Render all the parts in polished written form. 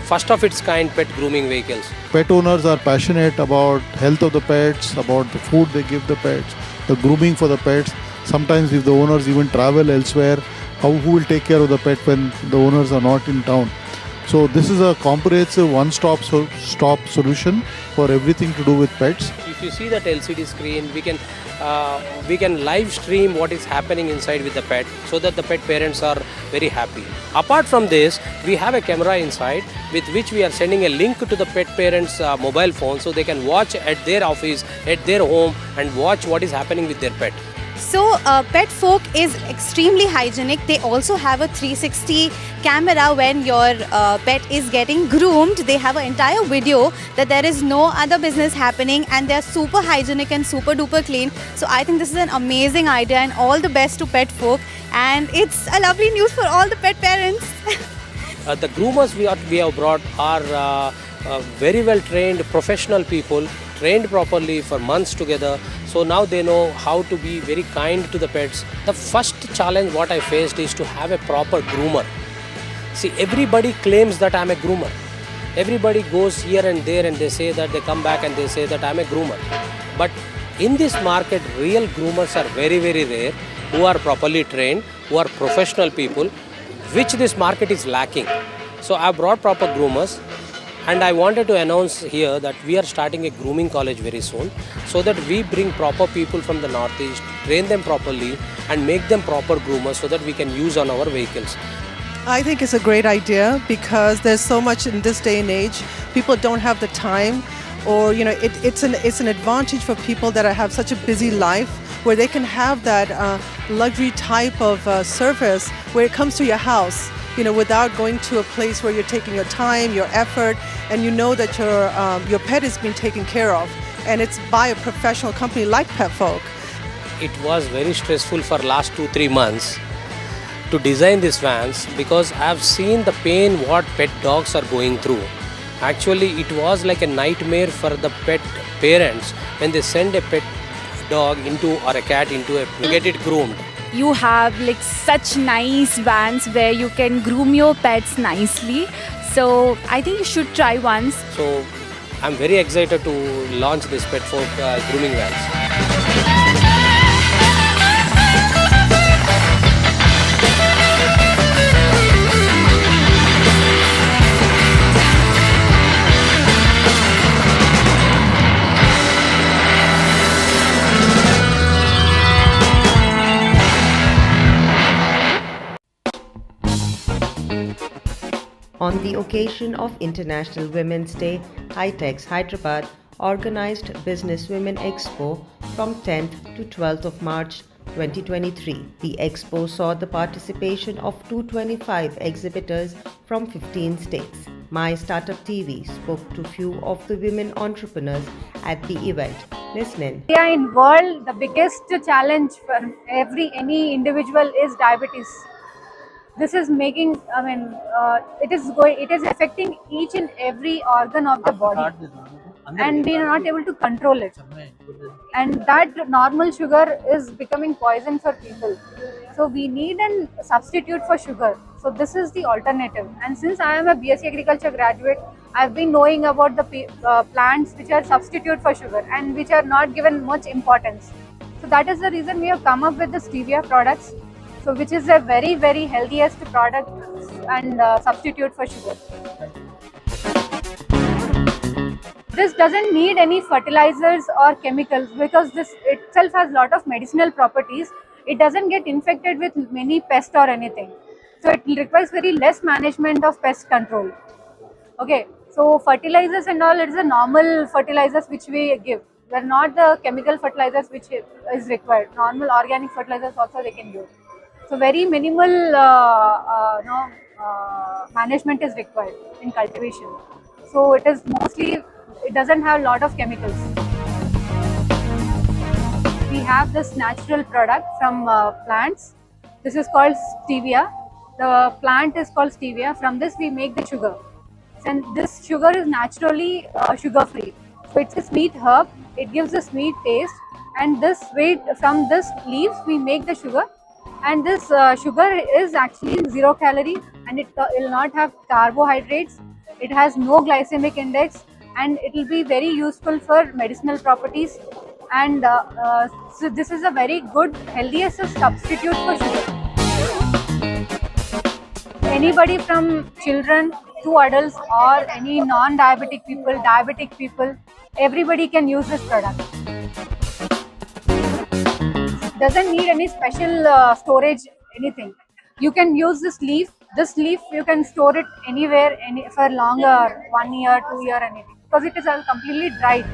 first of its kind pet grooming vehicles. Pet owners are passionate about health of the pets, about the food they give the pets, the grooming for the pets. Sometimes if the owners even travel elsewhere, who will take care of the pet when the owners are not in town? So this is a comprehensive one-stop solution for everything to do with pets. If you see that LCD screen, we can live stream what is happening inside with the pet, so that the pet parents are very happy. Apart from this, we have a camera inside with which we are sending a link to the pet parents' mobile phone, so they can watch at their office, at their home, and watch what is happening with their pet. So Pet Folk is extremely hygienic. They also have a 360 camera when your pet is getting groomed. They have an entire video that there is no other business happening, and they are super hygienic and super duper clean. So I think this is an amazing idea, and all the best to Pet Folk. And it's a lovely news for all the pet parents. The groomers we have brought are very well trained professional people, trained properly for months together. So now they know how to be very kind to the pets. The first challenge what I faced is to have a proper groomer. See, everybody claims that I'm a groomer. Everybody goes here and there and they say that, they come back and they say that I'm a groomer. But in this market, real groomers are very, very rare, who are properly trained, who are professional people, which this market is lacking. So I brought proper groomers. And I wanted to announce here that we are starting a grooming college very soon, so that we bring proper people from the Northeast, train them properly and make them proper groomers, so that we can use on our vehicles. I think it's a great idea because there's so much in this day and age. People don't have the time, or it's an advantage for people that have such a busy life, where they can have that luxury type of service where it comes to your house. Without going to a place where you're taking your time, your effort, and you know that your pet is being taken care of, and it's by a professional company like Pet Folk. It was very stressful for last 2-3 months to design these vans, because I have seen the pain what pet dogs are going through. Actually, it was like a nightmare for the pet parents when they send a pet dog or a cat to get it groomed. You have like such nice vans where you can groom your pets nicely. So I think you should try once. So I'm very excited to launch this Pet Folk grooming vans. On the occasion of International Women's Day, HITEX Hyderabad organized Business Women Expo from 10th to 12th of March 2023. The expo saw the participation of 225 exhibitors from 15 states. Mystartuptv spoke to few of the women entrepreneurs at the event. Listen in. India in world, the biggest challenge for any individual is diabetes. This is making, it is affecting each and every organ of the body, and we are not able to control it. And that normal sugar is becoming poison for people. So we need a substitute for sugar. So this is the alternative. And since I am a BSc Agriculture graduate, I've been knowing about the plants which are substitute for sugar and which are not given much importance. So that is the reason we have come up with the stevia products. So which is a very, very healthiest product and substitute for sugar. This doesn't need any fertilizers or chemicals, because this itself has lot of medicinal properties. It doesn't get infected with many pests or anything. So it requires very less management of pest control. Okay, so fertilizers and all, it is a normal fertilizers which we give. They are not the chemical fertilizers which is required. Normal organic fertilizers also they can give. So very minimal management is required in cultivation. So it doesn't have a lot of chemicals. We have this natural product from plants. This is called stevia. The plant is called stevia. From this we make the sugar. And this sugar is naturally sugar free. So it's a sweet herb. It gives a sweet taste. And from this leaves we make the sugar. And this sugar is actually 0 calorie and it will not have carbohydrates. It has no glycemic index, and it will be very useful for medicinal properties. And so this is a very good, healthiest substitute for sugar. Anybody from children to adults or any non-diabetic people, diabetic people, everybody can use this product. Doesn't need any special storage, anything. You can use this leaf. This leaf you can store it anywhere, for longer, 1 year, 2 year, anything, because it is completely dried.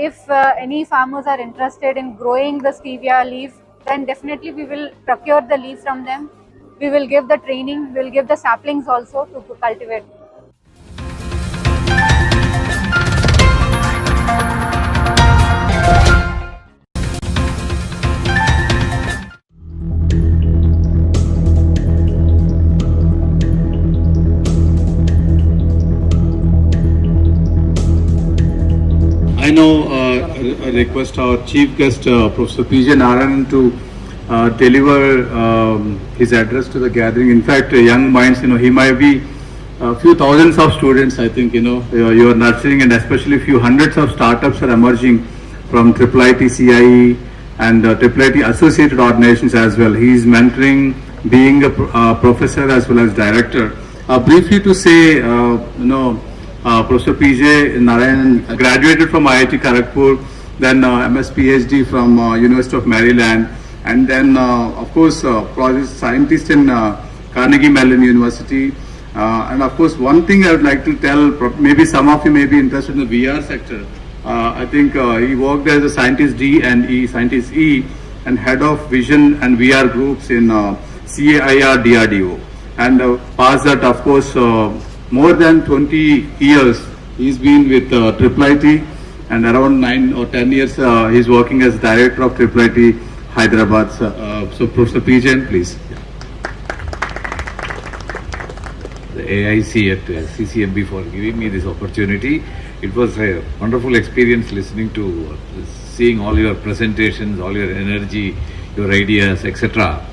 If any farmers are interested in growing the stevia leaf, then definitely we will procure the leaf from them. We will give the training, we will give the saplings also to cultivate. I now request our chief guest, Professor P.J. Narayanan, to deliver his address to the gathering. In fact, young minds, he might be a few thousands of students, I think, you are nurturing, and especially few hundreds of startups are emerging from IIIT CIE and IIIT associated organizations as well. He is mentoring, being a professor as well as director. Briefly to say, Professor P.J. Narayanan graduated from IIT Kharagpur, then MS PhD from University of Maryland, and then of course project scientist in Carnegie Mellon University. And of course, one thing I would like to tell, maybe some of you may be interested in the VR sector. I think he worked as a scientist D and E, scientist E, and head of vision and VR groups in CAIR DRDO, and past that, of course, more than 20 years he's been with IIIT, and around 9 or 10 years he's working as director of IIIT Hyderabad. So Professor P.J., please. The AIC at CCMB for giving me this opportunity. It was a wonderful experience listening to, seeing all your presentations, all your energy, your ideas, etc.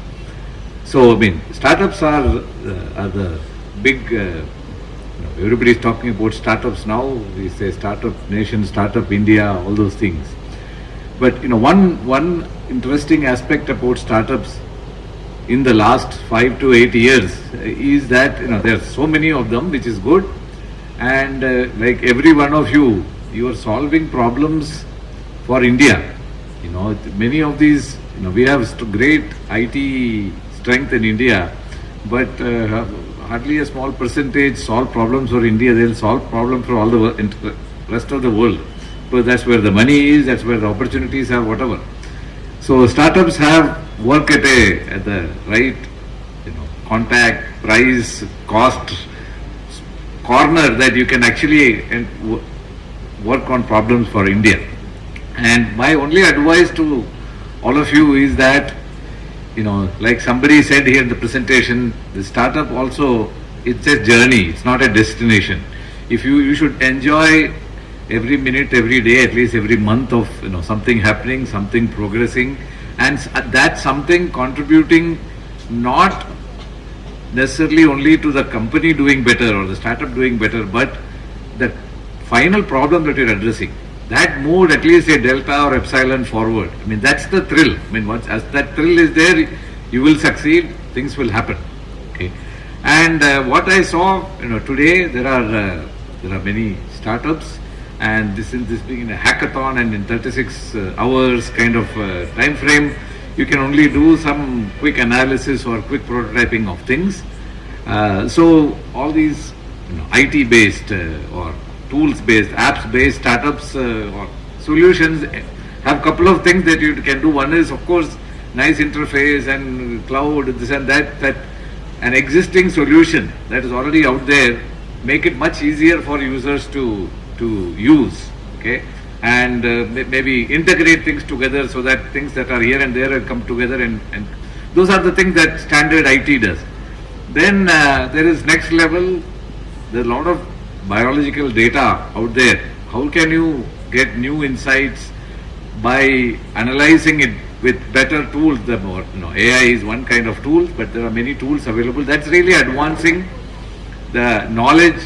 So, I mean, startups are the big, everybody is talking about startups now. We say startup nation, startup India, all those things. But, one interesting aspect about startups in the last 5 to 8 years is that, there are so many of them, which is good. And like every one of you, you are solving problems for India. Many of these, we have great IT strength in India, but hardly a small percentage solve problems for India. They'll solve problems for all the rest of the world, because that's where the money is, that's where the opportunities are, whatever. So startups have work at the right, contact, price, cost corner that you can actually work on problems for India. And my only advice to all of you is that, like somebody said here in the presentation, the startup also, it's a journey, it's not a destination. If you should enjoy every minute, every day, at least every month of something happening, something progressing, and that something contributing not necessarily only to the company doing better or the startup doing better, but the final problem that you're addressing, that moved at least a delta or epsilon forward. I mean, that's the thrill. I mean, once as that thrill is there, you will succeed, things will happen. Okay. And what I saw, today there are many startups, and this being a hackathon and in 36 hours kind of time frame, you can only do some quick analysis or quick prototyping of things. So all these IT-based or tools-based, apps-based startups or solutions have a couple of things that you can do. One is, of course, nice interface and cloud, this and that an existing solution that is already out there, make it much easier for users to use, okay, and maybe integrate things together so that things that are here and there come together, and those are the things that standard IT does. Then there is next level. There's a lot of biological data out there. How can you get new insights by analyzing it with better tools. The more, AI is one kind of tool, but there are many tools available. That's really advancing the knowledge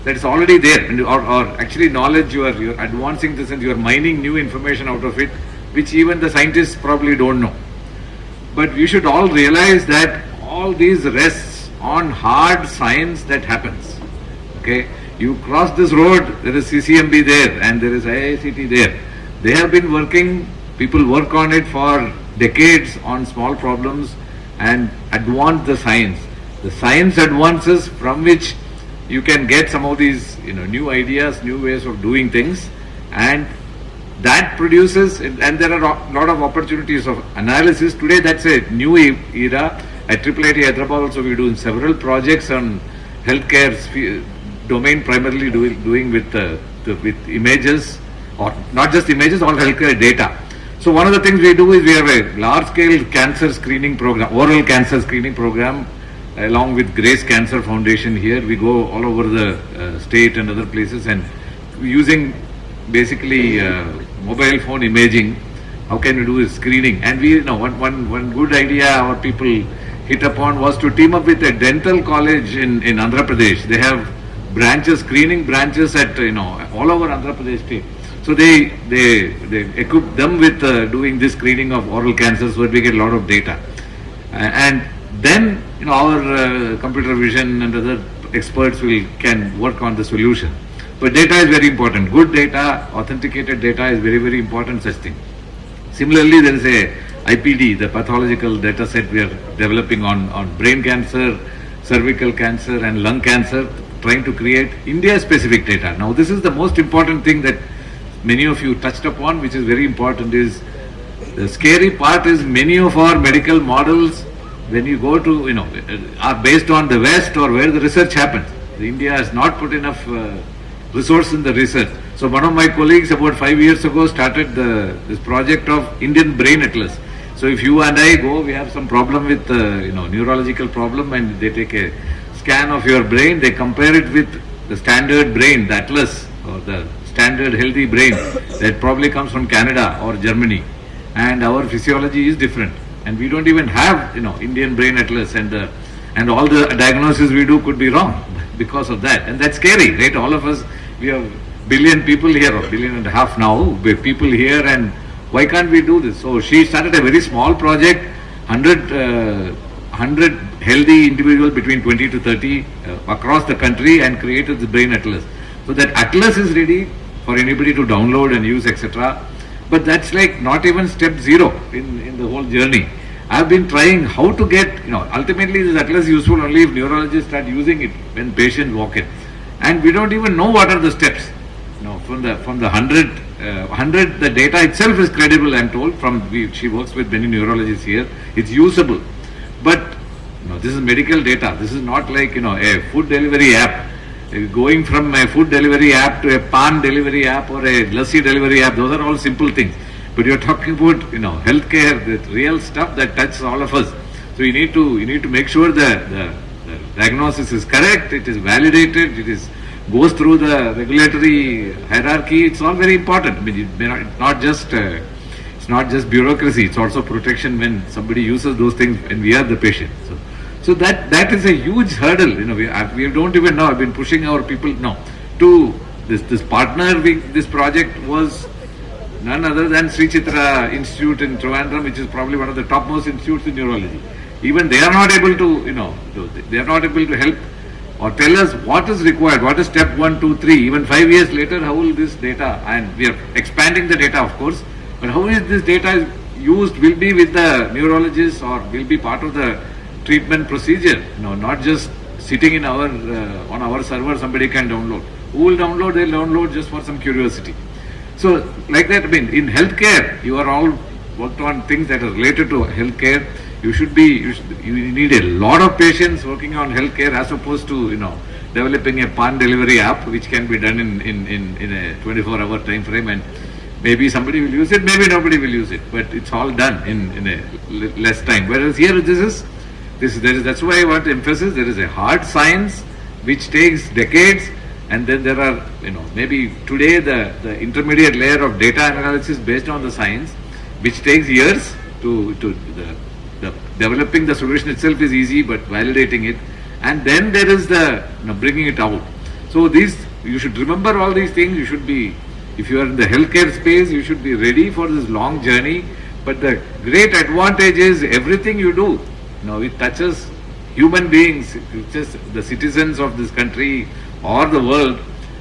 that is already there, or actually knowledge you're advancing this, and you're mining new information out of it, which even the scientists probably don't know. But we should all realize that all these rests on hard science that happens. Okay, you cross this road, there is CCMB there and there is IICT there. They have been working, people work on it for decades on small problems and advance the science. The science advances from which you can get some of these new ideas, new ways of doing things, and that produces, and there are a lot of opportunities of analysis. Today that's a new era. At IIIT Hyderabad also we do several projects on healthcare domain, primarily doing with images, or not just images, all healthcare data. So one of the things we do is we have a large-scale cancer screening program, oral cancer screening program, along with Grace Cancer Foundation here. We go all over the state and other places, and using basically mobile phone imaging, how can we do is screening. And we one good idea our people hit upon was to team up with a dental college in Andhra Pradesh. They have branches, screening branches at all over Andhra Pradesh state. So they equip them with doing this screening of oral cancer, so that we get a lot of data. And then our computer vision and other experts can work on the solution. But data is very important. Good data, authenticated data is very, very important such thing. Similarly, there is a IPD, the pathological data set we are developing on brain cancer, cervical cancer and lung cancer, trying to create India-specific data. Now, this is the most important thing that many of you touched upon, which is very important. Is the scary part is many of our medical models, when you go to, are based on the West or where the research happens. India has not put enough resource in the research. So one of my colleagues about 5 years ago started this project of Indian Brain Atlas. So if you and I go, we have some problem with neurological problem, and they take a scan of your brain, they compare it with the standard brain, the Atlas, or the standard healthy brain that probably comes from Canada or Germany, and our physiology is different, and we don't even have Indian Brain Atlas, and all the diagnosis we do could be wrong because of that. And that's scary, right? All of us, we have billion people here, or 1.5 billion now, people here, and why can't we do this? So she started a very small project, 100 healthy individuals between 20 to 30 across the country, and created the Brain Atlas. So that Atlas is ready for anybody to download and use, etc. But that's like not even step zero in the whole journey. I've been trying how to get, ultimately this Atlas is useful only if neurologists start using it when patients walk in. And we don't even know what are the steps. From the 100, the data itself is credible, I'm told. She works with many neurologists here. It's usable. But this is medical data. This is not like a food delivery app. Going from a food delivery app to a pan delivery app or a lassi delivery app, those are all simple things. But you're talking about healthcare, the real stuff that touches all of us. So you need to make sure the diagnosis is correct, it is validated, goes through the regulatory hierarchy. It's all very important. I mean, it's not just bureaucracy. It's also protection when somebody uses those things and we are the patient. So that is a huge hurdle. We don't even know. I've been pushing our people to this partner. This project was none other than Sri Chitra Institute in Trivandrum, which is probably one of the topmost institutes in neurology. Even they are not able to help or tell us what is required, what is step 1, 2, 3. Even 5 years later, how will this data, and we are expanding the data, of course, but how is this data used will be with the neurologists, or will be part of the treatment procedure, not just sitting in on our server. Somebody can download. Who will download? They'll download just for some curiosity. So like that, I mean, in healthcare, you are all worked on things that are related to healthcare. You need a lot of patients working on healthcare, as opposed to developing a pan delivery app, which can be done in a 24-hour time frame, and maybe somebody will use it, maybe nobody will use it, but it's all done in a less time. Whereas here that's why I want to emphasize, there is a hard science which takes decades, and then there are maybe today the intermediate layer of data analysis based on the science, which takes years, the developing the solution itself is easy, but validating it, and then there is the bringing it out. So you should remember all these things. You should be, if you are in the healthcare space, you should be ready for this long journey. But the great advantage is everything you do, it touches human beings, just the citizens of this country or the world,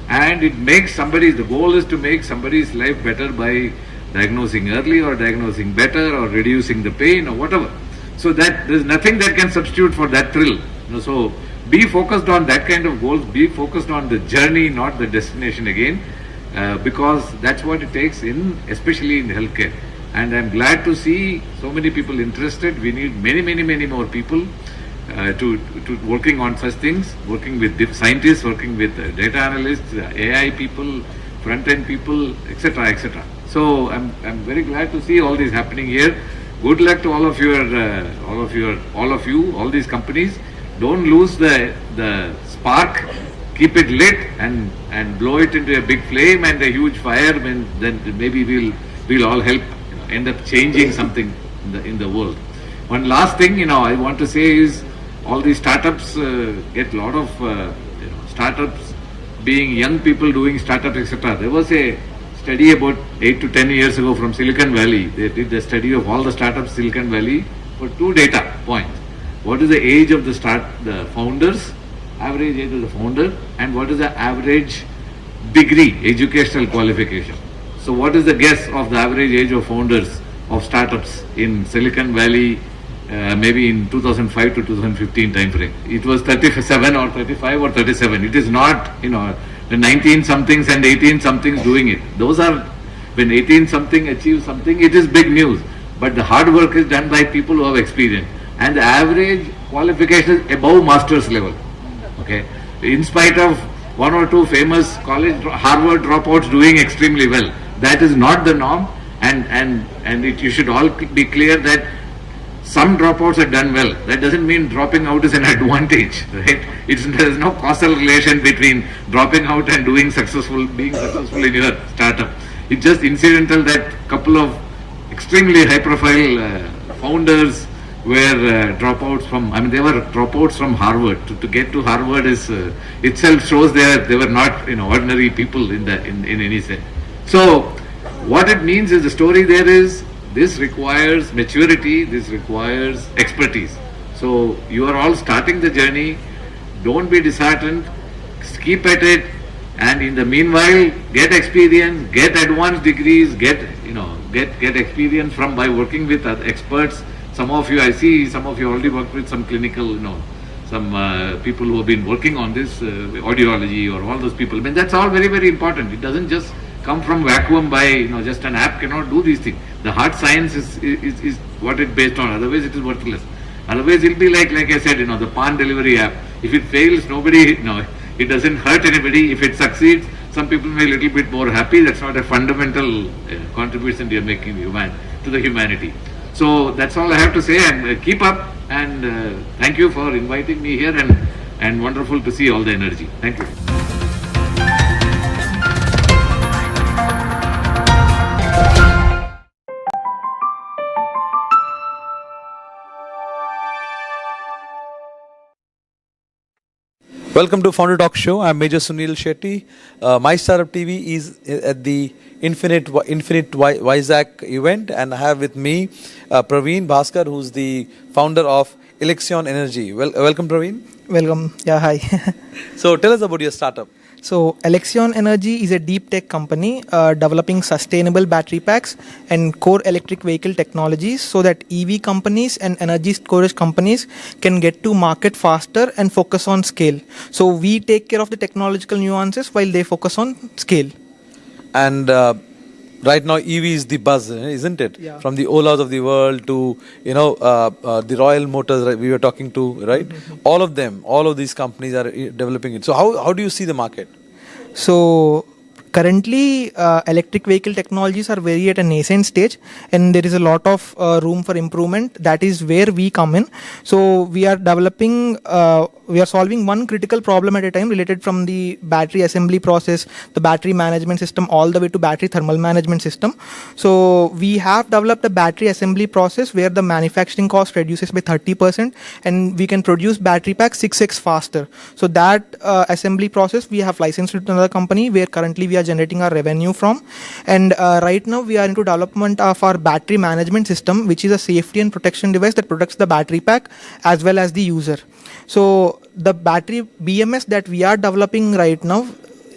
and it makes the goal is to make somebody's life better by diagnosing early or diagnosing better or reducing the pain or whatever. So that there's nothing that can substitute for that thrill. So be focused on that kind of goals, be focused on the journey, not the destination again, because that's what it takes especially in healthcare. And I'm glad to see so many people interested. We need many more people to working on such things, working with scientists, working with data analysts, AI people, front-end people, etc. So I'm very glad to see all this happening here. Good luck to all of you, all these companies. Don't lose the spark. Keep it lit and blow it into a big flame and a huge fire. Then maybe we'll all help end up changing something in the world. One last thing I want to say is all these startups get a lot of startups being young people doing startups, etc. There was a study about 8 to 10 years ago from Silicon Valley. They did a study of all the startups in Silicon Valley for 2 data points. What is the age of the founders, average age of the founder, and what is the average degree, educational qualification. So what is the guess of the average age of founders of startups in Silicon Valley, maybe in 2005 to 2015 time frame? It was 37 or 35 or 37. It is not, the 19-somethings and 18-somethings doing it. Those are, when 18-something achieves something, it is big news. But the hard work is done by people who have experience. And the average qualification is above master's level. Okay, in spite of 1 or 2 famous Harvard dropouts doing extremely well, that is not the norm. And you should all be clear that some dropouts are done well. That doesn't mean dropping out is an advantage, right? There is no causal relation between dropping out and being successful in your startup. It's just incidental that couple of extremely high-profile founders were dropouts from. They were dropouts from Harvard. To get to Harvard is itself shows they were not ordinary people in any sense. So what it means is the story there is. This requires maturity, this requires expertise. So you are all starting the journey. Don't be disheartened. Keep at it, and in the meanwhile, get experience, get advanced degrees, get experience by working with experts. Some of you, I see, some of you already worked with some clinical, some people who have been working on this audiology or all those people. That's all very, very important. It doesn't just come from vacuum by just an app cannot do these things. The hard science is what it's based on. Otherwise, it is worthless. Otherwise, it'll be like I said, the PAN delivery app. If it fails, it doesn't hurt anybody. If it succeeds, some people may be a little bit more happy. That's not a fundamental contribution you're making to the humanity. So that's all I have to say. And keep up. And thank you for inviting me here. And wonderful to see all the energy. Thank you. Welcome to Founder Talk Show. I'm Major Sunil Shetty. Mystartuptv is at the Infinite Vizag event, and I have with me Praveen Bhaskar, who's the founder of Alexion Energy. Welcome, Praveen. Welcome. Yeah, hi. So tell us about your startup. So Alexion Energy is a deep tech company developing sustainable battery packs and core electric vehicle technologies so that EV companies and energy storage companies can get to market faster and focus on scale. So we take care of the technological nuances while they focus on scale. And right now EV is the buzz, isn't it? Yeah. From the Olas of the world to the Royal Motors we were talking to, right? Mm-hmm. All of these companies are developing it. So how do you see the market? So Currently, electric vehicle technologies are very at a nascent stage, and there is a lot of room for improvement. That is where we come in. So we are developing, we are solving one critical problem at a time related from the battery assembly process, the battery management system, all the way to battery thermal management system. So we have developed a battery assembly process where the manufacturing cost reduces by 30%, and we can produce battery packs 6x faster. So that assembly process we have licensed to another company where currently we are generating our revenue from. And right now we are into development of our battery management system, which is a safety and protection device that protects the battery pack as well as the user. So the battery BMS that we are developing right now,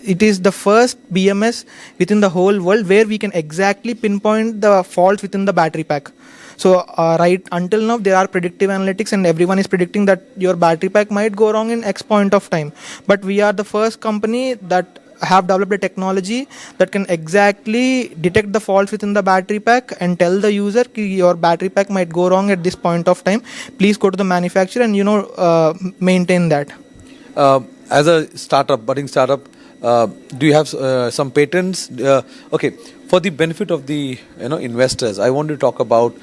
it is the first BMS within the whole world where we can exactly pinpoint the faults within the battery pack. So right until now there are predictive analytics and everyone is predicting that your battery pack might go wrong in X point of time. But we are the first company that have developed a technology that can exactly detect the faults within the battery pack and tell the user your battery pack might go wrong at this point of time. Please go to the manufacturer and maintain that. As a startup, budding startup, do you have some patents? Okay, for the benefit of the investors, I want to talk about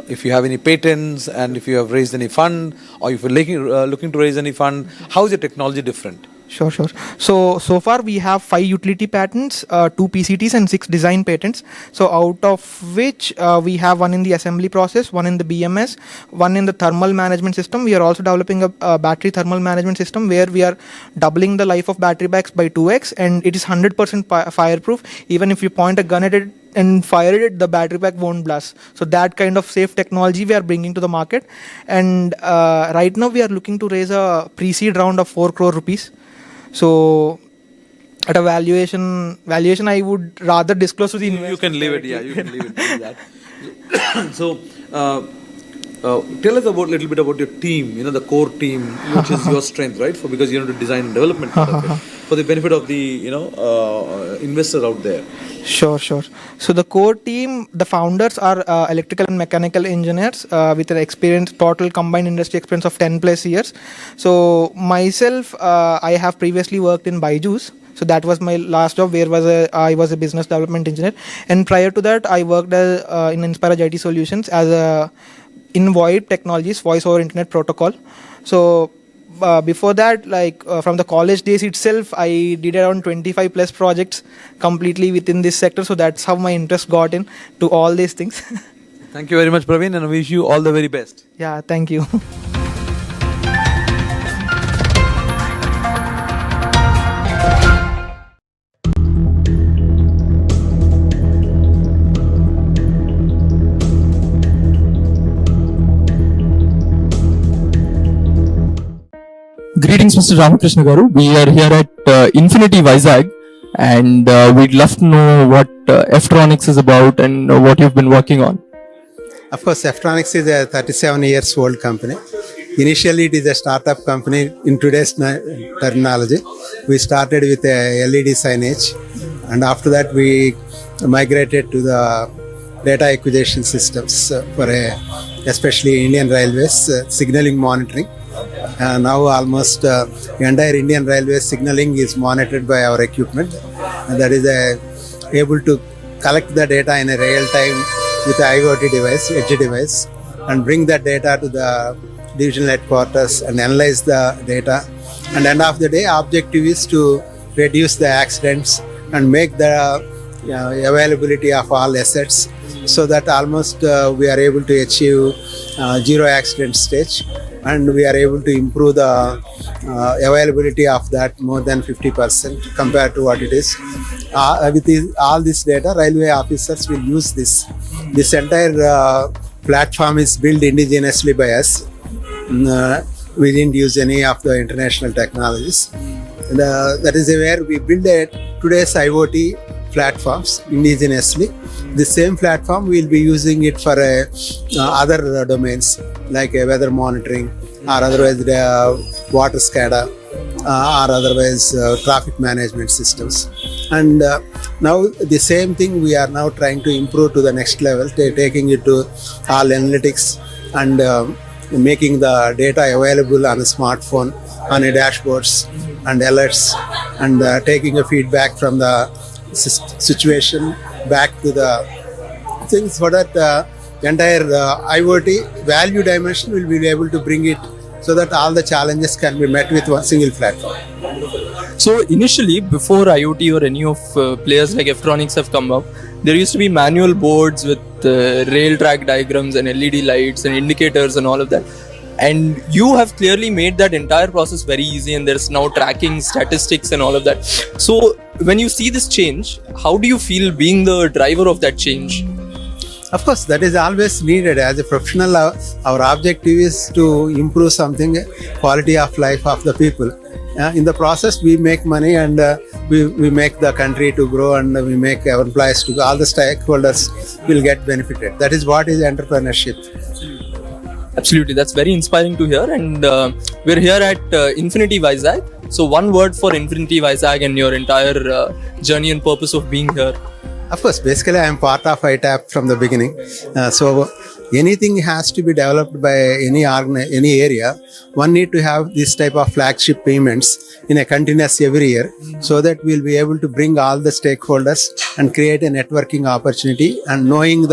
if you have any patents and if you have raised any fund or if you're looking to raise any fund. How is your technology different? Sure. So far we have 5 utility patents, 2 PCTs and 6 design patents. So out of which we have 1 in the assembly process, 1 in the BMS, 1 in the thermal management system. We are also developing a battery thermal management system where we are doubling the life of battery packs by 2x, and it is 100% fireproof. Even if you point a gun at it and fire it, the battery pack won't blast. So that kind of safe technology we are bringing to the market. And right now we are looking to raise a pre-seed round of 4 crore rupees. So at a valuation I would rather disclose to the investor. You can leave it, yeah, you can leave it like that. So tell us a little bit about your team, the core team, which is your strength, right? Because you're into design and development part of it, for the benefit of the investors out there. Sure. So the core team, the founders are electrical and mechanical engineers with an total combined industry experience of 10 plus years. So myself, I have previously worked in Byju's. So that was my last job, where I was a business development engineer. And prior to that, I worked in Inspire IT Solutions as in VoIP technologies, voice over internet protocol. So before that, from the college days itself, I did around 25 plus projects completely within this sector. So that's how my interest got in to all these things. Thank you very much, Praveen, and I wish you all the very best. Yeah, thank you. Greetings, Mr. Ramakrishna Garu. We are here at Infinity Vizag, and we'd love to know what Ftronics is about and what you've been working on. Of course, Ftronics is a 37 years old company. Initially, it is a startup company in today's terminology. We started with a LED signage, and after that we migrated to the data acquisition systems for especially Indian Railways signaling monitoring. Now almost the entire Indian Railway signaling is monitored by our equipment, and that is able to collect the data in a real time with the IoT device, edge device, and bring that data to the divisional headquarters and analyze the data. And end of the day, objective is to reduce the accidents and make the availability of all assets, so that almost we are able to achieve zero accident stage. And we are able to improve the availability of that more than 50% compared to what it is. With all this data, railway officers will use this. This entire platform is built indigenously by us. We didn't use any of the international technologies. And, that is where we build today's IoT platforms indigenously. The same platform we'll be using it for other domains like weather monitoring, or otherwise water SCADA, or otherwise traffic management systems. And now the same thing we are now trying to improve to the next level, taking it to all analytics and making the data available on a smartphone, on a dashboards and alerts, and taking a feedback from the situation back to the things so that the entire IoT value dimension will be able to bring it so that all the challenges can be met with one single platform. So initially, before IoT or any of players like Eftronics have come up, there used to be manual boards with rail track diagrams and LED lights and indicators and all of that. And you have clearly made that entire process very easy, and there's now tracking, statistics and all of that. So when you see this change, how do you feel being the driver of that change? Of course, that is always needed. As a professional, our objective is to improve something, quality of life of the people. In the process, we make money and we make the country to grow, and we make our employees to all the stakeholders will get benefited. That is what is entrepreneurship. Absolutely, that's very inspiring to hear. And we're here at Infinity Vizag. So one word for Infinity Vizag and your entire journey and purpose of being here. Of course, basically I am part of ITAP from the beginning. So anything has to be developed by any area. One need to have this type of flagship payments in a continuous every year, so that we'll be able to bring all the stakeholders and create a networking opportunity, and knowing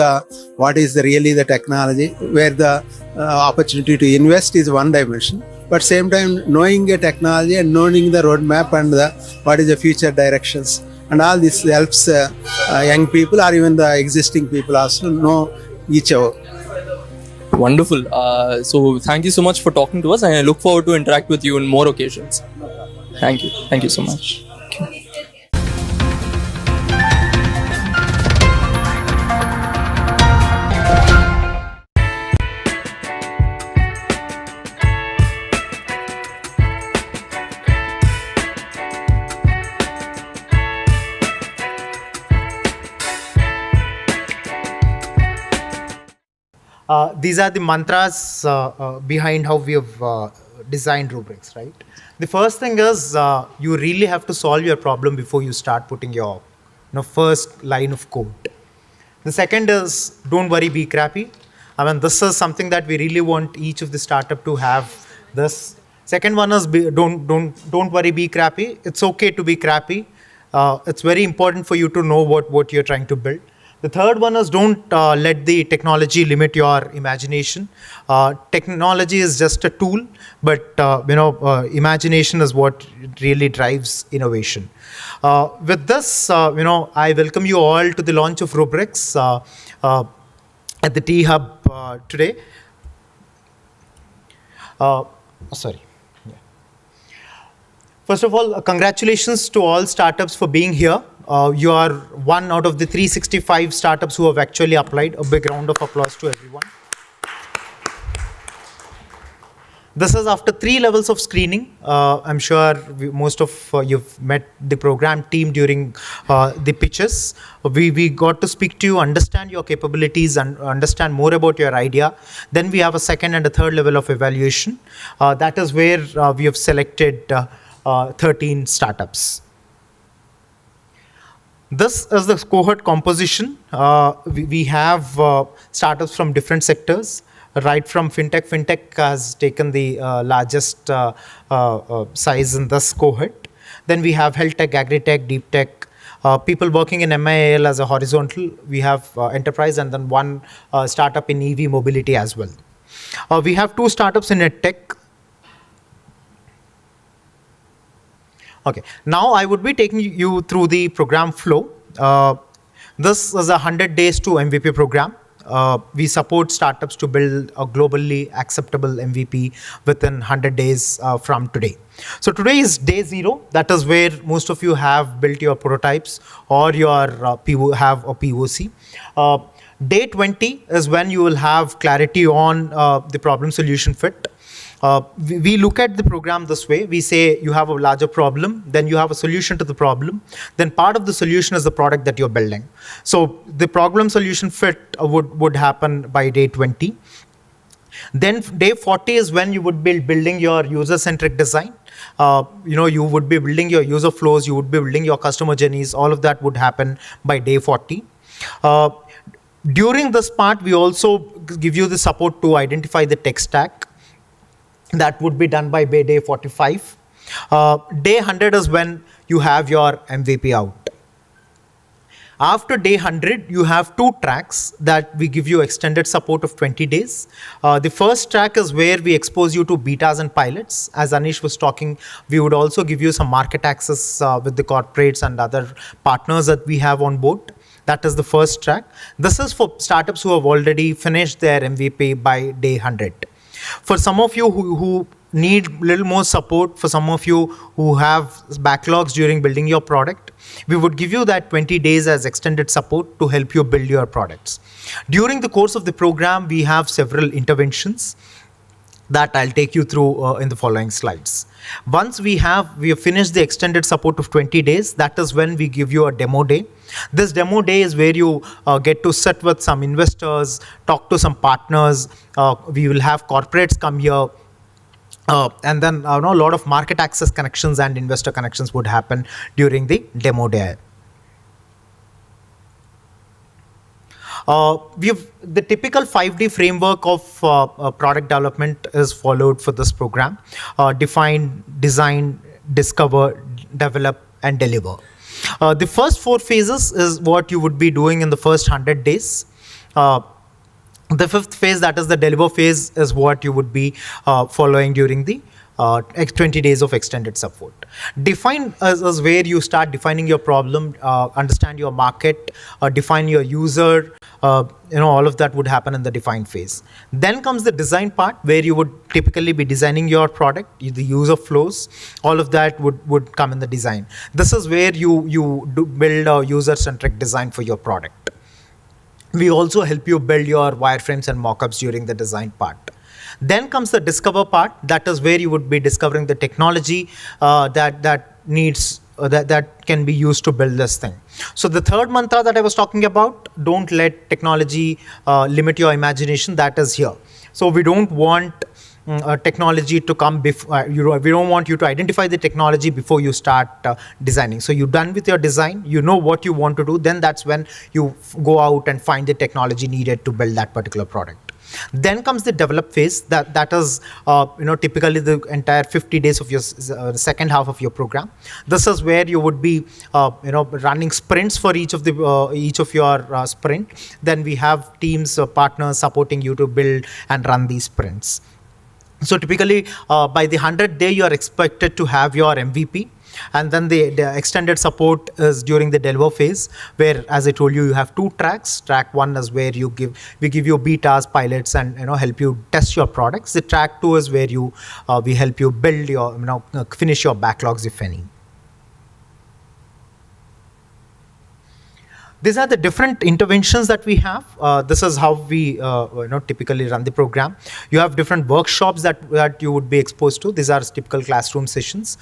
what is really the technology, where the opportunity to invest is one dimension, but same time knowing a technology and knowing the roadmap and what is the future directions. And all this helps young people or even the existing people also know each other. Wonderful. So thank you so much for talking to us, and I look forward to interact with you on more occasions. Thank you. Thank you so much. These are the mantras behind how we have designed rubrics, right? The first thing is you really have to solve your problem before you start putting your first line of code. The second is don't worry, be crappy. I mean, this is something that we really want each of the startup to have. This second one is don't worry, be crappy. It's okay to be crappy. It's very important for you to know what you're trying to build. The third one is don't let the technology limit your imagination. Technology is just a tool, but imagination is what really drives innovation. With this, I welcome you all to the launch of Rubrics at the T Hub today. First of all, congratulations to all startups for being here. You are one out of the 365 startups who have actually applied. A big round of applause to everyone. This is after 3 levels of screening. I'm sure most of you've met the program team during the pitches. We got to speak to you, understand your capabilities, and understand more about your idea. Then we have a second and a third level of evaluation. That is where we have selected 13 startups. This is the cohort composition. We have startups from different sectors, right from fintech. Fintech has taken the largest size in this cohort. Then we have health tech, agri-tech, deep tech, people working in MIAL as a horizontal. We have enterprise, and then one startup in EV mobility as well. We have 2 startups in EdTech. Okay, now I would be taking you through the program flow. This is a 100 days to MVP program. We support startups to build a globally acceptable MVP within 100 days from today. So today is day 0. That is where most of you have built your prototypes or your have a POC. Day 20 is when you will have clarity on the problem solution fit. We look at the program this way. We say you have a larger problem, then you have a solution to the problem, then part of the solution is the product that you're building. So the problem solution fit would happen by day 20. Then day 40 is when you would be building your user-centric design. You would be building your user flows, you would be building your customer journeys. All of that would happen by day 40. During this part, we also give you the support to identify the tech stack. That would be done by day 45. Day 100 is when you have your MVP out. After day 100, you have 2 tracks that we give you extended support of 20 days. The first track is where we expose you to betas and pilots. As Anish was talking, we would also give you some market access with the corporates and other partners that we have on board. That is the first track. This is for startups who have already finished their MVP by day 100. For some of you who need a little more support, for some of you who have backlogs during building your product, we would give you that 20 days as extended support to help you build your products. During the course of the program, we have several interventions that I'll take you through in the following slides. Once we have finished the extended support of 20 days, that is when we give you a demo day. This demo day is where you get to sit with some investors, talk to some partners. We will have corporates come here. And then a lot of market access connections and investor connections would happen during the demo day. The typical 5D framework of product development is followed for this program. Define, design, discover, develop, and deliver. The first 4 phases is what you would be doing in the first 100 days. The 5th phase, that is the deliver phase, is what you would be following during the 20 days of extended support. Define is where you start defining your problem, understand your market, define your user. All of that would happen in the define phase. Then comes the design part, where you would typically be designing your product, the user flows. All of that would come in the design. This is where you build a user-centric design for your product. We also help you build your wireframes and mockups during the design part. Then comes the discover part. That is where you would be discovering the technology that can be used to build this thing. So the third mantra that I was talking about, don't let technology limit your imagination, that is here. So we don't want technology to come before we don't want you to identify the technology before you start designing. So you're done with your design, you know what you want to do, then that's when you go out and find the technology needed to build that particular product. Then comes the develop phase. That is typically the entire 50 days of your second half of your program. This is where you would be running sprints for each of your sprint. Then we have teams partners supporting you to build and run these sprints. So typically by the 100th day, you are expected to have your MVP. And then the extended support is during the deliver phase, where, as I told you, you have 2 tracks. Track 1 is where we give you betas, pilots, and help you test your products. The track 2 is where we help you build your finish your backlogs, if any. These are the different interventions that we have. This is how we typically run the program. You have different workshops that you would be exposed to. These are typical classroom sessions.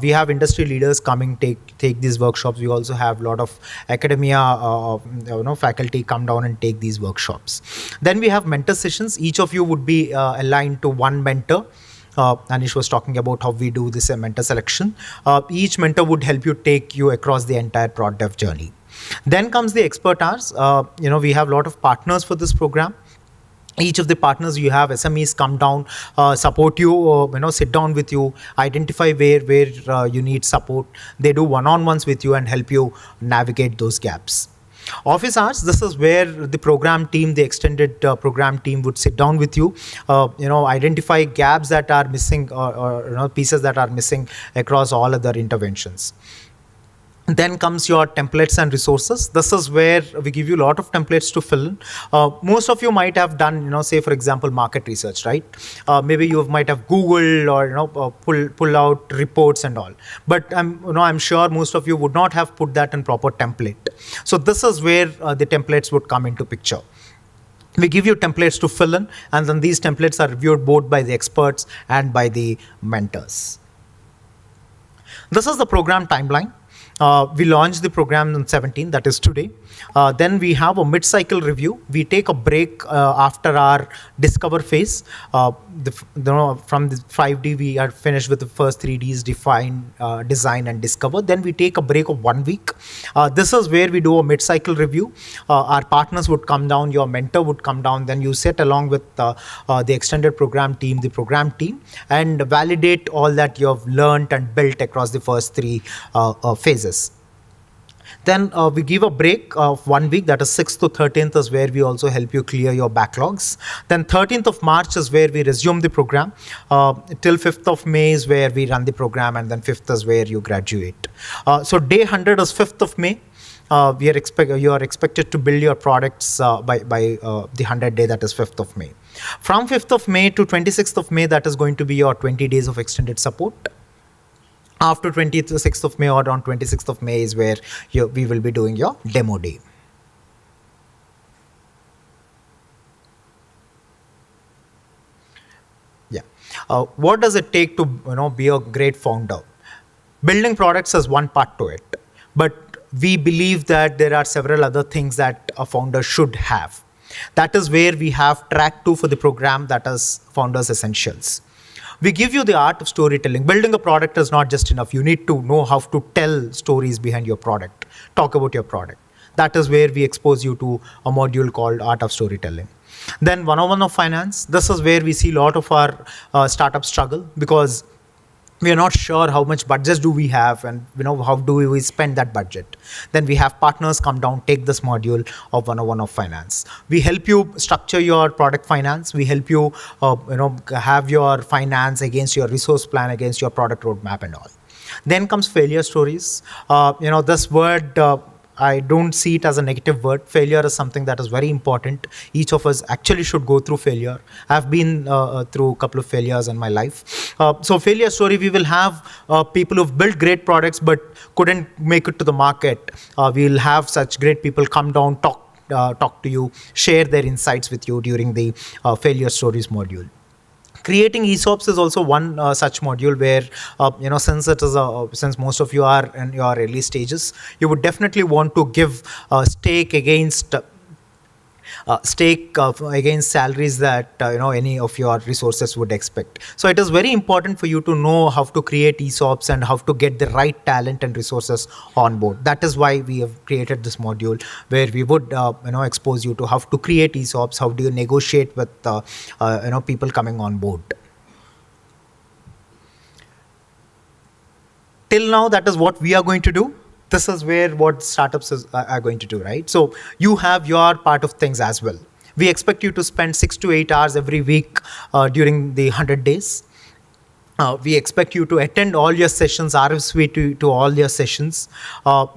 We have industry leaders coming take these workshops. We also have a lot of academia faculty come down and take these workshops. Then we have mentor sessions. Each of you would be aligned to one mentor. Anish was talking about how we do this mentor selection. Each mentor would help you take you across the entire product dev journey. Then comes the expert hours. We have a lot of partners for this program. Each of the partners, you have SMEs come down, support you, sit down with you, identify where you need support. They do one-on-ones with you and help you navigate those gaps. Office hours, this is where the program team, the extended program team would sit down with you, identify gaps that are missing or pieces that are missing across all other interventions. Then comes your templates and resources. This is where we give you a lot of templates to fill in. Most of you might have done, say for example, market research, right? Maybe you might have Googled or pull out reports and all. But I'm sure most of you would not have put that in proper template. So this is where the templates would come into picture. We give you templates to fill in, and then these templates are reviewed both by the experts and by the mentors. This is the program timeline. We launched the program on 17th, that is today. Then we have a mid-cycle review. We take a break after our discover phase. From the 5D, we are finished with the first 3Ds, define, design, and discover. Then we take a break of 1 week. This is where we do a mid-cycle review. Our partners would come down, your mentor would come down, then you sit along with the extended program team, and validate all that you have learned and built across the first 3 phases. Then we give a break of 1 week, that is 6th to 13th is where we also help you clear your backlogs. Then 13th of March is where we resume the program. Till 5th of May is where we run the program, and then 5th is where you graduate. So day 100 is 5th of May. You are expected to build your products by the 100 day, that is 5th of May. From 5th of May to 26th of May, that is going to be your 20 days of extended support. After 26th of May or on 26th of May is where we will be doing your demo day. Yeah. What does it take to be a great founder? Building products is one part to it, but we believe that there are several other things that a founder should have. That is where we have track 2 for the program, that is Founders Essentials. We give you the art of storytelling. Building a product is not just enough. You need to know how to tell stories behind your product, talk about your product. That is where we expose you to a module called Art of Storytelling. Then 101 of Finance. This is where we see a lot of our startups struggle, because we are not sure how much budget do we have, and how do we spend that budget. Then we have partners come down, take this module of 101 of Finance. We help you structure your product finance. We help you have your finance against your resource plan, against your product roadmap and all. Then comes failure stories. This word, I don't see it as a negative word. Failure is something that is very important. Each of us actually should go through failure. I've been through a couple of failures in my life. So failure story, we will have people who've built great products but couldn't make it to the market. We'll have such great people come down, talk to you, share their insights with you during the failure stories module. Creating ESOPs is also one such module where, since most of you are in your early stages, you would definitely want to give stake against salaries that any of your resources would expect. So it is very important for you to know how to create ESOPs and how to get the right talent and resources on board. That is why we have created this module, where we would expose you to how to create ESOPs, how do you negotiate with people coming on board. Till now, that is what we are going to do. This is what startups are going to do, right? So you have your part of things as well. We expect you to spend 6 to 8 hours every week during the 100 days. We expect you to attend all your sessions, RSV to all your sessions.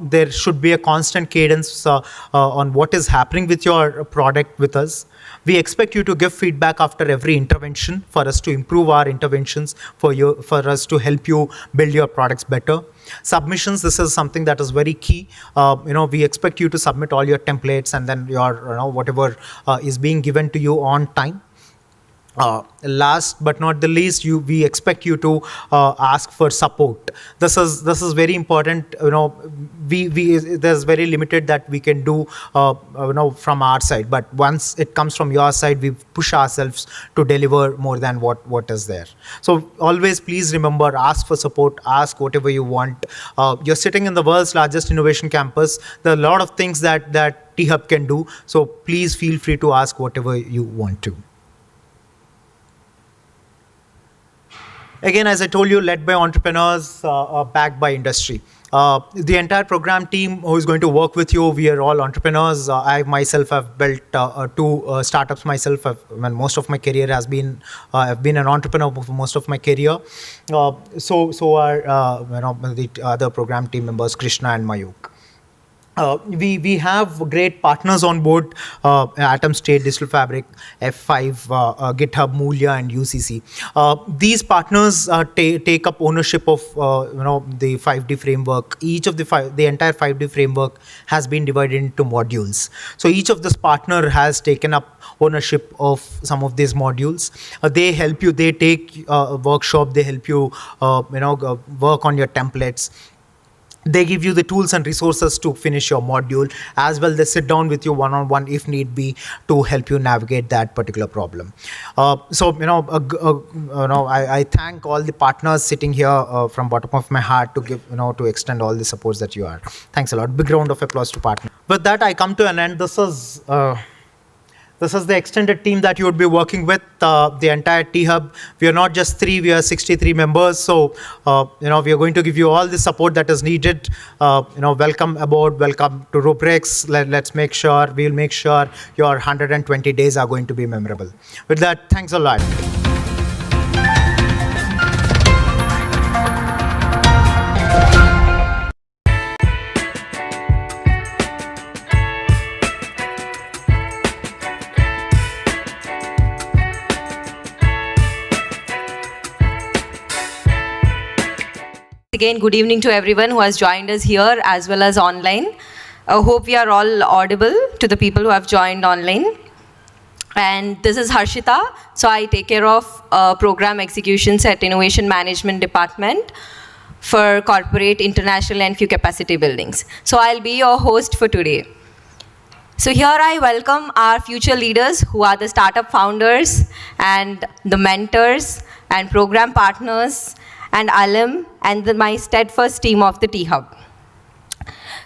There should be a constant cadence on what is happening with your product with us. We expect you to give feedback after every intervention for us to improve our interventions, for us to help you build your products better. Submissions, this is something that is very key. We expect you to submit all your templates and then your whatever is being given to you on time. Last but not the least, we expect you to ask for support. This is very important. There's very limited that we can do from our side, but once it comes from your side, we push ourselves to deliver more than what is there. So always please remember, ask for support, ask whatever you want. You're sitting in the world's largest innovation campus. There are a lot of things that T-Hub can do, so please feel free to ask whatever you want to. Again, as I told you, led by entrepreneurs, backed by industry. The entire program team who is going to work with you, we are all entrepreneurs. I myself have built 2 startups myself. Most of my career has been, I've been an entrepreneur for most of my career. So are the other program team members, Krishna and Mayuk. We have great partners on board, Atom State, Digital Fabric, F5, GitHub, Moolia, and UCC. These partners take up ownership of the 5D framework. Each of the entire 5D framework has been divided into modules. So each of this partner has taken up ownership of some of these modules. They help you. They take a workshop. They help you work on your templates. They give you the tools and resources to finish your module. As well, they sit down with you one-on-one if need be to help you navigate that particular problem. I thank all the partners sitting here from bottom of my heart to give to extend all the supports that you are. Thanks a lot. Big round of applause to partners. With that, I come to an end. This is This is the extended team that you would be working with, the entire T-Hub. We are not just 3, we are 63 members. So, we are going to give you all the support that is needed. Welcome aboard, welcome to Rubrics. Let's make sure, we'll make sure your 120 days are going to be memorable. With that, thanks a lot. Again, good evening to everyone who has joined us here as well as online. I hope we are all audible to the people who have joined online. And this is Harshita. So I take care of program executions at Innovation Management Department for corporate, international and few capacity buildings. So I'll be your host for today. So here I welcome our future leaders who are the startup founders and the mentors and program partners and alum and my steadfast team of the T-Hub.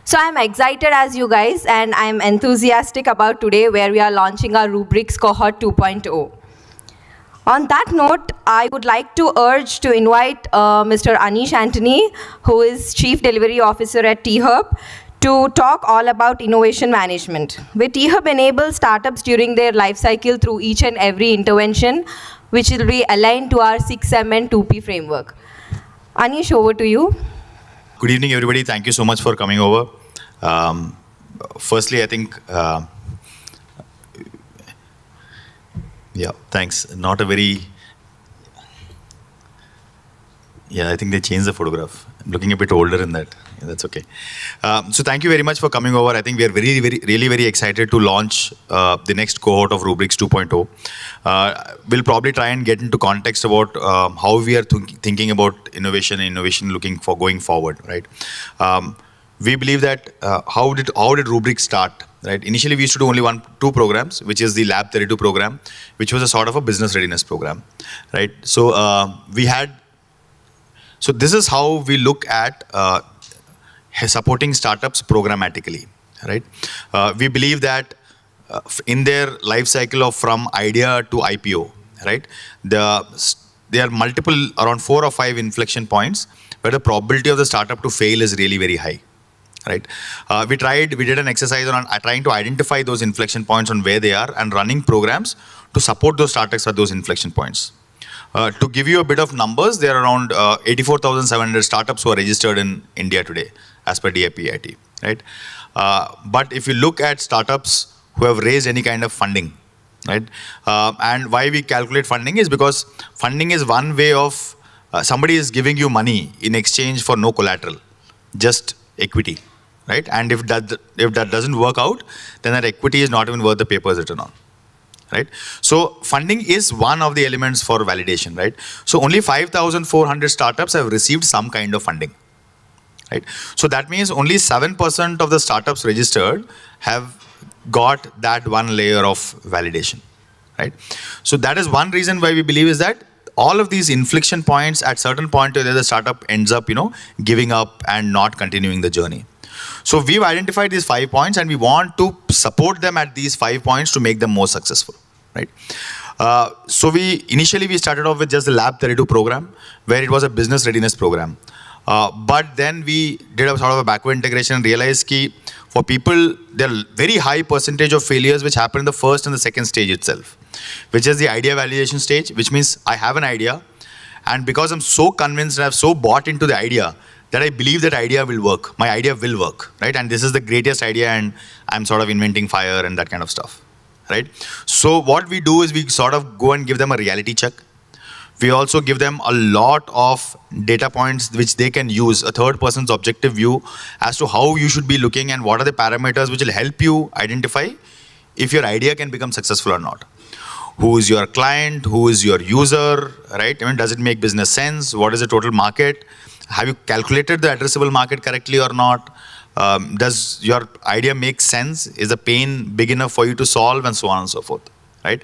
So I'm excited as you guys, and I'm enthusiastic about today where we are launching our Rubrics Cohort 2.0. On that note, I would like to urge to invite Mr. Anish Antony, who is Chief Delivery Officer at T-Hub, to talk all about innovation management. Where T-Hub enables startups during their life cycle through each and every intervention, which will be aligned to our 6M and 2P framework. Anish, over to you. Good evening, everybody. Thank you so much for coming over. Firstly, I think, thanks. Not a very, I think they changed the photograph. I'm looking a bit older in that. Yeah, that's okay. So thank you very much for coming over. I think we are really very excited to launch the next cohort of Rubrics 2.0. We'll probably try and get into context about how we are thinking about innovation looking for going forward, right? We believe that how did Rubrics start, right? Initially, we used to do only 2 programs, which is the Lab 32 program, which was a sort of a business readiness program, right? So so this is how we look at supporting startups programmatically, right? We believe that in their life cycle of from idea to IPO, right? There are multiple, around 4 or 5 inflection points where the probability of the startup to fail is really very high, right? We did an exercise on trying to identify those inflection points on where they are and running programs to support those startups at those inflection points. To give you a bit of numbers, there are around 84,700 startups who are registered in India today, as per DAPIT, right? But if you look at startups who have raised any kind of funding, right? And why we calculate funding is because funding is one way of somebody is giving you money in exchange for no collateral, just equity, right? And if that doesn't work out, then that equity is not even worth the paper it's written on. Right? So funding is one of the elements for validation, right? So only 5,400 startups have received some kind of funding, right? So that means only 7% of the startups registered have got that one layer of validation, right? So that is one reason why we believe is that all of these inflection points at certain point the startup ends up, giving up and not continuing the journey. So we've identified these 5 points and we want to support them at these 5 points to make them more successful, right? So initially we started off with just the Lab 32 program where it was a business readiness program. But then we did a sort of a backward integration and realized that for people, there are very high percentage of failures which happen in the first and the second stage itself, which is the idea validation stage, which means I have an idea and because I'm so convinced and I've so bought into the idea that I believe that idea will work. My idea will work, right? And this is the greatest idea and I'm sort of inventing fire and that kind of stuff, right? So what we do is we sort of go and give them a reality check. We also give them a lot of data points which they can use, a third person's objective view as to how you should be looking and what are the parameters which will help you identify if your idea can become successful or not. Who is your client? Who is your user, right? I mean, does it make business sense? What is the total market? Have you calculated the addressable market correctly or not? Does your idea make sense? Is the pain big enough for you to solve and so on and so forth, right?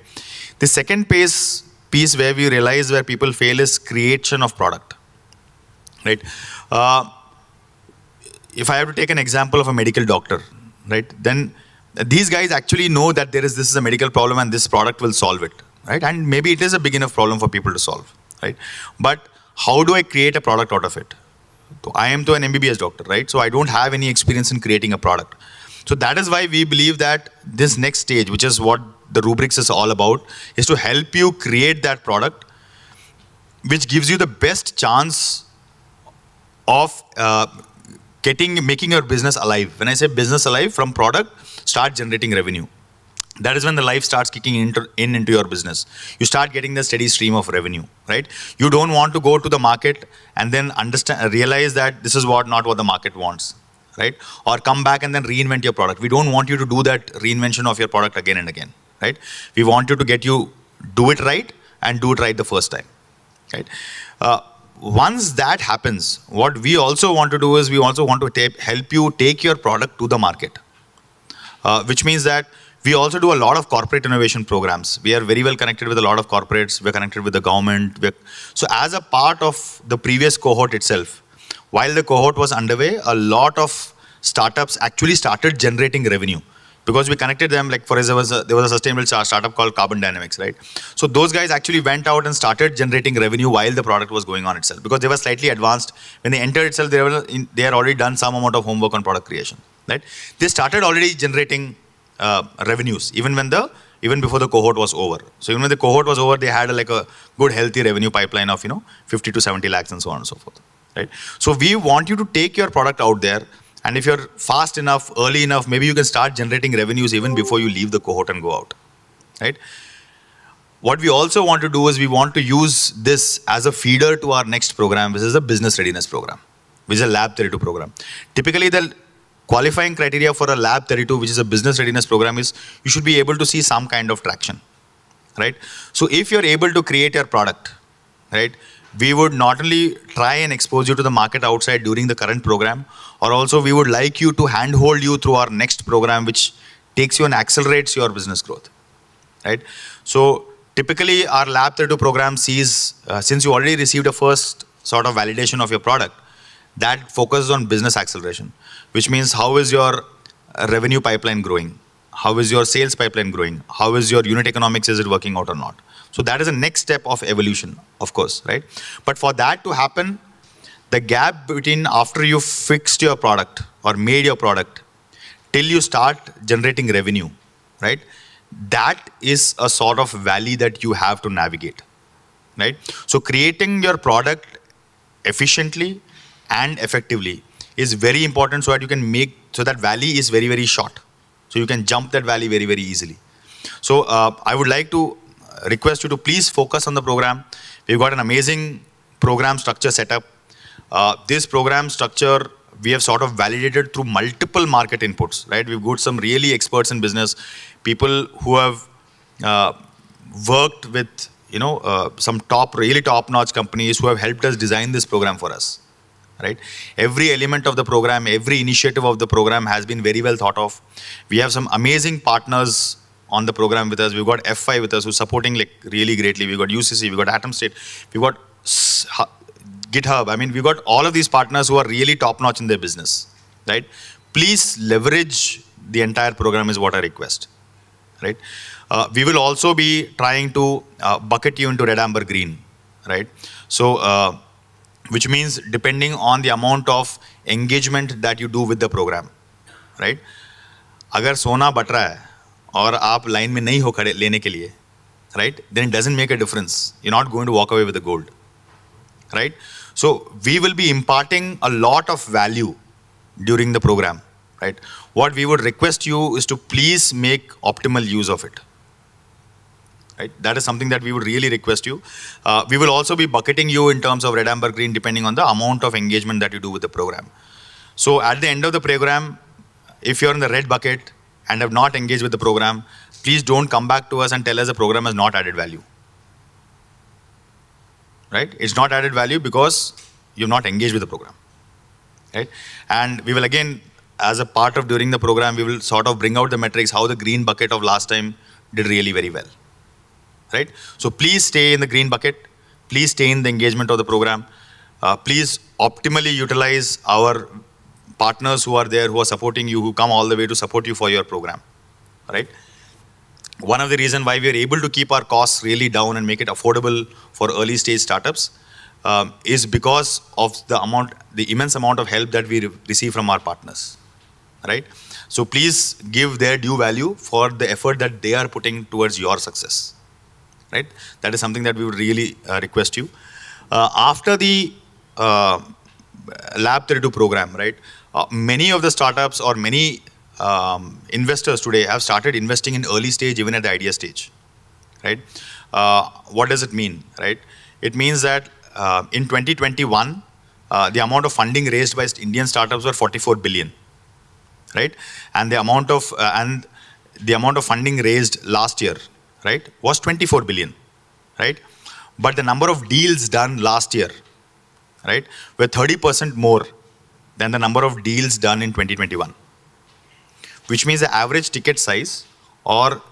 The second piece where we realize where people fail is creation of product, right? If I have to take an example of a medical doctor, right? Then these guys actually know that this is a medical problem and this product will solve it, right? And maybe it is a big enough problem for people to solve, right? But how do I create a product out of it? So I am an MBBS doctor, right? So I don't have any experience in creating a product. So that is why we believe that this next stage, which is what the rubrics is all about, is to help you create that product which gives you the best chance of making your business alive. When I say business alive, from product, start generating revenue. That is when the life starts kicking into your business. You start getting the steady stream of revenue, right? You don't want to go to the market and then realize that this is not what the market wants, right? Or come back and then reinvent your product. We don't want you to do that reinvention of your product again and again, right? We want you to do it right and do it right the first time, right? Once that happens, what we also want to do is we also want to help you take your product to the market, which means that we also do a lot of corporate innovation programs. We are very well connected with a lot of corporates. We're connected with the government. So as a part of the previous cohort itself, while the cohort was underway, a lot of startups actually started generating revenue because we connected them. Like for example, there was a sustainable startup called Carbon Dynamics, right? So those guys actually went out and started generating revenue while the product was going on itself because they were slightly advanced. When they entered itself, they had already done some amount of homework on product creation, right? They started already generating revenues even before the cohort was over. So even when the cohort was over, they had a good healthy revenue pipeline of 50 to 70 lakhs and so on and so forth, right? So we want you to take your product out there, and if you're fast enough, early enough, maybe you can start generating revenues even before you leave the cohort and go out, right? What we also want to do is we want to use this as a feeder to our next program, which is a business readiness program, which is a Lab 32 program. Typically, the qualifying criteria for a Lab 32, which is a business readiness program, is you should be able to see some kind of traction, right? So if you're able to create your product, right, we would not only try and expose you to the market outside during the current program, or also we would like you to handhold you through our next program, which takes you and accelerates your business growth, right? So typically our Lab 32 program sees, since you already received a first sort of validation of your product, that focuses on business acceleration, which means how is your revenue pipeline growing? How is your sales pipeline growing? How is your unit economics? Is it working out or not? So that is the next step of evolution, of course, right? But for that to happen, the gap between after you fixed your product or made your product till you start generating revenue, right? That is a sort of valley that you have to navigate, right? So creating your product efficiently and effectively is very important so that you can so that valley is very, very short. So you can jump that valley very, very easily. So I would like to request you to please focus on the program. We've got an amazing program structure set up. This program structure, we have sort of validated through multiple market inputs, right? We've got some really experts in business, people who have worked with, some really top-notch companies who have helped us design this program for us, right? Every element of the program, every initiative of the program has been very well thought of. We have some amazing partners on the program with us. We've got F5 with us who's supporting really greatly. We've got UCC, we've got Atom State, we've got GitHub. I mean, we've got all of these partners who are really top-notch in their business, right? Please leverage the entire program is what I request, right? We will also be trying to bucket you into red, amber, green, right? So, which means depending on the amount of engagement that you do with the program, right? अगर सोना but रहा है और आप line में नहीं हो खड़े लेने के लिए, right? Then it doesn't make a difference. You're not going to walk away with the gold, right? So we will be imparting a lot of value during the program, right? What we would request you is to please make optimal use of it, right? That is something that we would really request you. We will also be bucketing you in terms of red, amber, green, depending on the amount of engagement that you do with the program. So at the end of the program, if you're in the red bucket and have not engaged with the program, please don't come back to us and tell us the program has not added value, right? It's not added value because you've not engaged with the program, right? And we will again, as a part of during the program, we will sort of bring out the metrics, how the green bucket of last time did really very well, right? So please stay in the green bucket. Please stay in the engagement of the program. Please optimally utilize our partners who are there, who are supporting you, who come all the way to support you for your program, right? One of the reasons why we are able to keep our costs really down and make it affordable for early stage startups is because of the immense amount of help that we receive from our partners, right? So please give their due value for the effort that they are putting towards your success, right? That is something that we would really request you. After the Lab 32 program, right? Many of the startups or many investors today have started investing in early stage, even at the idea stage, right? What does it mean, right? It means that in 2021, the amount of funding raised by Indian startups were 44 billion, right? And the amount of funding raised last year, right, was 24 billion, right? But the number of deals done last year, right, were 30% more than the number of deals done in 2021. Which means the average ticket size, or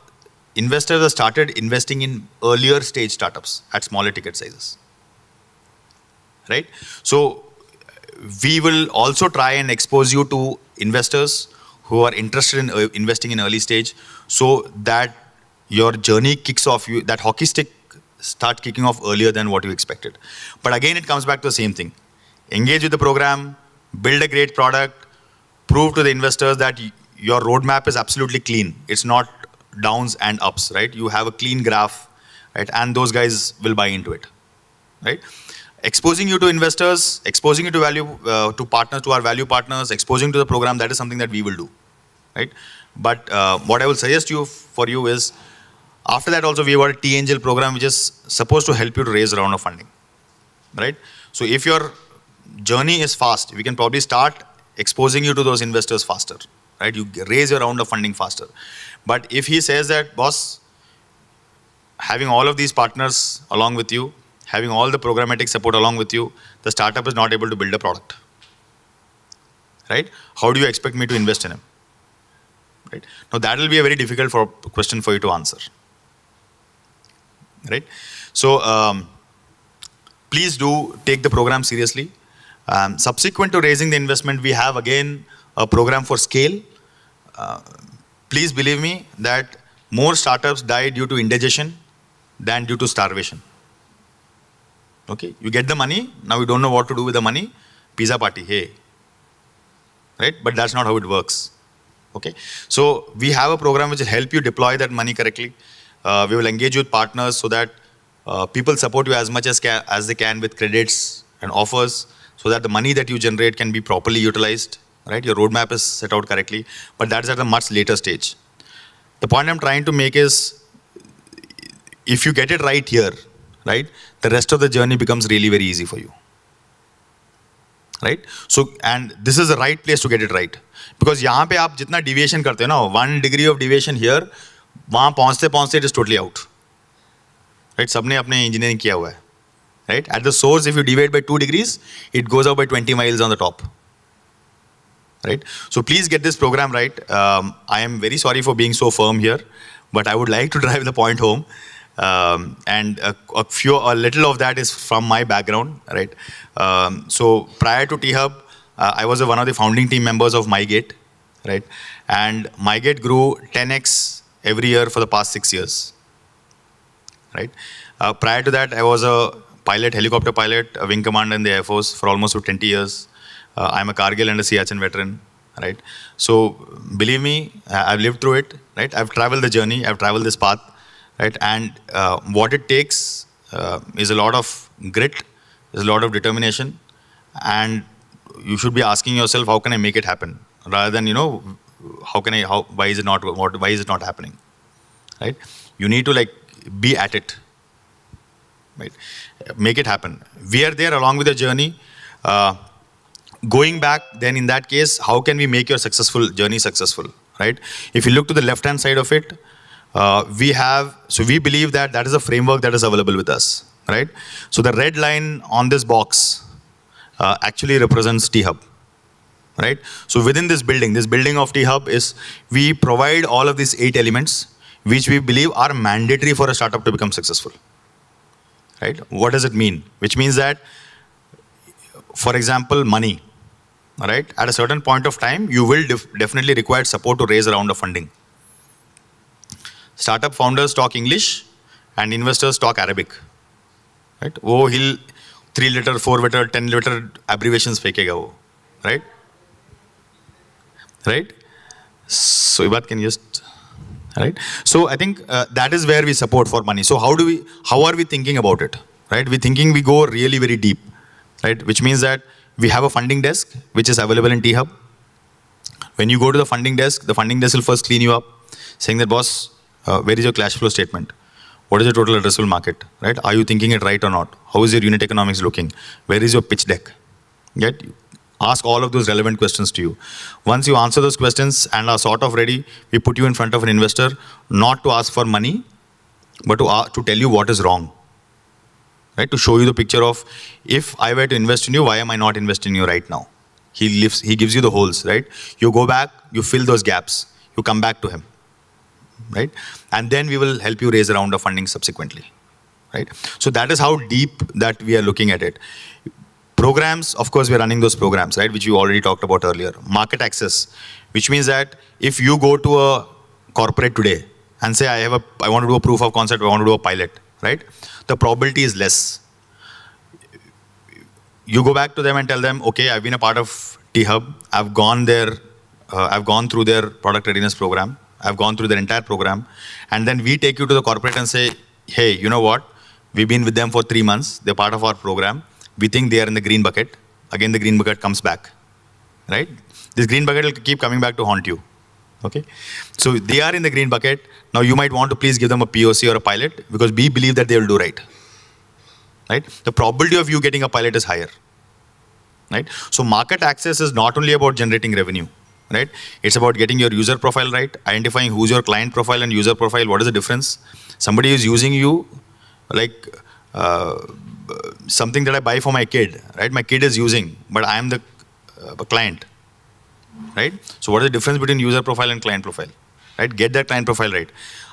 investors have started investing in earlier stage startups at smaller ticket sizes, right? So we will also try and expose you to investors who are interested in investing in early stage, so that your journey kicks off, that hockey stick start kicking off earlier than what you expected. But again, it comes back to the same thing. Engage with the program, build a great product, prove to the investors that your roadmap is absolutely clean. It's not downs and ups, right? You have a clean graph, right? And those guys will buy into it, right? Exposing you to investors, exposing you to to our value partners, exposing to the program, that is something that we will do, right? But what I will suggest for you is, after that also we have got a T-Angel program which is supposed to help you to raise a round of funding, right? So if your journey is fast, we can probably start exposing you to those investors faster, right? You raise your round of funding faster. But if he says that, boss, having all of these partners along with you, having all the programmatic support along with you, the startup is not able to build a product, right? How do you expect me to invest in him, right? Now that will be a very difficult question for you to answer, right? So please do take the program seriously. Subsequent to raising the investment, we have again a program for scale. Please believe me that more startups die due to indigestion than due to starvation. Okay, you get the money, now you don't know what to do with the money, pizza party, hey. Right, but that's not how it works. Okay, so we have a program which will help you deploy that money correctly. We will engage with partners so that people support you as much as they can with credits and offers, so that the money that you generate can be properly utilized, right? Your roadmap is set out correctly, but that is at a much later stage. The point I'm trying to make is, if you get it right here, right, the rest of the journey becomes really very easy for you, right? So, and this is the right place to get it right, because यहाँ पे आप जितना deviation करते हो ना, 1 degree of deviation here, वहाँ पहुँचते it is totally out, right? सबने अपने engineering किया हुआ है, right? At the source, if you deviate by 2 degrees, it goes out by 20 miles on the top, right? So please get this program right. I am very sorry for being so firm here, but I would like to drive the point home. And a little of that is from my background, right? So prior to T-Hub, I was one of the founding team members of MyGate, right? And MyGate grew 10x every year for the past 6 years, right? Prior to that, I was a pilot, helicopter pilot, a wing commander in the Air Force for almost 20 years. I'm a Kargil and a Siachen veteran, right? So believe me, I've lived through it, right? I've traveled the journey, I've traveled this path, right? And what it takes is a lot of grit, is a lot of determination, and you should be asking yourself, how can I make it happen? Rather than, why is it not happening, right? You need to be at it, right? Make it happen. We are there along with the journey. Going back, then in that case, how can we make your journey successful, right? If you look to the left-hand side of it, we believe that is a framework that is available with us, right? So the red line on this box actually represents T-Hub, right? So within this building of T-Hub is, we provide all of these 8 elements, which we believe are mandatory for a startup to become successful, right? What does it mean? Which means that, for example, money, right? At a certain point of time, you will definitely require support to raise a round of funding, Startup founders talk English and investors talk Arabic. Right? Oh, he'll 3 letter, 4 letter, 10 letter abbreviations फेंकेगा वो. Right? Right? So, Ibat, can you just, right? So, I think that is where we support for money. So, how are we thinking about it? Right? We're thinking we go really very deep, right? Which means that we have a funding desk, which is available in T-Hub. When you go to the funding desk will first clean you up, saying that, boss, where is your cash flow statement? What is the total addressable market, right? Are you thinking it right or not? How is your unit economics looking? Where is your pitch deck? Right? Ask all of those relevant questions to you. Once you answer those questions and are sort of ready, we put you in front of an investor, not to ask for money, but to tell you what is wrong. Right? To show you the picture of, if I were to invest in you, why am I not investing in you right now? He gives you the holes, right? You go back, you fill those gaps, you come back to him, right? And then we will help you raise a round of funding subsequently, right? So that is how deep that we are looking at it. Programs, of course, we're running those programs, right, which you already talked about earlier. Market access, which means that if you go to a corporate today and say, I want to do a proof of concept, I want to do a pilot, right? The probability is less. You go back to them and tell them, okay, I've been a part of T-Hub. I've gone there. I've gone through their product readiness program. I've gone through their entire program. And then we take you to the corporate and say, hey, you know what? We've been with them for 3 months. They're part of our program. We think they are in the green bucket. Again, the green bucket comes back, right? This green bucket will keep coming back to haunt you, okay? So they are in the green bucket. Now you might want to please give them a POC or a pilot because we believe that they will do right, right? The probability of you getting a pilot is higher, right? So market access is not only about generating revenue, right? It's about getting your user profile right, identifying who's your client profile and user profile, what is the difference? Somebody is using you like, something that I buy for my kid, right? My kid is using, but I am the client, right? So what is the difference between user profile and client profile, right? Get that client profile right.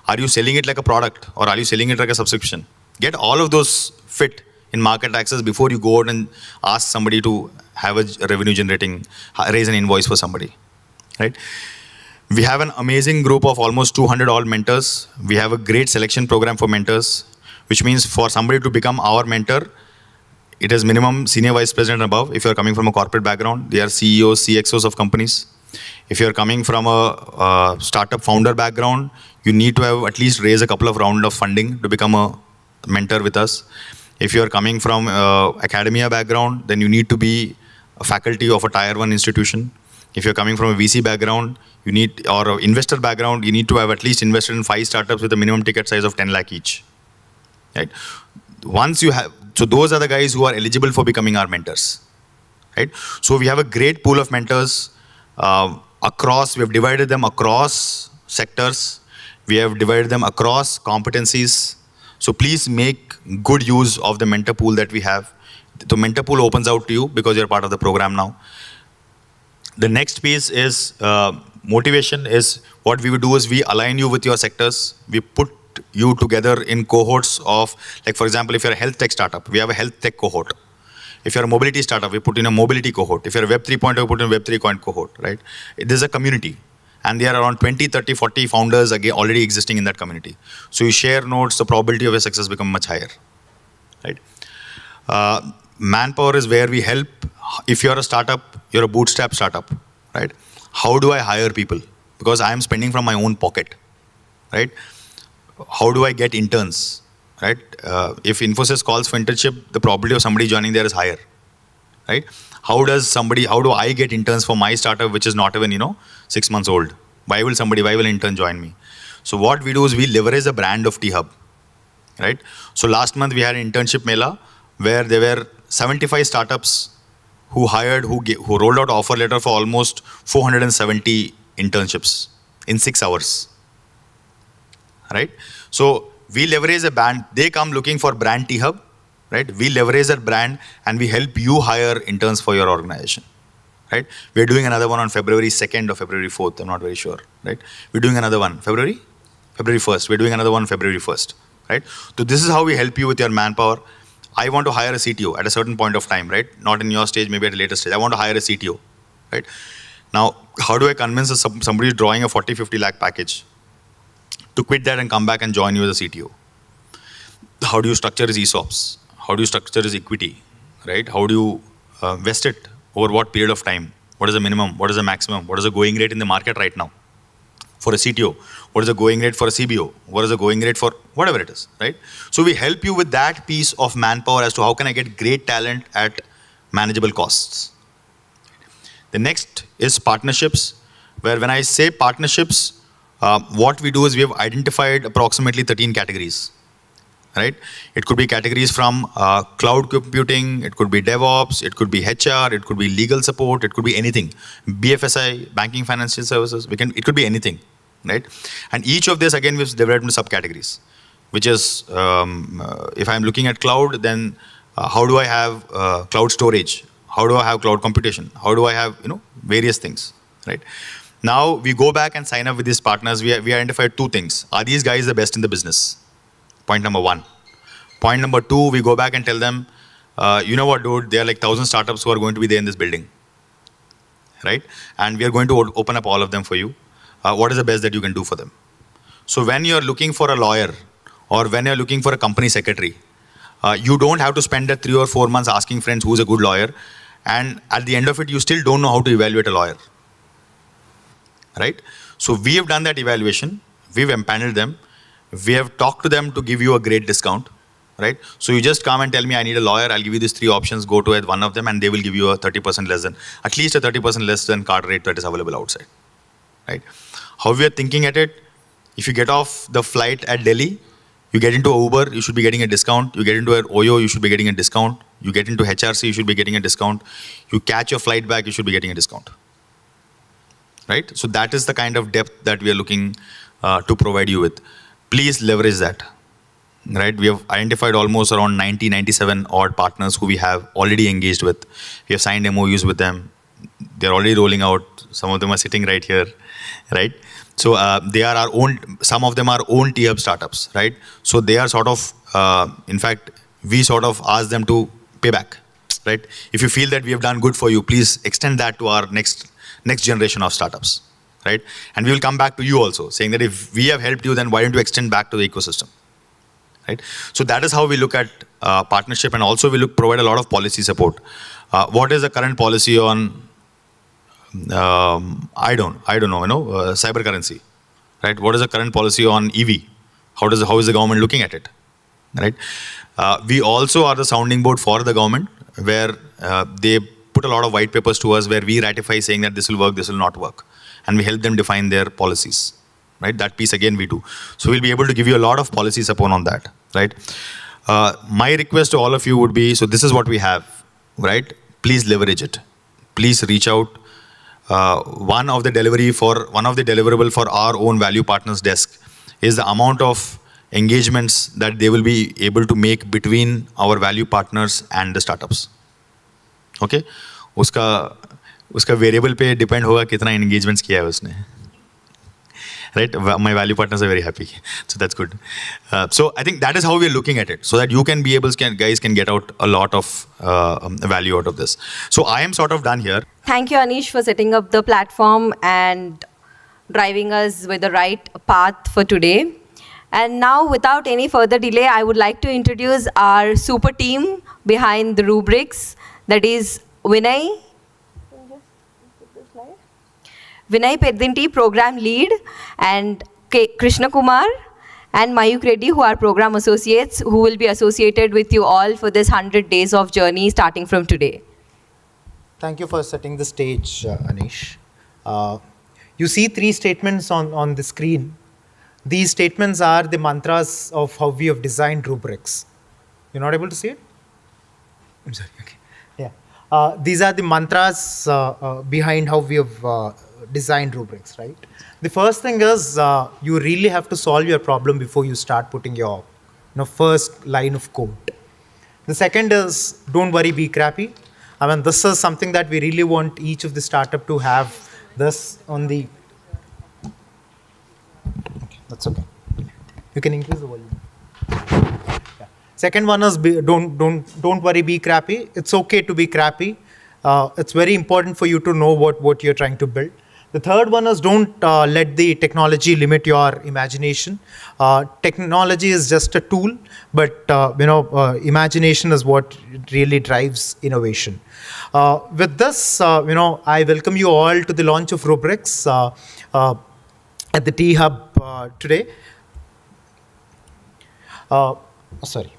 Are you selling it like a product or are you selling it like a subscription? Get all of those fit in market access before you go out and ask somebody to have a revenue generating, raise an invoice for somebody, right? We have an amazing group of almost 200 all mentors. We have a great selection program for mentors, which means for somebody to become our mentor, it is minimum senior vice president and above. If you're coming from a corporate background, they are CEOs, CXOs of companies. If you're coming from a startup founder background, you need to have at least raised a couple of rounds of funding to become a mentor with us. If you're coming from academia background, then you need to be a faculty of a tier 1 institution. If you're coming from a VC background, you need, or an investor background, you need to have at least invested in 5 startups with a minimum ticket size of 10 lakh each. Right? Once you have, so those are the guys who are eligible for becoming our mentors, right? So we have a great pool of mentors across, we have divided them across sectors. We have divided them across competencies. So please make good use of the mentor pool that we have. The mentor pool opens out to you because you're part of the program now. The next piece is motivation is what we would do is we align you with your sectors. We put you together in cohorts of, like for example, if you're a health tech startup, we have a health tech cohort. If you're a mobility startup, we put in a mobility cohort. If you're a Web 3.0, we put in a Web 3 cohort, right? There's a community. And there are around 20, 30, 40 founders again already existing in that community. So you share notes, the probability of your success become much higher, right? Manpower is where we help. If you're a startup, you're a bootstrap startup, right? How do I hire people? Because I am spending from my own pocket, right? How do I get interns, right? If Infosys calls for internship, the probability of somebody joining there is higher, right? How do I get interns for my startup, which is not even, 6 months old? Why will an intern join me? So what we do is we leverage the brand of T-Hub, right? So last month we had an internship mela where there were 75 startups who rolled out offer letter for almost 470 internships in 6 hours, right? So we leverage a brand. They come looking for brand T-Hub, right? We leverage that brand and we help you hire interns for your organization, right? We're doing another one on February 2nd or February 4th. I'm not very sure, right? We're doing another one. February 1st. We're doing another one February 1st, right? So this is how we help you with your manpower. I want to hire a CTO at a certain point of time, right? Not in your stage, maybe at a later stage. I want to hire a CTO, right? Now, how do I convince somebody drawing a 40, 50 lakh package to quit that and come back and join you as a CTO. How do you structure his ESOPs? How do you structure his equity, right? How do you vest it over what period of time? What is the minimum? What is the maximum? What is the going rate in the market right now for a CTO? What is the going rate for a CBO? What is the going rate for whatever it is, right? So we help you with that piece of manpower as to how can I get great talent at manageable costs. The next is partnerships, where when I say partnerships, what we do is we have identified approximately 13 categories. Right? It could be categories from cloud computing, it could be DevOps, it could be HR, it could be legal support, it could be anything. BFSI, banking financial services, it could be anything, right? And each of this again we've developed into subcategories, which is if I'm looking at cloud, then how do I have cloud storage? How do I have cloud computation? How do I have various things, right? Now we go back and sign up with these partners. We identified two things. Are these guys the best in the business? Point number one. Point number two, we go back and tell them, you know what, dude, there are like 1,000 startups who are going to be there in this building, right? And we are going to open up all of them for you. What is the best that you can do for them? So when you're looking for a lawyer or when you're looking for a company secretary, you don't have to spend 3 or 4 months asking friends who's a good lawyer. And at the end of it, you still don't know how to evaluate a lawyer, right? So we have done that evaluation. We've empaneled them. We have talked to them to give you a great discount, right? So you just come and tell me, I need a lawyer. I'll give you these 3 options. Go to one of them and they will give you a 30% less than, at least a 30% less than card rate that is available outside, right? How we are thinking at it, if you get off the flight at Delhi, you get into Uber, you should be getting a discount. You get into an Oyo, you should be getting a discount. You get into HRC, you should be getting a discount. You catch your flight back, you should be getting a discount, right? So that is the kind of depth that we are looking to provide you with. Please leverage that, right? We have identified almost around 90, 97 odd partners who we have already engaged with. We have signed MOUs with them. They're already rolling out. Some of them are sitting right here, right? So they are our own, some of them are own T-Hub startups, right? So they are sort of, in fact, we sort of ask them to pay back, right? If you feel that we have done good for you, please extend that to our next generation of startups. Right? And we will come back to you also, saying that if we have helped you, then why don't you extend back to the ecosystem? Right? So that is how we look at partnership, and also we provide a lot of policy support. What is the current policy on, I don't know, cyber currency? Right? What is the current policy on EV? How is the government looking at it? Right? We also are the sounding board for the government, where they put a lot of white papers to us where we ratify saying that this will work, this will not work. And we help them define their policies, right? That piece again we do. So we'll be able to give you a lot of policy support on that, right? My request to all of you would be, so this is what we have, right? Please leverage it. Please reach out. One of the deliverable for our own value partners desk is the amount of engagements that they will be able to make between our value partners and the startups. Okay? उसका variable पे depend होगा कितना engagements किया है उसने, right? My value partners are very happy, so that's good. So I think that is how we are looking at it, so that you can be able, guys can get out a lot of value out of this. So I am sort of done here. Thank you, Anish, for setting up the platform and driving us with the right path for today. And now, without any further delay, I would like to introduce our super team behind the rubrics. That is Vinay Peddinti, Program Lead, and Krishna Kumar and Mayuk Reddy, who are Program Associates, who will be associated with you all for this 100 days of journey starting from today. Thank you for setting the stage, Anish. You see 3 statements on the screen. These statements are the mantras of how we have designed rubrics. You're not able to see it? I'm sorry, okay. Yeah. These are the mantras behind how we have designed rubrics, right? The first thing is you really have to solve your problem before you start putting your first line of code. The second is don't worry, be crappy. I mean, this is something that we really want each of the startup to have this on the... Okay, that's okay. You can increase the volume. Yeah. Second one is don't worry, be crappy. It's okay to be crappy. It's very important for you to know what you're trying to build. The third one is don't let the technology limit your imagination. Technology is just a tool, but imagination is what really drives innovation. With this, I welcome you all to the launch of Rubrics at the T Hub today. Sorry.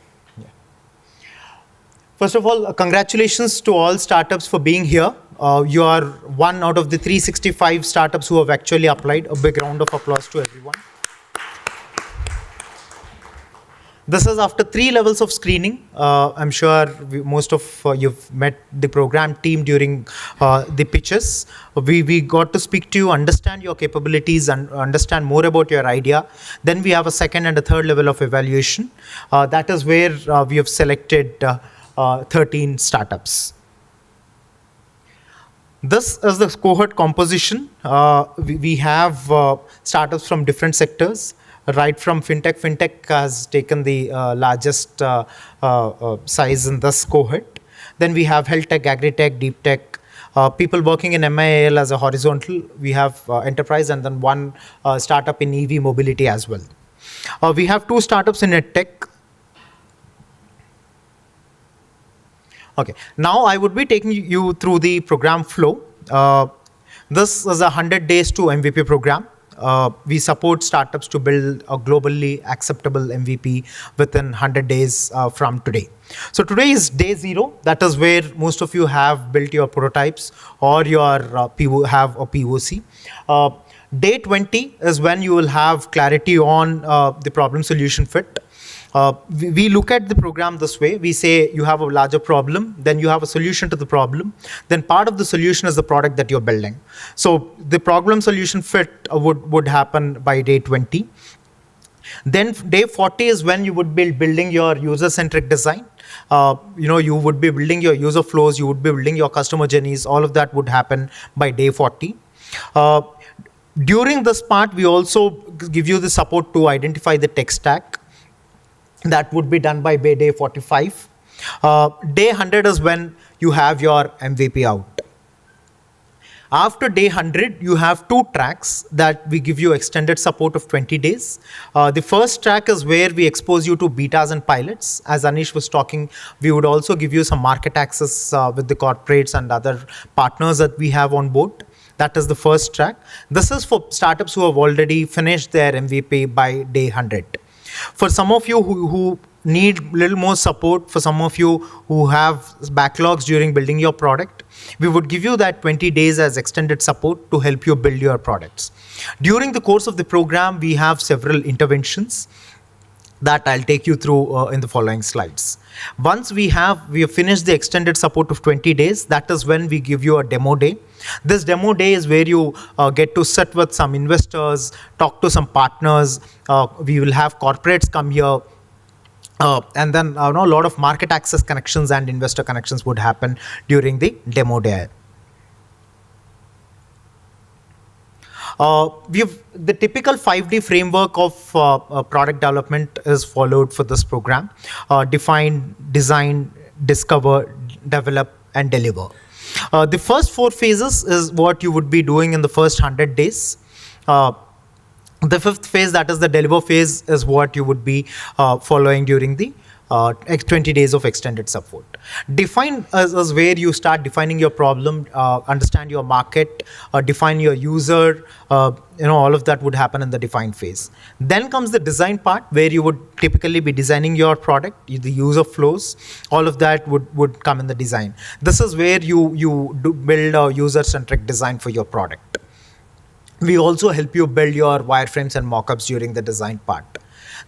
First of all, congratulations to all startups for being here. You are one out of the 365 startups who have actually applied. A big round of applause to everyone. This is after 3 levels of screening. I'm sure most of you've met the program team during the pitches. We got to speak to you, understand your capabilities, and understand more about your idea. Then we have a second and a third level of evaluation. That is where we have selected 13 startups. This is the cohort composition. We have startups from different sectors, right from fintech. Fintech has taken the largest size in this cohort. Then we have health tech, agri-tech, deep tech, people working in MIL as a horizontal. We have enterprise, and then one startup in EV mobility as well. We have 2 startups in EdTech. Okay, now I would be taking you through the program flow. This is a 100 days to MVP program. We support startups to build a globally acceptable MVP within 100 days from today. So today is day 0. That is where most of you have built your prototypes or your have a POC. Day 20 is when you will have clarity on the problem solution fit. We look at the program this way. We say you have a larger problem, then you have a solution to the problem, then part of the solution is the product that you're building. So the problem solution fit would happen by day 20. Then day 40 is when you would be building your user-centric design. You would be building your user flows, you would be building your customer journeys. All of that would happen by day 40. During this part, we also give you the support to identify the tech stack. That would be done by day 45. Day 100 is when you have your MVP out. After day 100, you have 2 tracks that we give you extended support of 20 days. The first track is where we expose you to betas and pilots. As Anish was talking, we would also give you some market access with the corporates and other partners that we have on board. That is the first track. This is for startups who have already finished their MVP by day 100. For some of you who need a little more support, for some of you who have backlogs during building your product, we would give you that 20 days as extended support to help you build your products. During the course of the program, we have several interventions that I'll take you through in the following slides. Once we have finished the extended support of 20 days, that is when we give you a demo day. This demo day is where you get to sit with some investors, talk to some partners. We will have corporates come here. And then a lot of market access connections and investor connections would happen during the demo day. The typical 5D framework of product development is followed for this program. Define, design, discover, develop, and deliver. The first 4 phases is what you would be doing in the first 100 days. The 5th phase, that is the deliver phase, is what you would be following during the 20 days of extended support. Define is where you start defining your problem, understand your market, define your user, all of that would happen in the define phase. Then comes the design part, where you would typically be designing your product, the user flows, all of that would come in the design. This is where you build a user-centric design for your product. We also help you build your wireframes and mockups during the design part.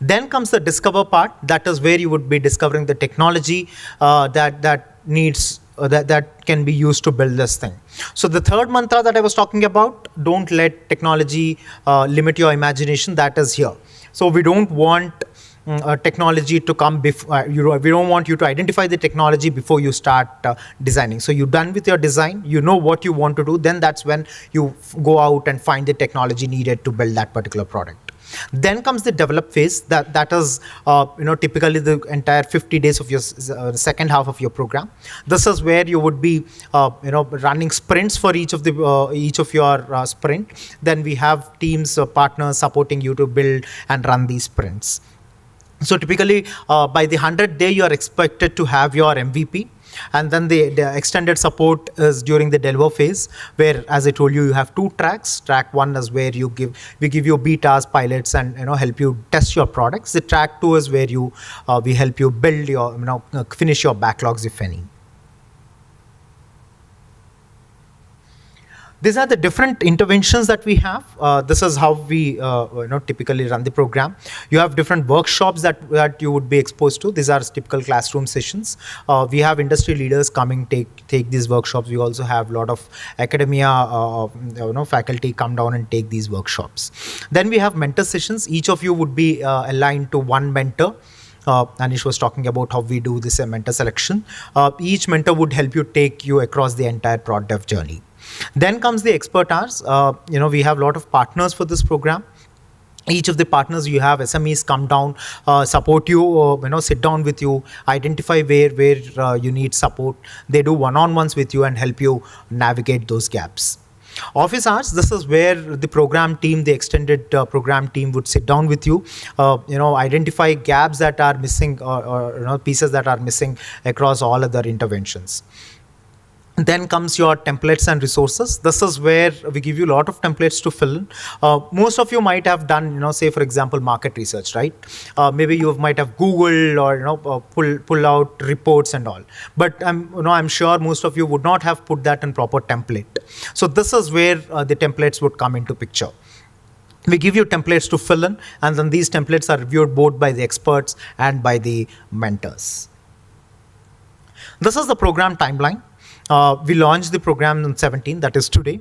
Then comes the discover part. That is where you would be discovering the technology that can be used to build this thing. So the third mantra that I was talking about, don't let technology limit your imagination, that is here. So we don't want technology to come before, we don't want you to identify the technology before you start designing. So you're done with your design, you know what you want to do, then that's when you go out and find the technology needed to build that particular product. Then comes the develop phase. That is typically the entire 50 days of your second half of your program. This is where you would be running sprints for each of your sprint. Then we have teams, partners supporting you to build and run these sprints. So typically by the 100th day you are expected to have your MVP. And then the extended support is during the deliver phase, where, as I told you, you have two tracks. Track 1 is where we give you betas, pilots, and help you test your products. The track 2 is where we help you build your finish your backlogs, if any. These are the different interventions that we have. This is how we typically run the program. You have different workshops that you would be exposed to. These are typical classroom sessions. We have industry leaders coming take these workshops. We also have a lot of academia faculty come down and take these workshops. Then we have mentor sessions. Each of you would be aligned to one mentor. Anish was talking about how we do this mentor selection. Each mentor would help you take you across the entire product dev journey. Then comes the expert hours. We have a lot of partners for this program. Each of the partners, you have SMEs come down, support you, sit down with you, identify where you need support. They do one-on-ones with you and help you navigate those gaps. Office hours, this is where the program team, the extended program team would sit down with you, identify gaps that are missing or pieces that are missing across all other interventions. Then comes your templates and resources. This is where we give you a lot of templates to fill in. Most of you might have done, say for example, market research, right? Maybe you might have Googled or pull out reports and all. But I'm sure most of you would not have put that in proper template. So this is where the templates would come into picture. We give you templates to fill in, and then these templates are reviewed both by the experts and by the mentors. This is the program timeline. We launched the program on 17th, that is today.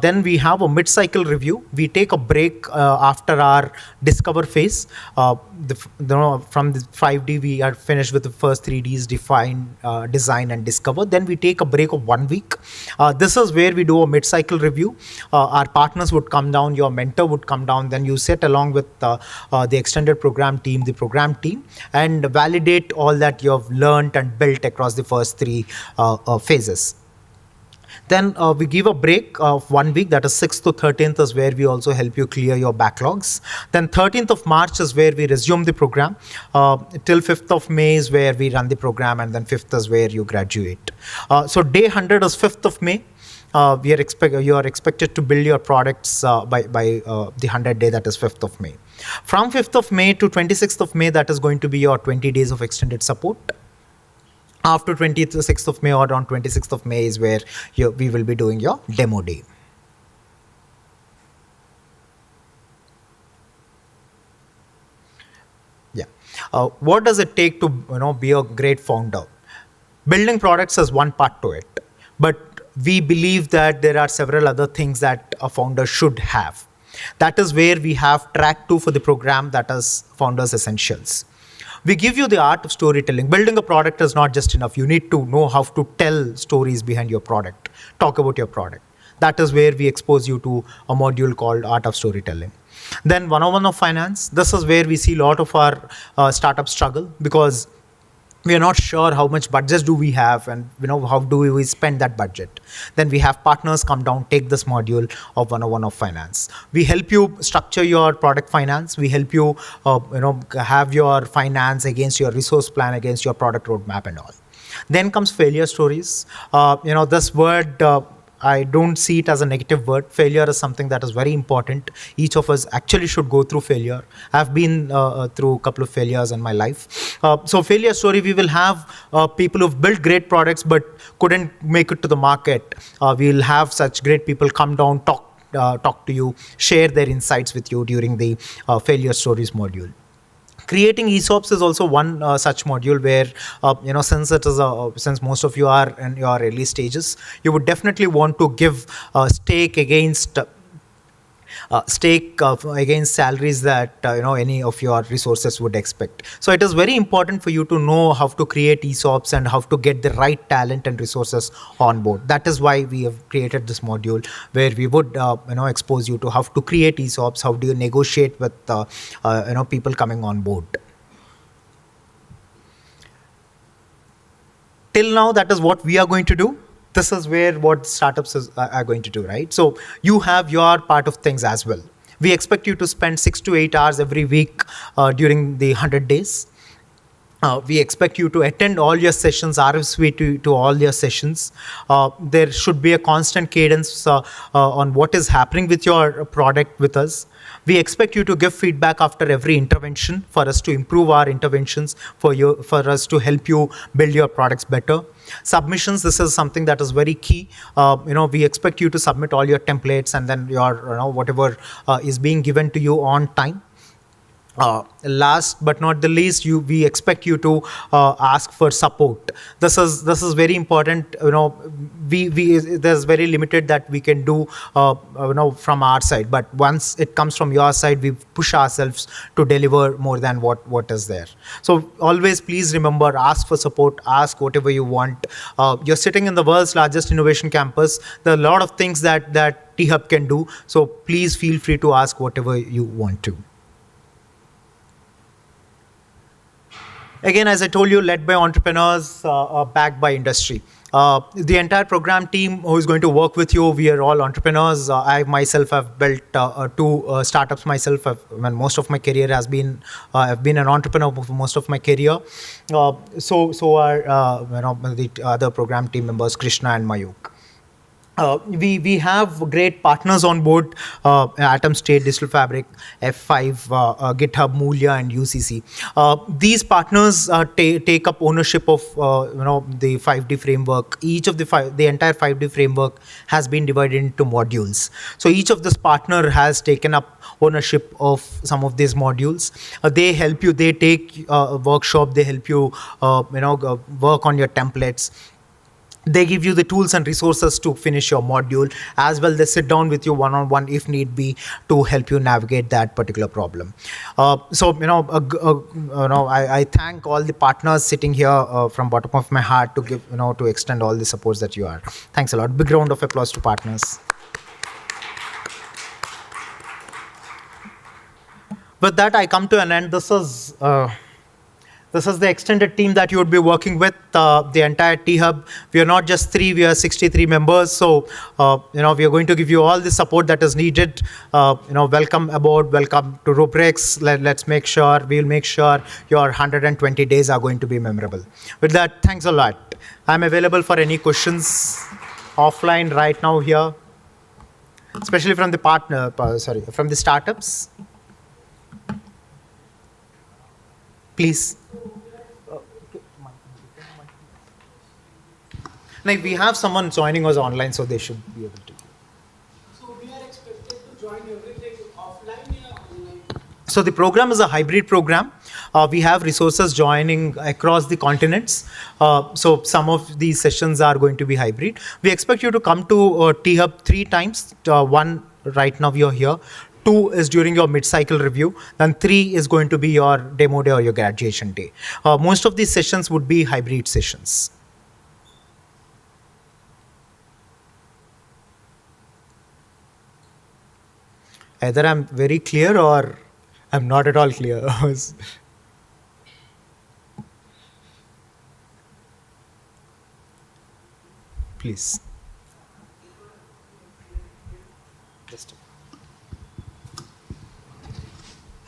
Then we have a mid-cycle review. We take a break after our discover phase. From the 5D, we are finished with the first 3Ds, define, design, and discover. Then we take a break of 1 week. This is where we do a mid-cycle review. Our partners would come down, your mentor would come down, then you sit along with the extended program team, and validate all that you have learned and built across the first 3 phases. Then we give a break of 1 week, that is 6th to 13th is where we also help you clear your backlogs. Then 13th of March is where we resume the program. Till 5th of May is where we run the program, and then 5th is where you graduate. So day 100 is 5th of May. You are expected to build your products by the 100 day, that is 5th of May. From 5th of May to 26th of May, that is going to be your 20 days of extended support. After 26th of May or on 26th of May is where we will be doing your demo day. Yeah. What does it take to be a great founder? Building products is one part to it, but we believe that there are several other things that a founder should have. That is where we have track 2 for the program, that is Founders Essentials. We give you the art of storytelling. Building a product is not just enough. You need to know how to tell stories behind your product, talk about your product. That is where we expose you to a module called Art of Storytelling. Then 101 of Finance. This is where we see a lot of our startups struggle, because we are not sure how much budget do we have, and how do we spend that budget. Then we have partners come down, take this module of 101 of Finance. We help you structure your product finance. We help you have your finance against your resource plan, against your product roadmap and all. Then comes failure stories. This word, I don't see it as a negative word. Failure is something that is very important. Each of us actually should go through failure. I've been through a couple of failures in my life. So failure story, we will have people who've built great products but couldn't make it to the market. We'll have such great people come down, talk to you, share their insights with you during the failure stories module. Creating ESOPs is also one such module where, since most of you are in your early stages, you would definitely want to give a stake against stake against salaries that any of your resources would expect. So it is very important for you to know how to create ESOPs and how to get the right talent and resources on board. That is why we have created this module where we would expose you to how to create ESOPs, how do you negotiate with people coming on board. Till now, that is what we are going to do. This is where what startups are going to do, right? So you have your part of things as well. We expect you to spend 6 to 8 hours every week during the 100 days. We expect you to attend all your sessions, RSV to all your sessions. There should be a constant cadence on what is happening with your product with us. We expect you to give feedback after every intervention for us to improve our interventions, for us to help you build your products better. Submissions, this is something that is very key. We expect you to submit all your templates and then your whatever is being given to you on time. Last but not the least, we expect you to ask for support. This is very important. There's very limited that we can do from our side, but once it comes from your side, we push ourselves to deliver more than what is there. So always please remember, ask for support, ask whatever you want. You're sitting in the world's largest innovation campus. There are a lot of things that T-Hub can do, so please feel free to ask whatever you want to. Again, as I told you, led by entrepreneurs, backed by industry. The entire program team who is going to work with you, we are all entrepreneurs. I myself have built 2 startups myself. Most of my career has been, I've been an entrepreneur for most of my career. So are the other program team members, Krishna and Mayuk. We have great partners on board, Atom State, Digital Fabric, F5, GitHub, Moolia, and UCC. These partners take up ownership of the 5D framework. Each of the entire 5D framework has been divided into modules. So each of this partner has taken up ownership of some of these modules. They help you. They take a workshop. They help you, work on your templates. They give you the tools and resources to finish your module. As well, they sit down with you one-on-one if need be to help you navigate that particular problem. I thank all the partners sitting here from bottom of my heart to give, to extend all the supports that you are. Thanks a lot. Big round of applause to partners. With that, I come to an end. This is the extended team that you would be working with, the entire T-Hub. We are not just 3, we are 63 members. So, we are going to give you all the support that is needed. Welcome aboard, welcome to Rubrics. Let's make sure, we'll make sure your 120 days are going to be memorable. With that, thanks a lot. I'm available for any questions offline right now here, especially from the from the startups. Please. Like we have someone joining us online, so they should be able to. So we are expected to join everything offline or online? So the program is a hybrid program. We have resources joining across the continents. So some of these sessions are going to be hybrid. We expect you to come to T-Hub 3 times. 1, right now you're here. 2 is during your mid-cycle review. Then 3 is going to be your demo day or your graduation day. Most of these sessions would be hybrid sessions. Either I'm very clear or I'm not at all clear. Please.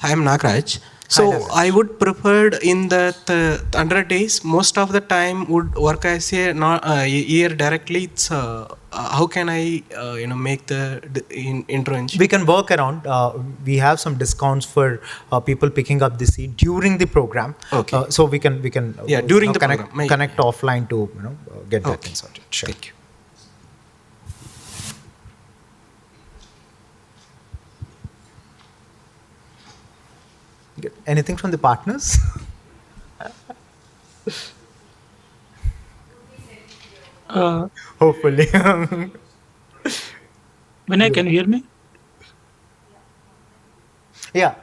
I am Nagraj. So I would prefer in that 100 days, most of the time would work as a year directly. It's how can I make the intervention? We can work around. We have some discounts for people picking up the seat during the program. Okay. So we can during the connect program. Connect offline to get that thing sorted. Sure. Thank you. Anything from the partners? Vinay, can you hear me? Yeah,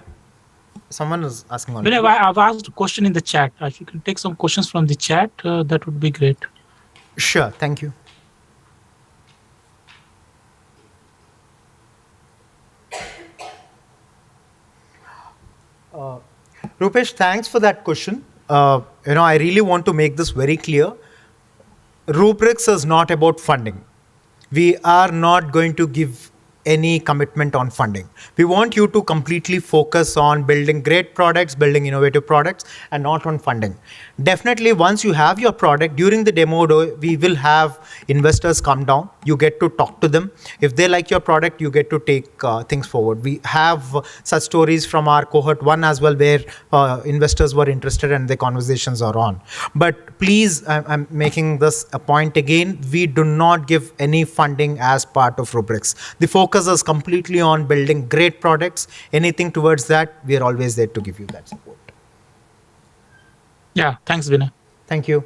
someone is asking on. Vinay, I've asked a question in the chat. If you can take some questions from the chat, that would be great. Sure, thank you. Rupesh, thanks for that question. I really want to make this very clear. Rubrics is not about funding. We are not going to give any commitment on funding. We want you to completely focus on building great products, building innovative products, and not on funding. Definitely, once you have your product, during the demo, we will have investors come down. You get to talk to them. If they like your product, you get to take things forward. We have such stories from our cohort 1 as well, where investors were interested and the conversations are on. But please, I'm making this a point again, we do not give any funding as part of Rubrics. The focus is completely on building great products. Anything towards that, we are always there to give you that support. Yeah, thanks, Vinay. Thank you.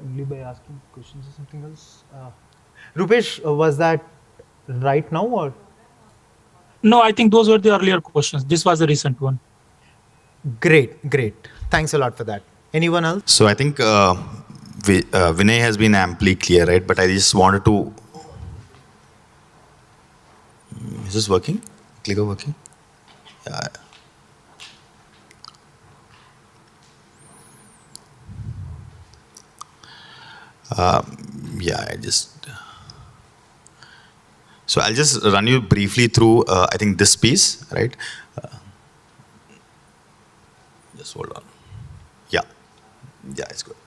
Only by asking questions or something else? Rupesh, was that right now or? No, I think those were the earlier questions. This was the recent one. Great, great. Thanks a lot for that. Anyone else? So I think Vinay has been amply clear, right? But I just wanted to. Is this working? Clicker working? Yeah. I just. So I'll just run you briefly through, I think, this piece, right? Just hold on. Yeah, it's good.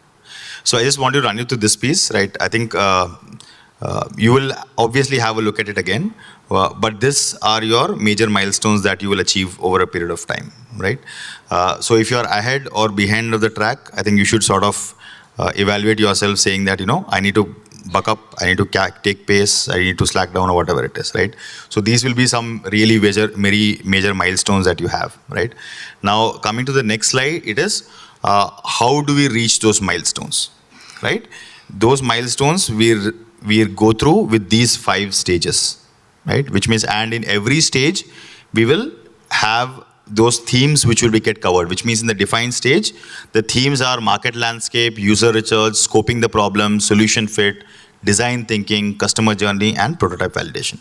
So I just want to run you through this piece, right? I think you will obviously have a look at it again, but these are your major milestones that you will achieve over a period of time, right? So if you're ahead or behind of the track, I think you should sort of evaluate yourself saying that, I need to buck up, I need to take pace, I need to slack down or whatever it is, right? So these will be some really major milestones that you have, right? Now, coming to the next slide, it is how do we reach those milestones, right? Those milestones we go through with these 5 stages, right? Which means, and in every stage, we will have those themes which will be get covered, which means in the defined stage, the themes are market landscape, user research, scoping the problem, solution fit, design thinking, customer journey, and prototype validation,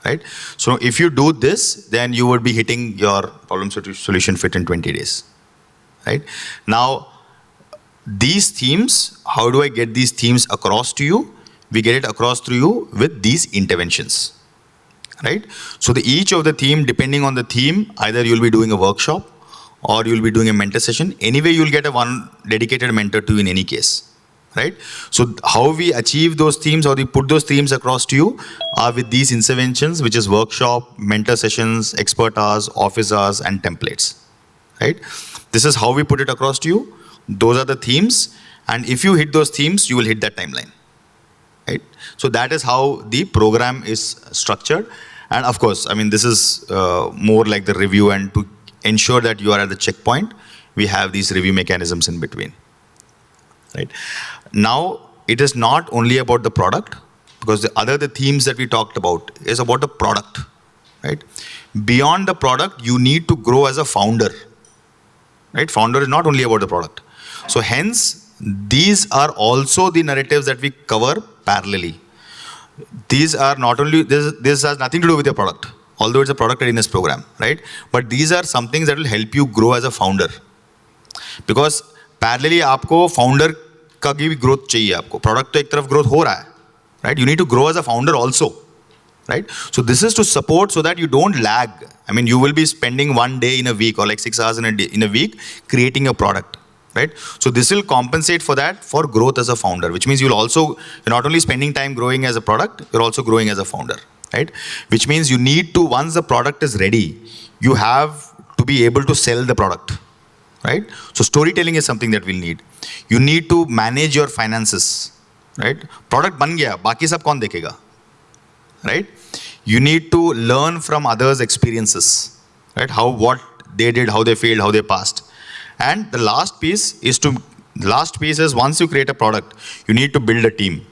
right? So if you do this, then you would be hitting your problem solution fit in 20 days, right? Now, these themes, how do I get these themes across to you? We get it across to you with these interventions. Right? So each of the theme, depending on the theme, either you'll be doing a workshop or you'll be doing a mentor session. Anyway, you'll get a one dedicated mentor to in any case. Right? So how we achieve those themes or we put those themes across to you are with these interventions, which is workshop, mentor sessions, expert hours, office hours, and templates. Right? This is how we put it across to you. Those are the themes. And if you hit those themes, you will hit that timeline. Right? So that is how the program is structured. And of course, I mean, this is more like the review, and to ensure that you are at the checkpoint, we have these review mechanisms in between. Right? Now, it is not only about the product, because the themes that we talked about is about the product. Right? Beyond the product, you need to grow as a founder. Right? Founder is not only about the product. So hence, these are also the narratives that we cover parallelly. These are not only, this has nothing to do with your product, although it's a product readiness program, right? But these are some things that will help you grow as a founder. Because parallelly, आपको founder का भी growth चाहिए आपको. Product तो एक तरफ growth हो रहा है, right? You need to grow as a founder also, right? So this is to support so that you don't lag. I mean, you will be spending 1 day in a week or like 6 hours in a week creating a product. Right? So this will compensate for that for growth as a founder, which means you're not only spending time growing as a product, you're also growing as a founder, right? Which means you need to, once the product is ready, you have to be able to sell the product, right? So storytelling is something that we'll need. You need to manage your finances, right? Product ban gaya, baki sab kaun dekhega, right? You need to learn from others' experiences, right? What they did, how they failed, how they passed. And the last piece is once you create a product, you need to build a team.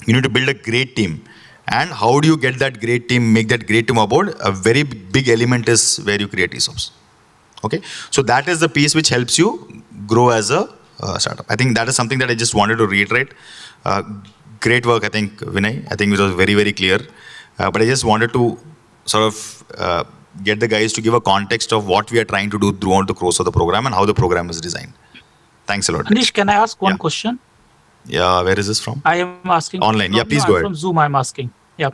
You need to build a great team. And how do you get that great team, make that great team aboard? A very big element is where you create ESOPs. Okay, so that is the piece which helps you grow as a startup. I think that is something that I just wanted to reiterate. Great work, I think, Vinay. I think it was very, very clear. But I just wanted to sort of get the guys to give a context of what we are trying to do throughout the course of the program and how the program is designed. Thanks a lot. Anish, can I ask one question? Yeah, where is this from? I am asking. Online. Yeah, please go ahead. From Zoom, I'm asking. Yeah.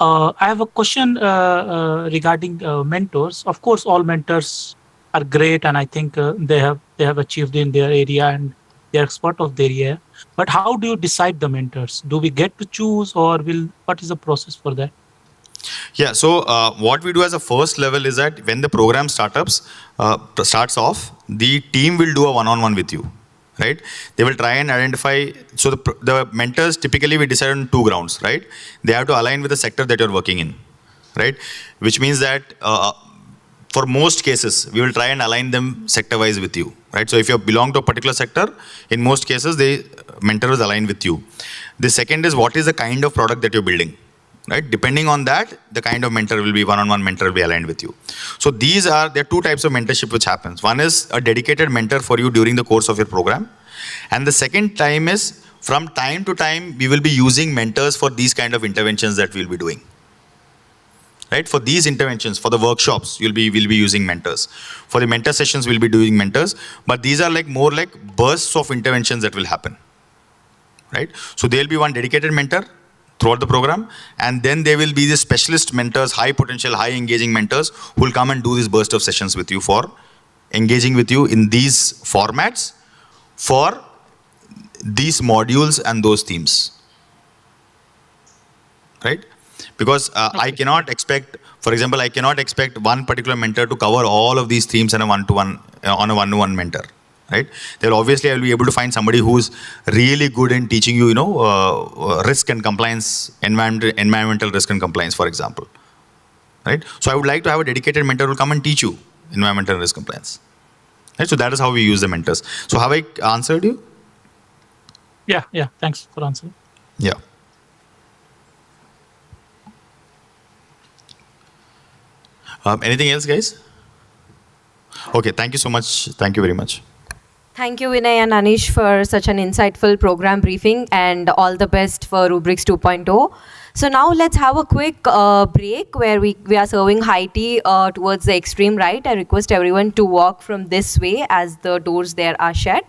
I have a question regarding mentors. Of course, all mentors are great, and I think they have achieved in their area and they're expert of their area. But how do you decide the mentors? Do we get to choose, or what is the process for that? Yeah, so what we do as a first level is that when the program starts off, the team will do a one-on-one with you, right? They will try and identify, so the mentors typically we decide on 2 grounds, right? They have to align with the sector that you're working in, right? Which means that for most cases, we will try and align them sector-wise with you, right? So if you belong to a particular sector, in most cases, the mentor is aligned with you. The second is what is the kind of product that you're building, right? Depending on that, the kind of mentor will be, one-on-one mentor will be aligned with you. So there are 2 types of mentorship which happens. One is a dedicated mentor for you during the course of your program. And the second time is, from time to time, we will be using mentors for these kind of interventions that we'll be doing. Right? For these interventions, for the workshops, we'll be using mentors. For the mentor sessions, we'll be doing mentors. But these are more like bursts of interventions that will happen. Right? So there'll be one dedicated mentor throughout the program, and then there will be the specialist mentors, high potential, high engaging mentors who will come and do this burst of sessions with you for engaging with you in these formats for these modules and those themes. Right? Because I cannot expect, for example, I cannot expect one particular mentor to cover all of these themes on a one-to-one mentor. Right? They'll obviously, I will be able to find somebody who's really good in teaching you, risk and compliance, environmental risk and compliance, for example. Right? So I would like to have a dedicated mentor who will come and teach you environmental risk compliance. Right? So that is how we use the mentors. So have I answered you? Yeah. Thanks for answering. Yeah. Anything else, guys? Okay, thank you so much. Thank you very much. Thank you, Vinay and Anish, for such an insightful program briefing, and all the best for Rubrics 2.0. So now let's have a quick break where we are serving high tea towards the extreme right. I request everyone to walk from this way as the doors there are shut.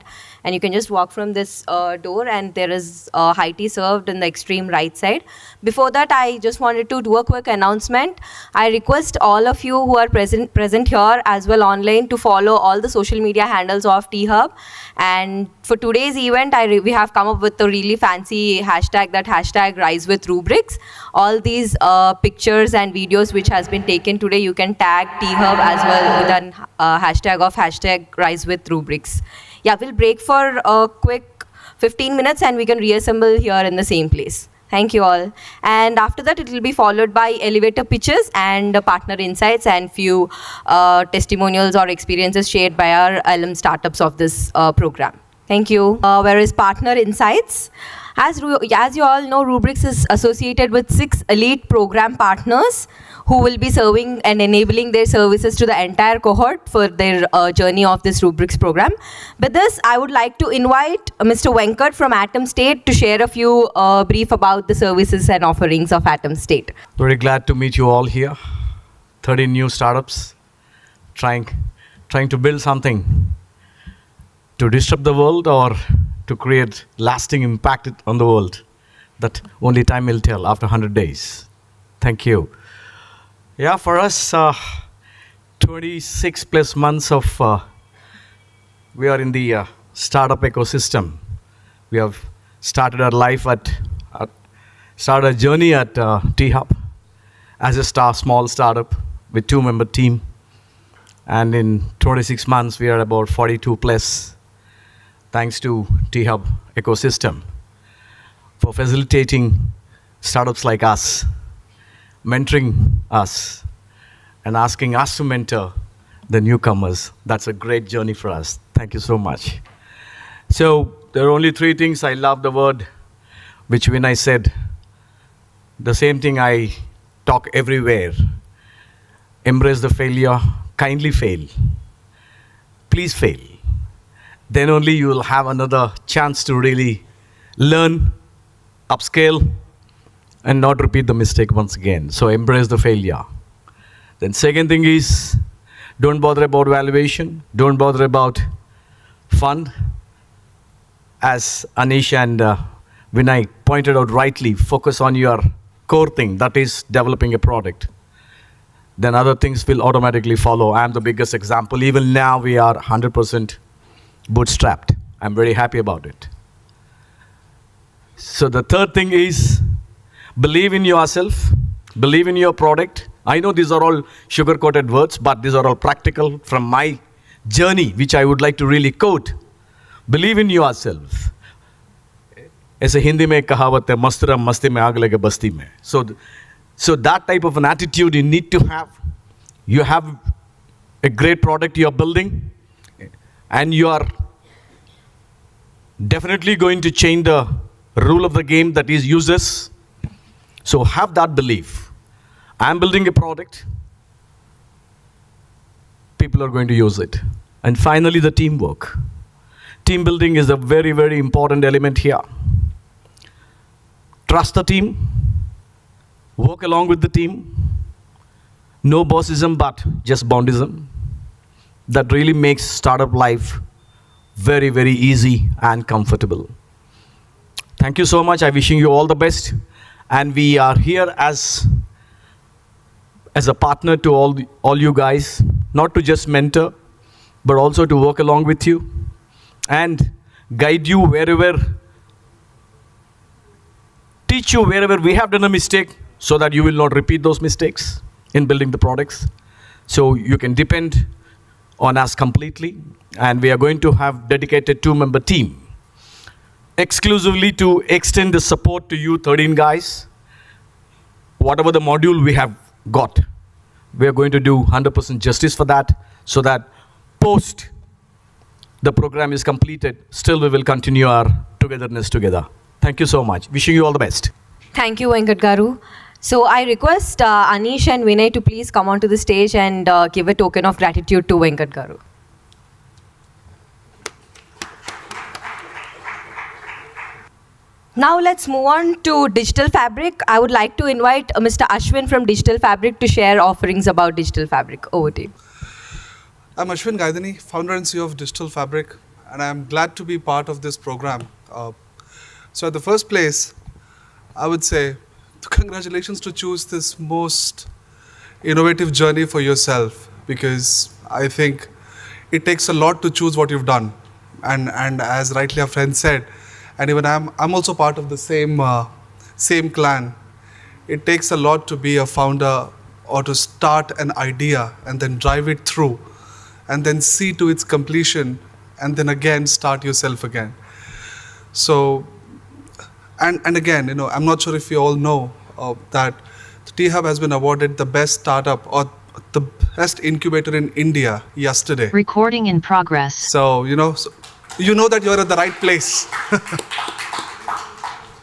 And you can just walk from this door, and there is high tea served in the extreme right side. Before that, I just wanted to do a quick announcement. I request all of you who are present here as well online to follow all the social media handles of T-Hub. And for today's event, we have come up with a really fancy hashtag, that hashtag Rise with Rubrics. All these pictures and videos which has been taken today, you can tag T-Hub as well with a hashtag of hashtag Rise with Rubrics. Yeah, we'll break for a quick 15 minutes and we can reassemble here in the same place. Thank you all. And after that, it will be followed by elevator pitches and partner insights and few testimonials or experiences shared by our alum startups of this program. Thank you. Where is partner insights? As you all know, Rubrics is associated with 6 elite program partners who will be serving and enabling their services to the entire cohort for their journey of this Rubrics program. With this, I would like to invite Mr. Venkat from Atom State to share a few brief about the services and offerings of Atom State. Very glad to meet you all here. 30 new startups trying to build something to disrupt the world or to create lasting impact on the world. That only time will tell after 100 days. Thank you. Yeah, for us, 26 plus months of, we are in the startup ecosystem. We have started our life started a journey at T-Hub as a small startup with 2-member team. And in 26 months, we are about 42 plus, thanks to T-Hub ecosystem for facilitating startups like us, mentoring us, and asking us to mentor the newcomers. That's a great journey for us. Thank you so much. So there are only 3 things. I love the word which Vinay said, the same thing I talk everywhere. Embrace the failure, kindly fail. Please fail. Then only you will have another chance to really learn, upscale, and not repeat the mistake once again. So embrace the failure. Then second thing is, don't bother about valuation, don't bother about fund. As Anish and Vinay pointed out rightly, focus on your core thing, that is developing a product. Then other things will automatically follow. I am the biggest example. Even now we are 100% bootstrapped. I'm very happy about it. So the third thing is, believe in yourself, believe in your product. I know these are all sugar-coated words, but these are all practical from my journey, which I would like to really quote. Believe in yourself. ऐसे हिंदी में कहावत है, मस्तरा मस्ती में आग लगे बस्ती में. So that type of an attitude you need to have. You have a great product you are building, and you are definitely going to change the rule of the game, that is users. So have that belief. I'm building a product. People are going to use it. And finally, the teamwork. Team building is a very, very important element here. Trust the team. Work along with the team. No bossism, but just bondism. That really makes startup life very, very easy and comfortable. Thank you so much. I'm wishing you all the best. And we are here as a partner to all you guys, not to just mentor, but also to work along with you and guide you wherever, teach you wherever we have done a mistake, so that you will not repeat those mistakes in building the products. So you can depend on us completely. And we are going to have dedicated 2-member team exclusively to extend the support to you 13 guys. Whatever the module we have got, we are going to do 100% justice for that, so that post the program is completed, still we will continue our togetherness together. Thank you so much. Wishing you all the best. Thank you, Venkat Garu. So I request Anish and Vinay to please come onto the stage and give a token of gratitude to Venkat Garu. Now let's move on to Digital Fabric. I would like to invite Mr. Ashwin from Digital Fabric to share offerings about Digital Fabric. Over to you. I'm Ashwin Gaidani, founder and CEO of Digital Fabric, and I'm glad to be part of this program. So at the first place, I would say congratulations to choose this most innovative journey for yourself, because I think it takes a lot to choose what you've done. And as rightly our friend said, and even I'm also part of the same clan. It takes a lot to be a founder or to start an idea and then drive it through and then see to its completion and then again start yourself again. So, and again, I'm not sure if you all know that the T-Hub has been awarded the best startup or the best incubator in India yesterday. Recording in progress. So, you know that you're at the right place.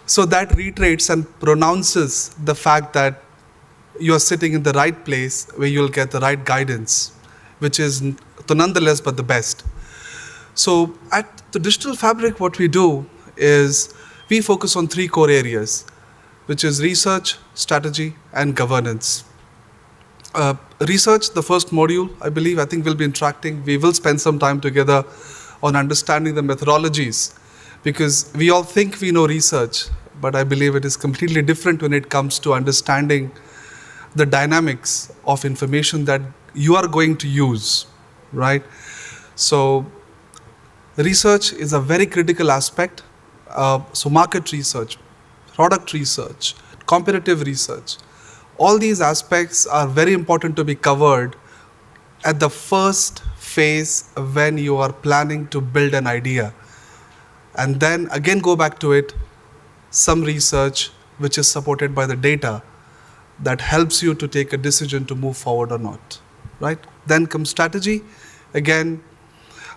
So that reiterates and pronounces the fact that you're sitting in the right place where you'll get the right guidance, which is nonetheless but the best. So at the Digital Fabric, what we do is we focus on 3 core areas, which is research, strategy, and governance. Research, the first module, I think we'll be interacting. We will spend some time together on understanding the methodologies, because we all think we know research, but I believe it is completely different when it comes to understanding the dynamics of information that you are going to use, right? So research is a very critical aspect. So market research, product research, competitive research, all these aspects are very important to be covered at the first phase when you are planning to build an idea. And then again go back to it, some research which is supported by the data that helps you to take a decision to move forward or not, right? Then comes strategy. Again,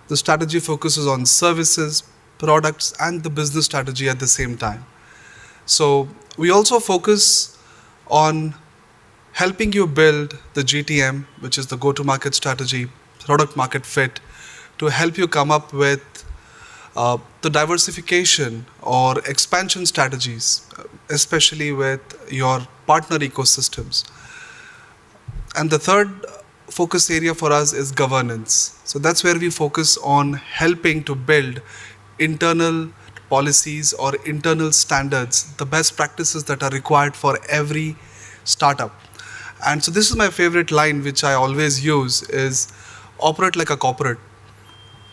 the strategy focuses on services, products, and the business strategy at the same time. So we also focus on helping you build the GTM, which is the go-to-market strategy, product market fit, to help you come up with the diversification or expansion strategies, especially with your partner ecosystems. And the third focus area for us is governance. So that's where we focus on helping to build internal policies or internal standards, the best practices that are required for every startup. And so this is my favorite line, which I always use, is operate like a corporate.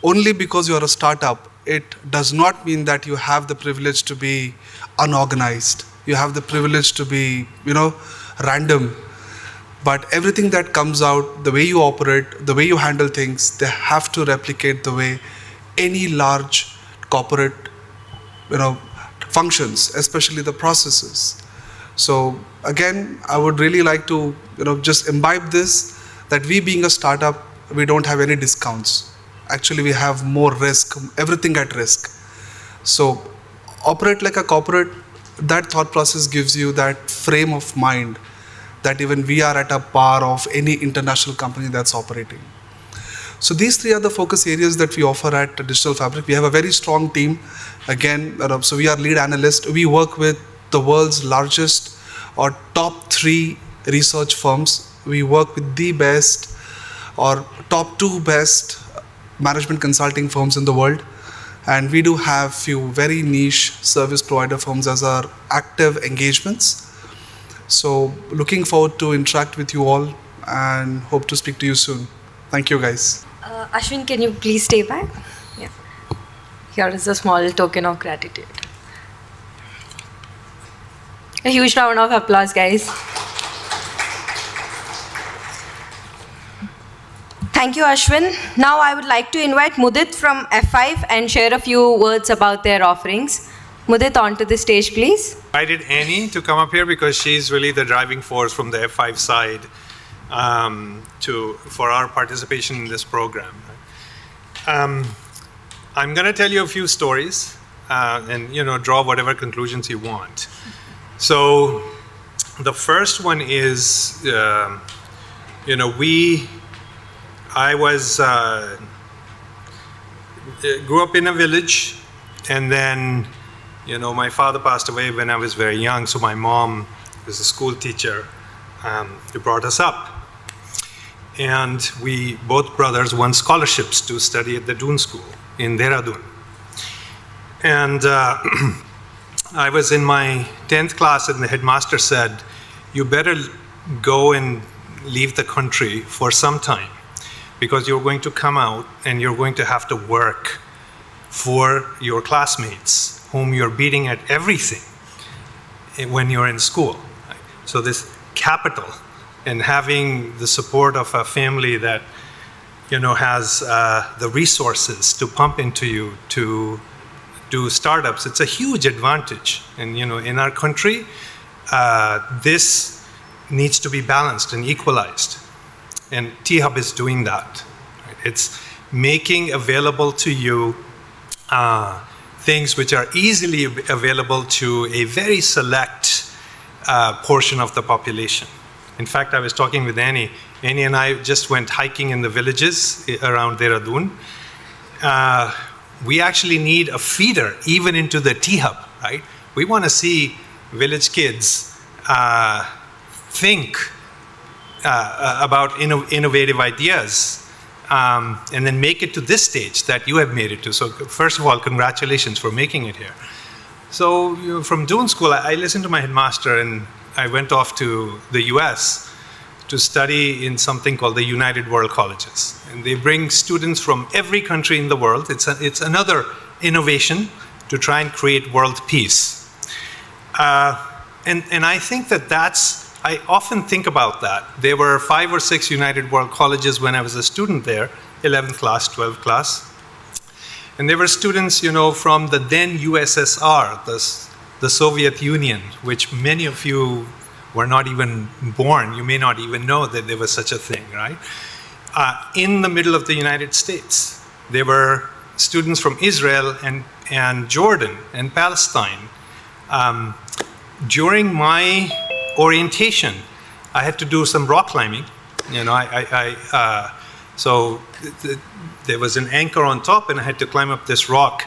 Only because you're a startup, it does not mean that you have the privilege to be unorganized. You have the privilege to be, random. But everything that comes out, the way you operate, the way you handle things, they have to replicate the way any large corporate, functions, especially the processes. So again, I would really like to, just imbibe this, that we being a startup, we don't have any discounts. Actually, we have more risk, everything at risk. So operate like a corporate, that thought process gives you that frame of mind that even we are at a par of any international company that's operating. So these three are the focus areas that we offer at Digital Fabric. We have a very strong team. Again, so we are lead analysts. We work with the world's largest or top 3 research firms. We work with the best or top 2 best management consulting firms in the world. And we do have few very niche service provider firms as our active engagements. So looking forward to interact with you all and hope to speak to you soon. Thank you, guys. Ashwin, can you please stay back? Yeah. Here is a small token of gratitude. A huge round of applause, guys. Thank you, Ashwin. Now I would like to invite Mudit from F5 and share a few words about their offerings. Mudit, onto the stage, please. I invited Annie to come up here because she's really the driving force from the F5 side for our participation in this program. I'm going to tell you a few stories and draw whatever conclusions you want. So the first one is, I grew up in a village, and then my father passed away when I was very young, so my mom was a school teacher who brought us up. And we, both brothers, won scholarships to study at the Doon School in Dehradun. And I was in my 10th class, and the headmaster said, you better go and leave the country for some time, because you're going to come out and you're going to have to work for your classmates whom you're beating at everything when you're in school. So this capital and having the support of a family that has the resources to pump into you to do startups, it's a huge advantage. And in our country, this needs to be balanced and equalized. And T-Hub is doing that. It's making available to you things which are easily available to a very select portion of the population. In fact, I was talking with Annie. Annie and I just went hiking in the villages around Dehradun. We actually need a feeder even into the T-Hub, right? We want to see village kids think about innovative ideas and then make it to this stage that you have made it to. So first of all, congratulations for making it here. So from Doon School, I listened to my headmaster, and I went off to the US to study in something called the United World Colleges. And they bring students from every country in the world. It's another innovation to try and create world peace. And I think I often think about that. There were 5 or 6 United World Colleges when I was a student there, 11th class, 12th class. And there were students, from the then USSR, the Soviet Union, which many of you were not even born. You may not even know that there was such a thing, right? In the middle of the United States, there were students from Israel and Jordan and Palestine. During my orientation, I had to do some rock climbing. So there was an anchor on top, and I had to climb up this rock.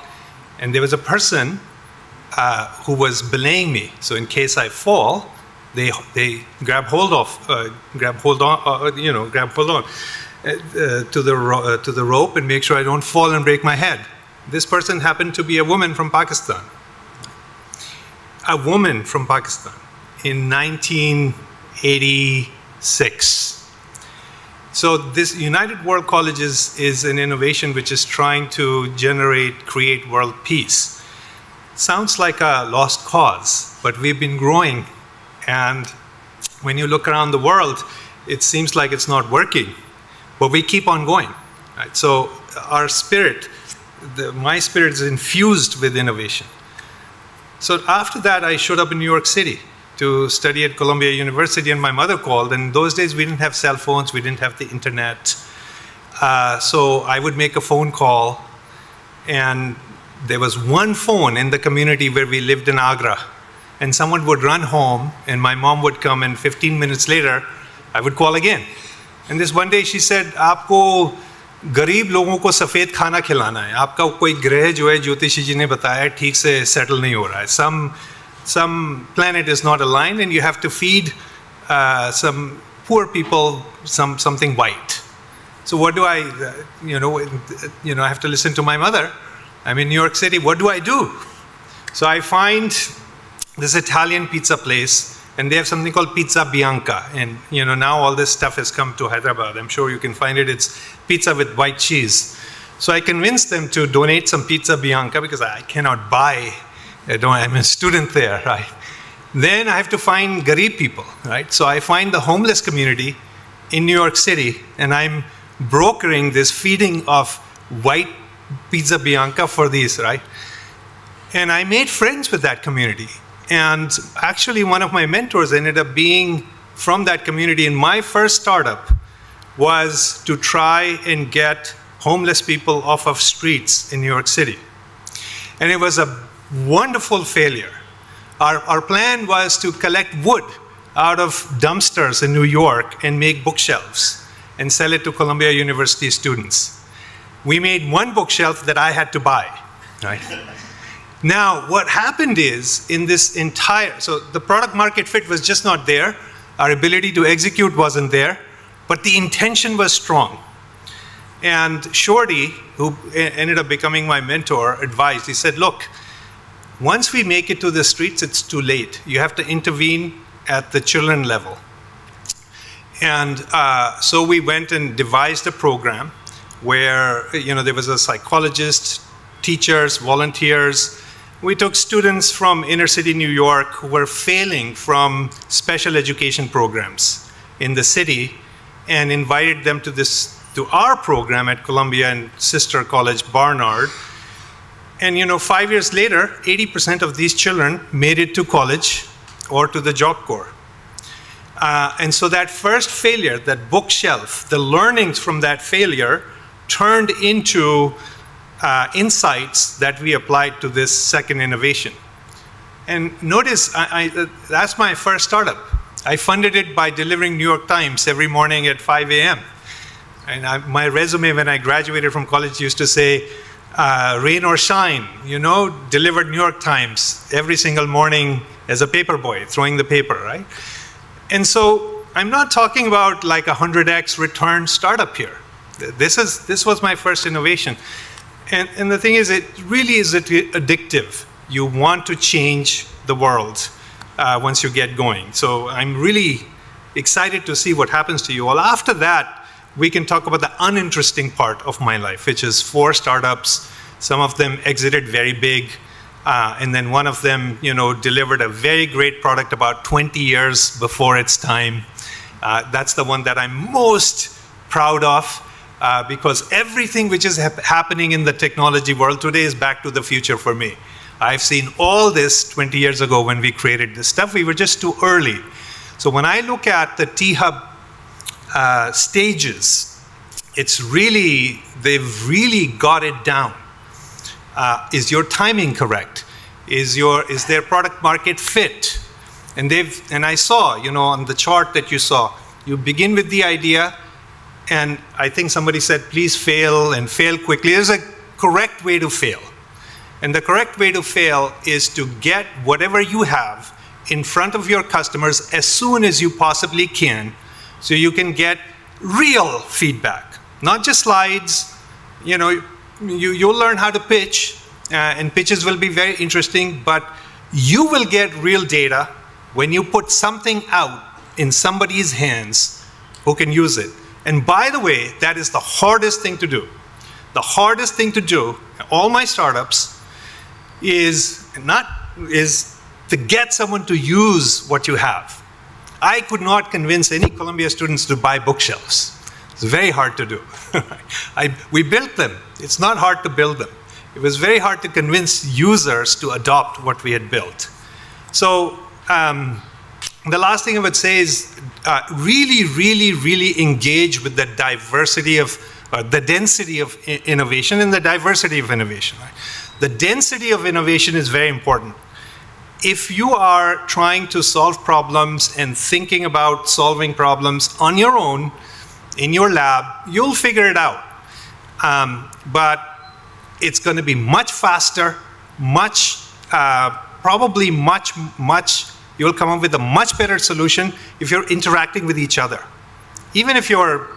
And there was a person who was belaying me. So in case I fall, they grab hold on to the rope and make sure I don't fall and break my head. This person happened to be a woman from Pakistan. A woman from Pakistan in 1986. So this United World Colleges is an innovation which is trying to create world peace. Sounds like a lost cause, but we've been growing. And when you look around the world, it seems like it's not working, but we keep on going. Right? So our spirit, my spirit is infused with innovation. So after that, I showed up in New York City to study at Columbia University, and my mother called. And in those days, we didn't have cell phones, we didn't have the internet. So I would make a phone call, and there was one phone in the community where we lived in Agra. And someone would run home, and my mom would come, and 15 minutes later, I would call again. And this one day she said, "Aapko गरीब लोगों को सफ़ेद खाना खिलाना है, आपका कोई ग्रह जो है ज्योतिषी जी ने बताया ठीक से सेटल नहीं हो रहा है, some planet is not aligned and you have to feed some poor people something white." So what do I, I have to listen to my mother. I'm in New York City, what do I do? So I find this Italian pizza place, and they have something called Pizza Bianca. And now all this stuff has come to Hyderabad. I'm sure you can find it. It's pizza with white cheese. So I convinced them to donate some Pizza Bianca because I cannot buy. I'm a student there, right? Then I have to find Garib people, right? So I find the homeless community in New York City, and I'm brokering this feeding of white Pizza Bianca for these, right? And I made friends with that community. And actually, one of my mentors ended up being from that community. And my first startup was to try and get homeless people off of streets in New York City. And it was a wonderful failure. Our plan was to collect wood out of dumpsters in New York and make bookshelves and sell it to Columbia University students. We made one bookshelf that I had to buy, right? Now, what happened is, in this so the product market fit was just not there. Our ability to execute wasn't there, but the intention was strong. And Shorty, who ended up becoming my mentor, advised, he said, look, once we make it to the streets, it's too late. You have to intervene at the children level. And so we went and devised a program where, there was a psychologist, teachers, volunteers. We took students from inner city New York who were failing from special education programs in the city and invited them to our program at Columbia and sister college Barnard. And 5 years later, 80% of these children made it to college or to the Job Corps. And so that first failure, that bookshelf, the learnings from that failure turned into insights that we applied to this second innovation. And notice, that's my first startup. I funded it by delivering New York Times every morning at 5 a.m. And my resume when I graduated from college used to say, rain or shine, delivered New York Times every single morning as a paper boy, throwing the paper, right? And so I'm not talking about like a 100x return startup here. This was my first innovation. And the thing is, it really is addictive. You want to change the world once you get going. So I'm really excited to see what happens to you all. After that, we can talk about the uninteresting part of my life, which is 4 startups. Some of them exited very big. And then one of them, delivered a very great product about 20 years before its time. That's the one that I'm most proud of. Because everything which is happening in the technology world today is back to the future for me. I've seen all this 20 years ago when we created this stuff. We were just too early. So when I look at the T-Hub stages, they've really got it down. Is your timing correct? Is their product market fit? And I saw, on the chart that you saw, you begin with the idea, and I think somebody said, please fail and fail quickly. There's a correct way to fail. And the correct way to fail is to get whatever you have in front of your customers as soon as you possibly can, so you can get real feedback, not just slides. You'll learn how to pitch, and pitches will be very interesting, but you will get real data when you put something out in somebody's hands who can use it. And by the way, that is the hardest thing to do. The hardest thing to do, all my startups, is to get someone to use what you have. I could not convince any Columbia students to buy bookshelves. It's very hard to do. We built them. It's not hard to build them. It was very hard to convince users to adopt what we had built. So the last thing I would say is really, really, really engage with the diversity of, the density of innovation and the diversity of innovation. Right? The density of innovation is very important. If you are trying to solve problems and thinking about solving problems on your own, in your lab, you'll figure it out. But it's going to be much faster, probably much, you'll come up with a much better solution if you're interacting with each other. Even if your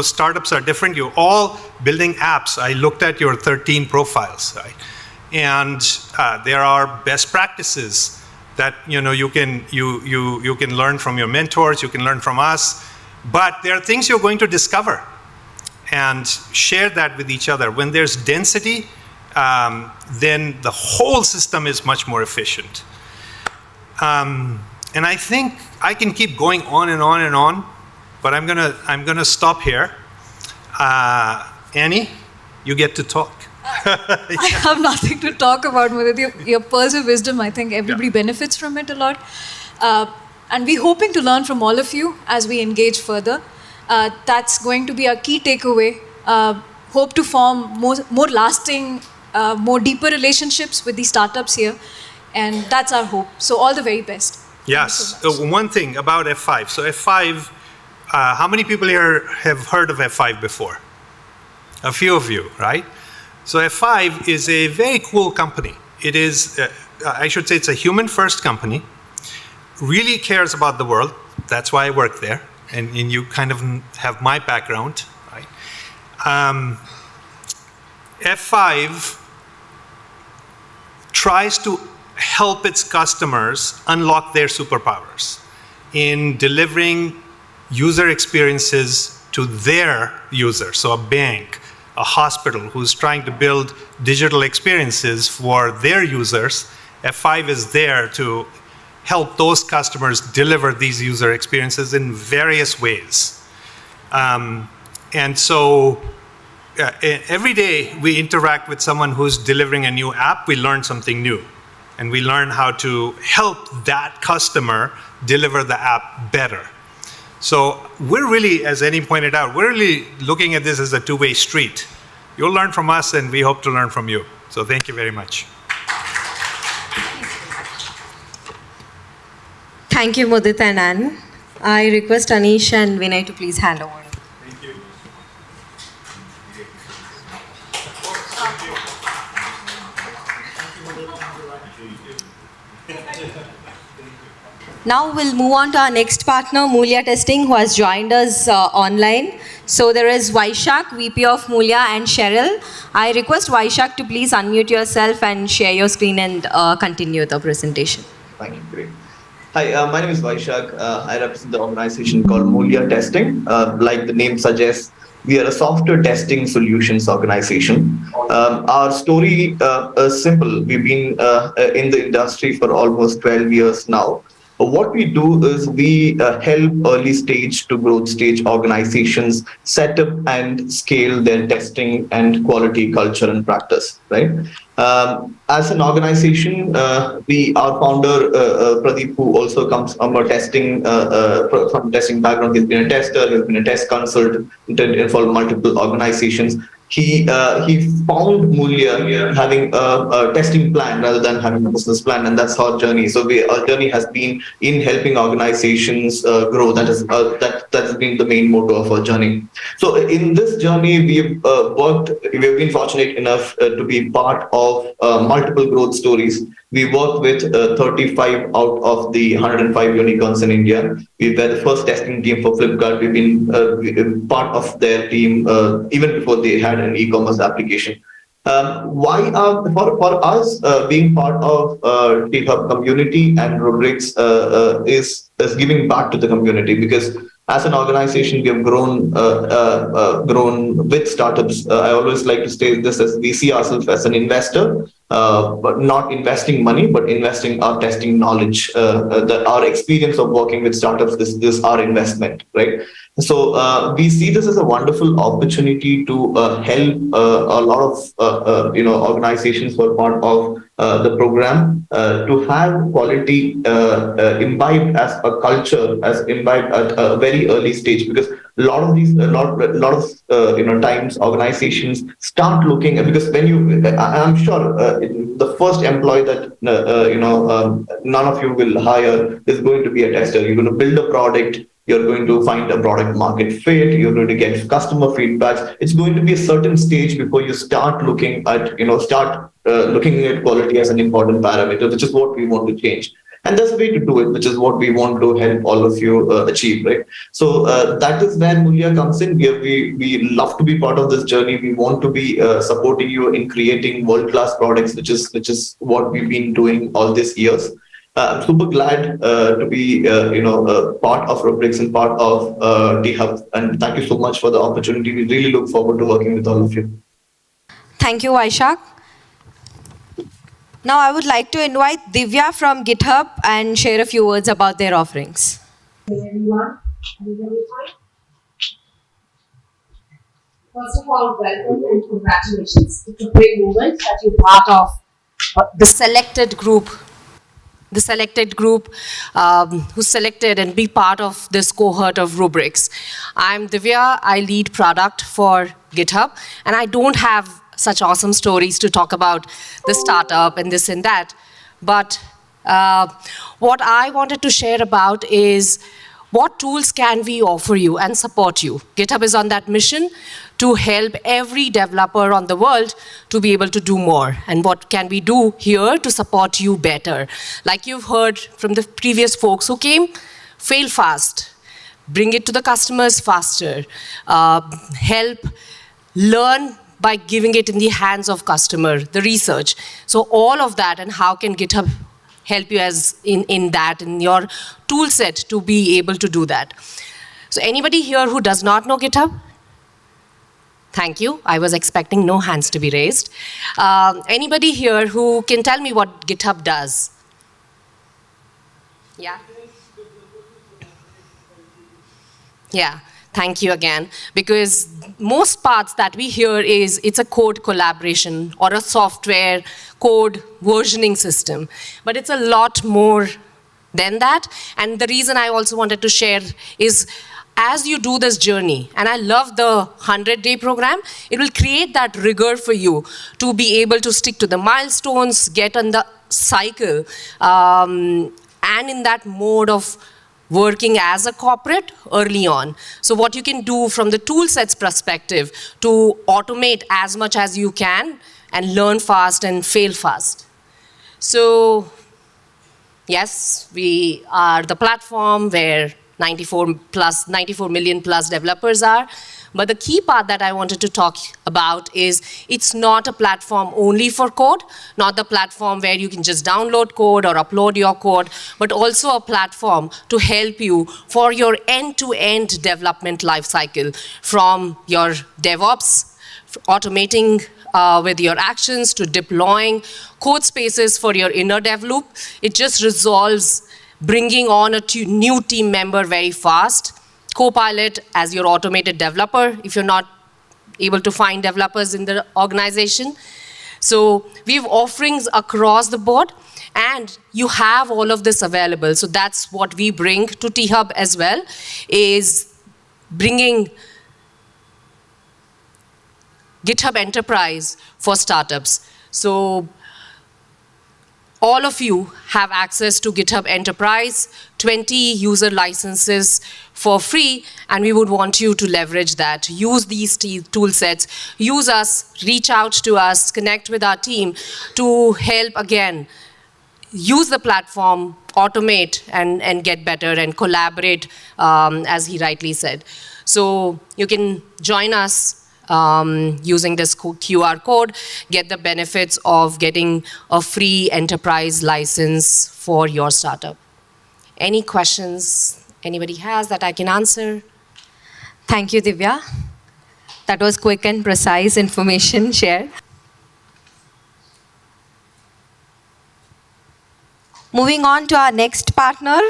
startups are different, you're all building apps. I looked at your 13 profiles, right? And there are best practices that you can learn from your mentors, you can learn from us, but there are things you're going to discover and share that with each other. When there's density, then the whole system is much more efficient. And I think I can keep going on and on and on, but I'm gonna stop here. Annie, you get to talk. I have nothing to talk about, Mudit. Your pearls of wisdom, I think everybody benefits from it a lot. And we're hoping to learn from all of you as we engage further. That's going to be our key takeaway. Hope to form more lasting, more deeper relationships with the startups here. And that's our hope. So all the very best. Yes. One thing about F5. So F5, how many people here have heard of F5 before? A few of you, right? So F5 is a very cool company. It is, I should say, it's a human-first company, really cares about the world. That's why I work there. And you kind of have my background, right? F5 tries to help its customers unlock their superpowers in delivering user experiences to their users. So a bank, a hospital who's trying to build digital experiences for their users, F5 is there to help those customers deliver these user experiences in various ways. And so every day we interact with someone who's delivering a new app, we learn something new. And we learn how to help that customer deliver the app better. So we're really, as Annie pointed out, we're really looking at this as a two-way street. You'll learn from us, and we hope to learn from you. So thank you very much. Thank you, Mudit and Ann. I request Anish and Vinay to please hand over. Thank you. Now we'll move on to our next partner, Mulya Testing, who has joined us online. So there is Vaishak, VP of Mulya, and Cheryl. I request Vaishak to please unmute yourself and share your screen and continue the presentation. Thank you. Great. Hi, my name is Vaishak. I represent the organization called Mulya Testing. Like the name suggests, we are a software testing solutions organization. Our story is simple. We've been in the industry for almost 12 years now. What we do is we help early stage to growth stage organizations set up and scale their testing and quality culture and practice, right? As an organization, our founder, Pradeep, who also comes from a testing background, he's been a tester, he's been a test consultant for multiple organizations. he found Mulya having a testing plan rather than having a business plan, and that's our journey. So our journey has been in helping organizations grow. That has been the main motto of our journey. So in this journey, we've been fortunate enough to be part of multiple growth stories. We work with 35 out of the 105 unicorns in India. We were the first testing team for Flipkart. We've been part of their team even before they had an e-commerce application. For us being part of T-Hub community and Rubrics is giving back to the community, because as an organization we have grown with startups. I always like to state this as we see ourselves as an investor, but not investing money, but investing our testing knowledge. That our experience of working with startups, this is our investment, right? So we see this as a wonderful opportunity to help a lot of organizations who are part of the program to have quality imbibed as a culture, as imbibed at a very early stage, because a lot of times organizations start looking at, because when I'm sure the first employee that none of you will hire is going to be a tester. You're going to build a product. You're going to find a product market fit. You're going to get customer feedbacks. It's going to be a certain stage before you start looking at quality as an important parameter, which is what we want to change. And there's a way to do it, which is what we want to help all of you achieve, right? So that is where Mulya comes in. We love to be part of this journey. We want to be supporting you in creating world-class products, which is what we've been doing all these years. I'm super glad to be part of Rubrics and part of T-Hub. And thank you so much for the opportunity. We really look forward to working with all of you. Thank you, Vaishak. Now I would like to invite Divya from GitHub and share a few words about their offerings. Hey everyone, first of all, welcome and congratulations. It's a great moment that you're part of the selected group who's selected and be part of this cohort of Rubrics. I'm Divya. I lead product for GitHub, and I don't have such awesome stories to talk about the startup and this and that. But what I wanted to share about is what tools can we offer you and support you. GitHub is on that mission to help every developer on the world to be able to do more. And what can we do here to support you better? Like you've heard from the previous folks who came, fail fast, bring it to the customers faster, help learn by giving it in the hands of customer, the research. So all of that, and how can GitHub help you as in your tool set to be able to do that. So anybody here who does not know GitHub? Thank you. I was expecting no hands to be raised. Anybody here who can tell me what GitHub does? Yeah? Yeah. Thank you again, because most parts that we hear is it's a code collaboration or a software code versioning system, but it's a lot more than that. And the reason I also wanted to share is as you do this journey, and I love the 100-day program, it will create that rigor for you to be able to stick to the milestones, get on the cycle, and in that mode of working as a corporate early on. So what you can do from the tool sets perspective to automate as much as you can and learn fast and fail fast. So yes, we are the platform where 94 million plus developers are. But the key part that I wanted to talk about is it's not a platform only for code, not the platform where you can just download code or upload your code, but also a platform to help you for your end-to-end development lifecycle, from your DevOps, automating with your actions, to deploying code spaces for your inner dev loop. It just resolves bringing on a new team member very fast. Copilot as your automated developer if you're not able to find developers in the organization. So we have offerings across the board, and you have all of this available. So that's what we bring to T-Hub as well, is bringing GitHub Enterprise for startups. So all of you have access to GitHub Enterprise, 20 user licenses for free, and we would want you to leverage that. Use these tool sets, use us, reach out to us, connect with our team to help, again, use the platform, automate, and get better and collaborate, as he rightly said. So you can join us using this QR code, get the benefits of getting a free enterprise license for your startup. Any questions anybody has that I can answer? Thank you, Divya. That was quick and precise information shared. Moving on to our next partner,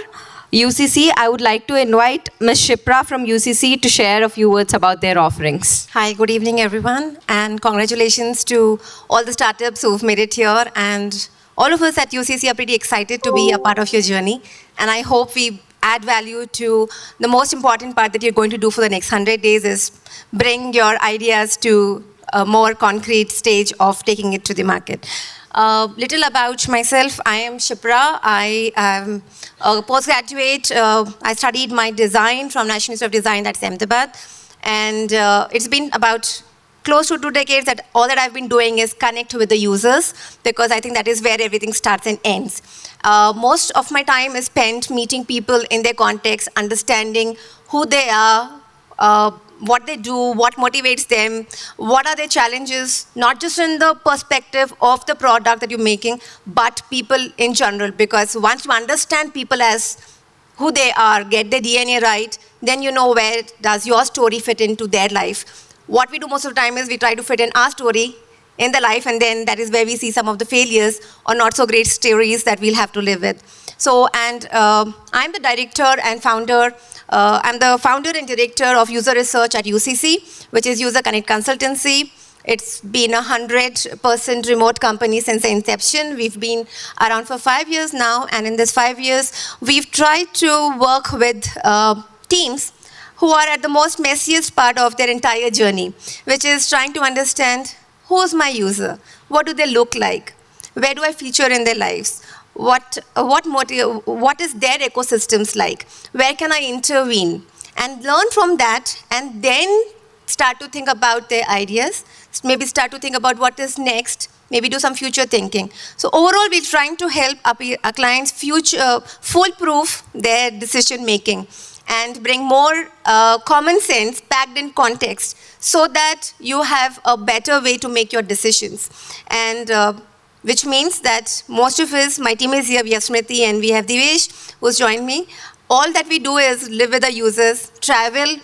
UCC, I would like to invite Ms. Shipra from UCC to share a few words about their offerings. Hi, good evening, everyone, and congratulations to all the startups who've made it here. And all of us at UCC are pretty excited to be a part of your journey. And I hope we add value to the most important part that you're going to do for the next 100 days is bring your ideas to a more concrete stage of taking it to the market. Little about myself. I am Shipra. I am a postgraduate. I studied my design from National Institute of Design, that's Ahmedabad. And it's been about close to 2 decades that all that I've been doing is connect with the users, because I think that is where everything starts and ends. Most of my time is spent meeting people in their context, understanding who they are, what they do, what motivates them, what are their challenges, not just in the perspective of the product that you're making, but people in general. Because once you understand people as who they are, get their DNA right, then you know where does your story fit into their life. What we do most of the time is we try to fit in our story in the life, and then that is where we see some of the failures or not so great stories that we'll have to live with. So, and I'm the director and founder. I'm the founder and director of user research at UCC, which is User Connect Consultancy. It's been a 100% remote company since the inception. We've been around for 5 years now, and in this 5 years, we've tried to work with teams who are at the most messiest part of their entire journey, which is trying to understand who's my user, what do they look like, where do I feature in their lives, what is their ecosystems like, where can I intervene, and learn from that, and then start to think about their ideas, maybe start to think about what is next, maybe do some future thinking. So overall, we're trying to help our clients foolproof their decision making and bring more common sense packed in context so that you have a better way to make your decisions. And which means that most of us, my team is here, we have Smriti and we have Divesh, who's joined me. All that we do is live with the users, travel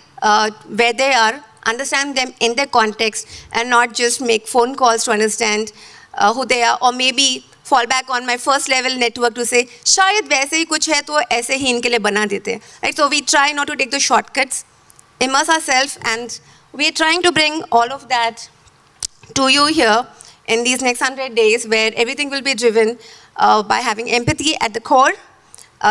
where they are, understand them in their context, and not just make phone calls to understand who they are, or maybe fall back on my first level network to say, शायद वैसे ही कुछ है तो ऐसे ही इनके लिए बना देते हैं. Right? So we try not to take the shortcuts, immerse ourselves, and we are trying to bring all of that to you here in these next 100 days, where everything will be driven by having empathy at the core,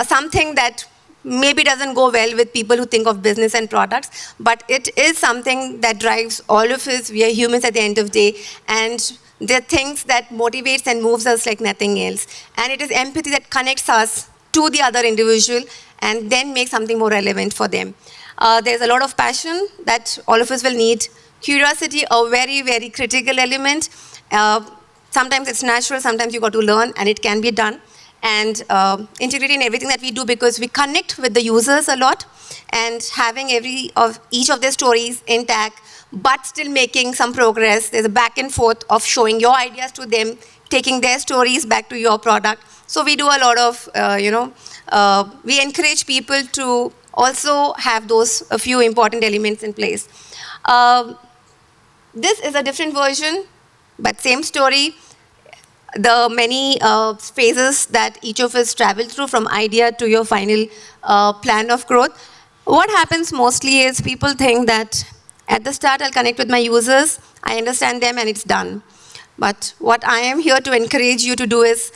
something that maybe doesn't go well with people who think of business and products, but it is something that drives all of us. We are humans at the end of the day, and there are things that motivates and moves us like nothing else. And it is empathy that connects us to the other individual and then makes something more relevant for them. There's a lot of passion that all of us will need. Curiosity, a very, very critical element. Sometimes it's natural, sometimes you got to learn, and it can be done. And integrating everything that we do, because we connect with the users a lot, and having each of their stories intact, but still making some progress. There's a back and forth of showing your ideas to them, taking their stories back to your product. So we do a lot of, we encourage people to also have a few important elements in place. This is a different version, but same story. The many phases that each of us travel through, from idea to your final plan of growth. What happens mostly is people think that at the start I'll connect with my users, I understand them, and it's done. But what I am here to encourage you to do is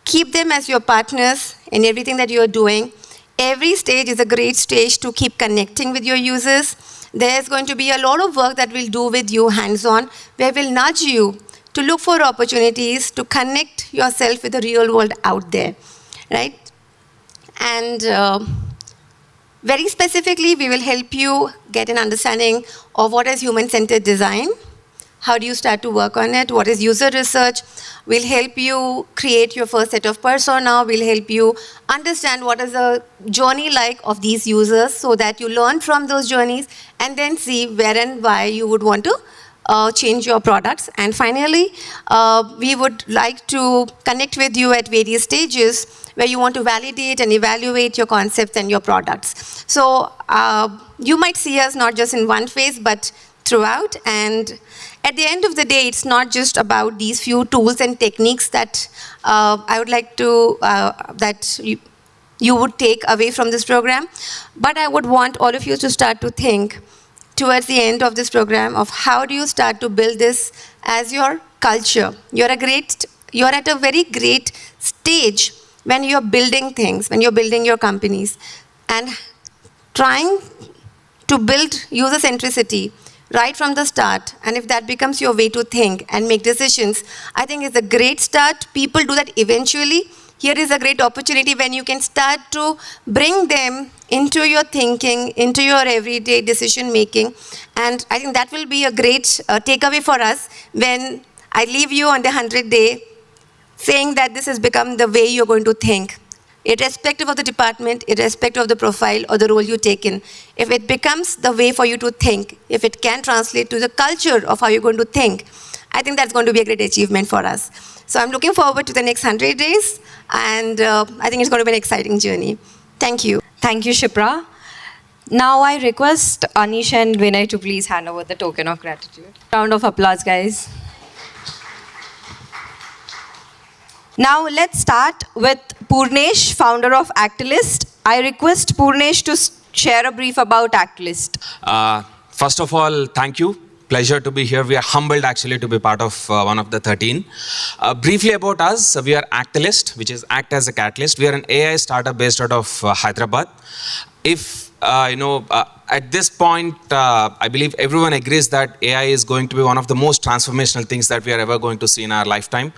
keep them as your partners in everything that you're doing. Every stage is a great stage to keep connecting with your users. there's going to be a lot of work that we'll do with you hands-on, where we'll nudge you to look for opportunities to connect yourself with the real world out there, right? And very specifically, we will help you get an understanding of what is human-centered design. How do you start to work on it? What is user research? We'll help you create your first set of persona. We'll help you understand what is the journey like of these users so that you learn from those journeys and then see where and why you would want to change your products. And finally, we would like to connect with you at various stages where you want to validate and evaluate your concepts and your products. So you might see us not just in one phase, but throughout. And at the end of the day, it's not just about these few tools and techniques that I would like to, that you would take away from this program. But I would want all of you to start to think towards the end of this program of how do you start to build this as your culture. You're at a very great stage when you're building things, when you're building your companies, and trying to build user centricity right from the start. And if that becomes your way to think and make decisions, I think it's a great start. People do that eventually. Here is a great opportunity when you can start to bring them into your thinking, into your everyday decision making. And I think that will be a great takeaway for us when I leave you on the 100th day saying that this has become the way you're going to think. Irrespective of the department, irrespective of the profile or the role you take in. If it becomes the way for you to think, if it can translate to the culture of how you're going to think, I think that's going to be a great achievement for us. So I'm looking forward to the next 100 days, and I think it's going to be an exciting journey. Thank you. Thank you, Shipra. Now I request Anish and Vinay to please hand over the token of gratitude. Round of applause, guys. Now let's start with Purnesh, founder of Actilist. I request Purnesh to share a brief about Actilist. First of all, thank you. Pleasure to be here. We are humbled actually to be part of one of the 13. Briefly about us, we are Actilist, which is Act as a Catalyst. We are an AI startup based out of Hyderabad. If at this point, I believe everyone agrees that AI is going to be one of the most transformational things that we are ever going to see in our lifetime.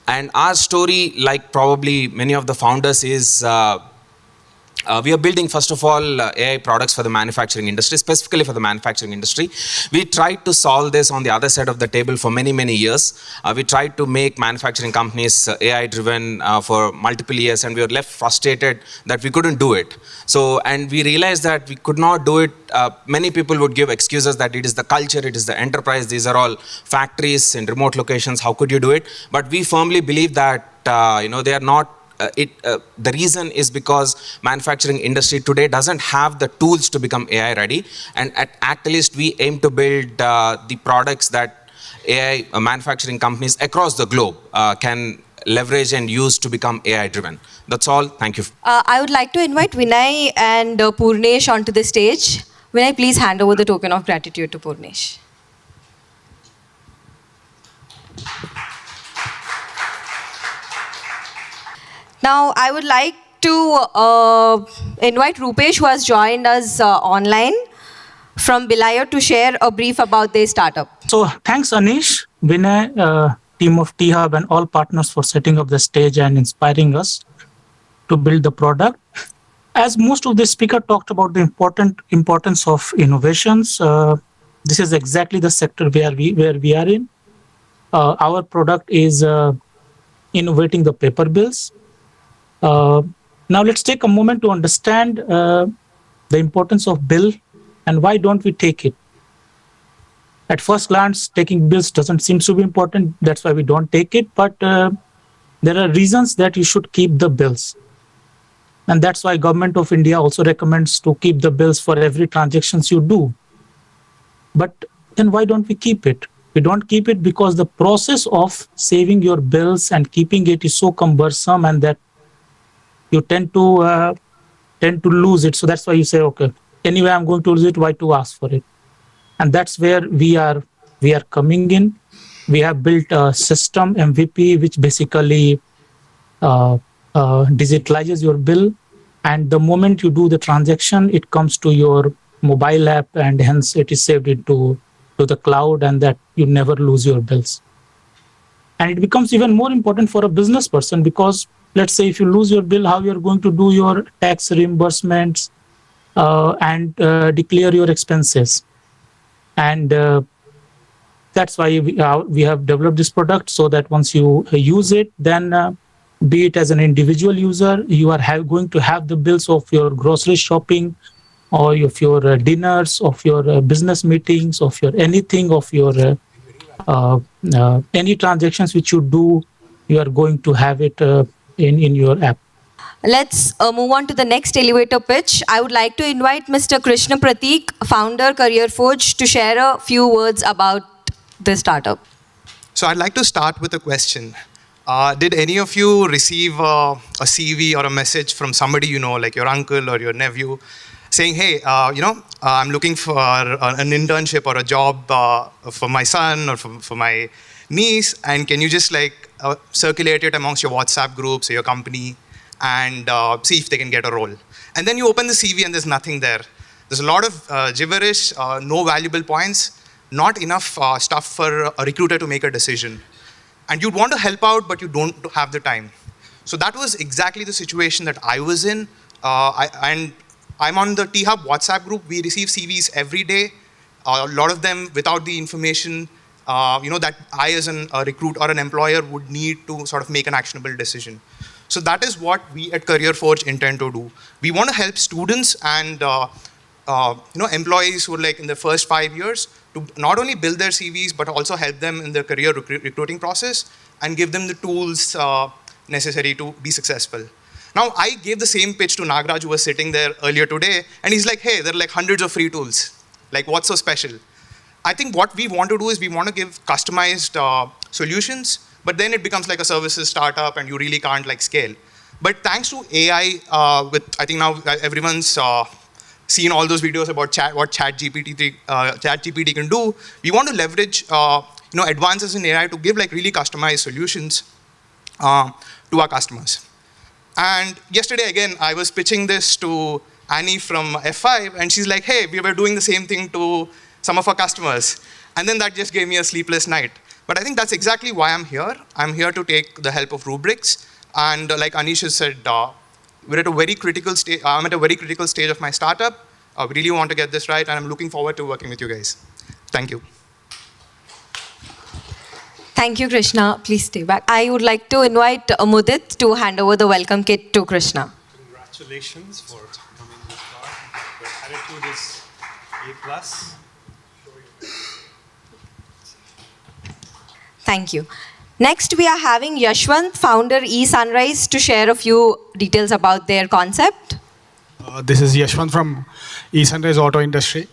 And our story, like probably many of the founders, is we are building, first of all, AI products for the manufacturing industry, specifically for the manufacturing industry. We tried to solve this on the other side of the table for many, many years. We tried to make manufacturing companies AI-driven for multiple years, and we were left frustrated that we couldn't do it. So, and we realized that we could not do it. Many people would give excuses that it is the culture, it is the enterprise, these are all factories in remote locations, how could you do it? But we firmly believe that, they are not. The reason is because manufacturing industry today doesn't have the tools to become AI ready. And at Actilist, we aim to build the products that AI manufacturing companies across the globe can leverage and use to become AI driven. That's all. Thank you. I would like to invite Vinay and Purnesh onto the stage. Vinay, please hand over the token of gratitude to Purnesh. Now, I would like to invite Rupesh, who has joined us online from Bilaya, to share a brief about their startup. So thanks, Anish, Vinay, team of T-Hub, and all partners for setting up the stage and inspiring us to build the product. As most of the speaker talked about the importance of innovations, this is exactly the sector where we are in. Our product is innovating the paper bills. Now let's take a moment to understand the importance of bill and why don't we take it. At first glance, taking bills doesn't seem to be important. That's why we don't take it. But there are reasons that you should keep the bills. And that's why Government of India also recommends to keep the bills for every transactions you do. But then why don't we keep it? We don't keep it because the process of saving your bills and keeping it is so cumbersome, and that you tend to lose it. So that's why you say, okay, anyway, I'm going to lose it. Why to ask for it? And that's where we are coming in. We have built a system, MVP, which basically digitalizes your bill. And the moment you do the transaction, it comes to your mobile app, and hence it is saved into to the cloud, and that you never lose your bills. And it becomes even more important for a business person, because let's say if you lose your bill, how you're going to do your tax reimbursements and declare your expenses. And that's why we have developed this product, so that once you use it, then be it as an individual user, you are going to have the bills of your grocery shopping, or of your dinners, of your business meetings, of your anything, of your any transactions which you do, you are going to have it in your app. Let's move on to the next elevator pitch. I would like to invite Mr. Krishna Prateek, founder, Career Forge, to share a few words about the startup. So I'd like to start with a question. Did any of you receive a CV or a message from somebody you know, like your uncle or your nephew, saying, hey, I'm looking for an internship or a job for my son or for my niece, and can you just circulate it amongst your WhatsApp groups or your company and see if they can get a role? And then you open the CV and there's nothing there. There's a lot of gibberish, no valuable points, not enough stuff for a recruiter to make a decision. And you'd want to help out, but you don't have the time. So that was exactly the situation that I was in. And I'm on the T-Hub WhatsApp group. We receive CVs every day, a lot of them without the information that I as a recruit or an employer would need to sort of make an actionable decision. So that is what we at Career Forge intend to do. We want to help students and employees who are in the first 5 years to not only build their CVs, but also help them in the career recruiting process and give them the tools necessary to be successful. Now, I gave the same pitch to Nagraj, who was sitting there earlier today, and he's like, hey, there are hundreds of free tools. What's so special? I think what we want to do is we want to give customized solutions, but then it becomes like a services startup and you really can't scale. But thanks to AI, I think now everyone's seen all those videos about what ChatGPT can do. We want to leverage advances in AI to give really customized solutions to our customers. And yesterday, again, I was pitching this to Annie from F5, and she's like, hey, we were doing the same thing to some of our customers. And then that just gave me a sleepless night. But I think that's exactly why I'm here. I'm here to take the help of Rubrics. And like Anish has said, we're at a very critical stage. I'm at a very critical stage of my startup. I really want to get this right, and I'm looking forward to working with you guys. Thank you. Thank you, Krishna. Please stay back. I would like to invite Mudit to hand over the welcome kit to Krishna. Congratulations for coming this far. Your attitude is A+. Thank you. Next, we are having Yashwant, founder eSunrise, to share a few details about their concept. This is Yashwant from eSunrise Auto Industry.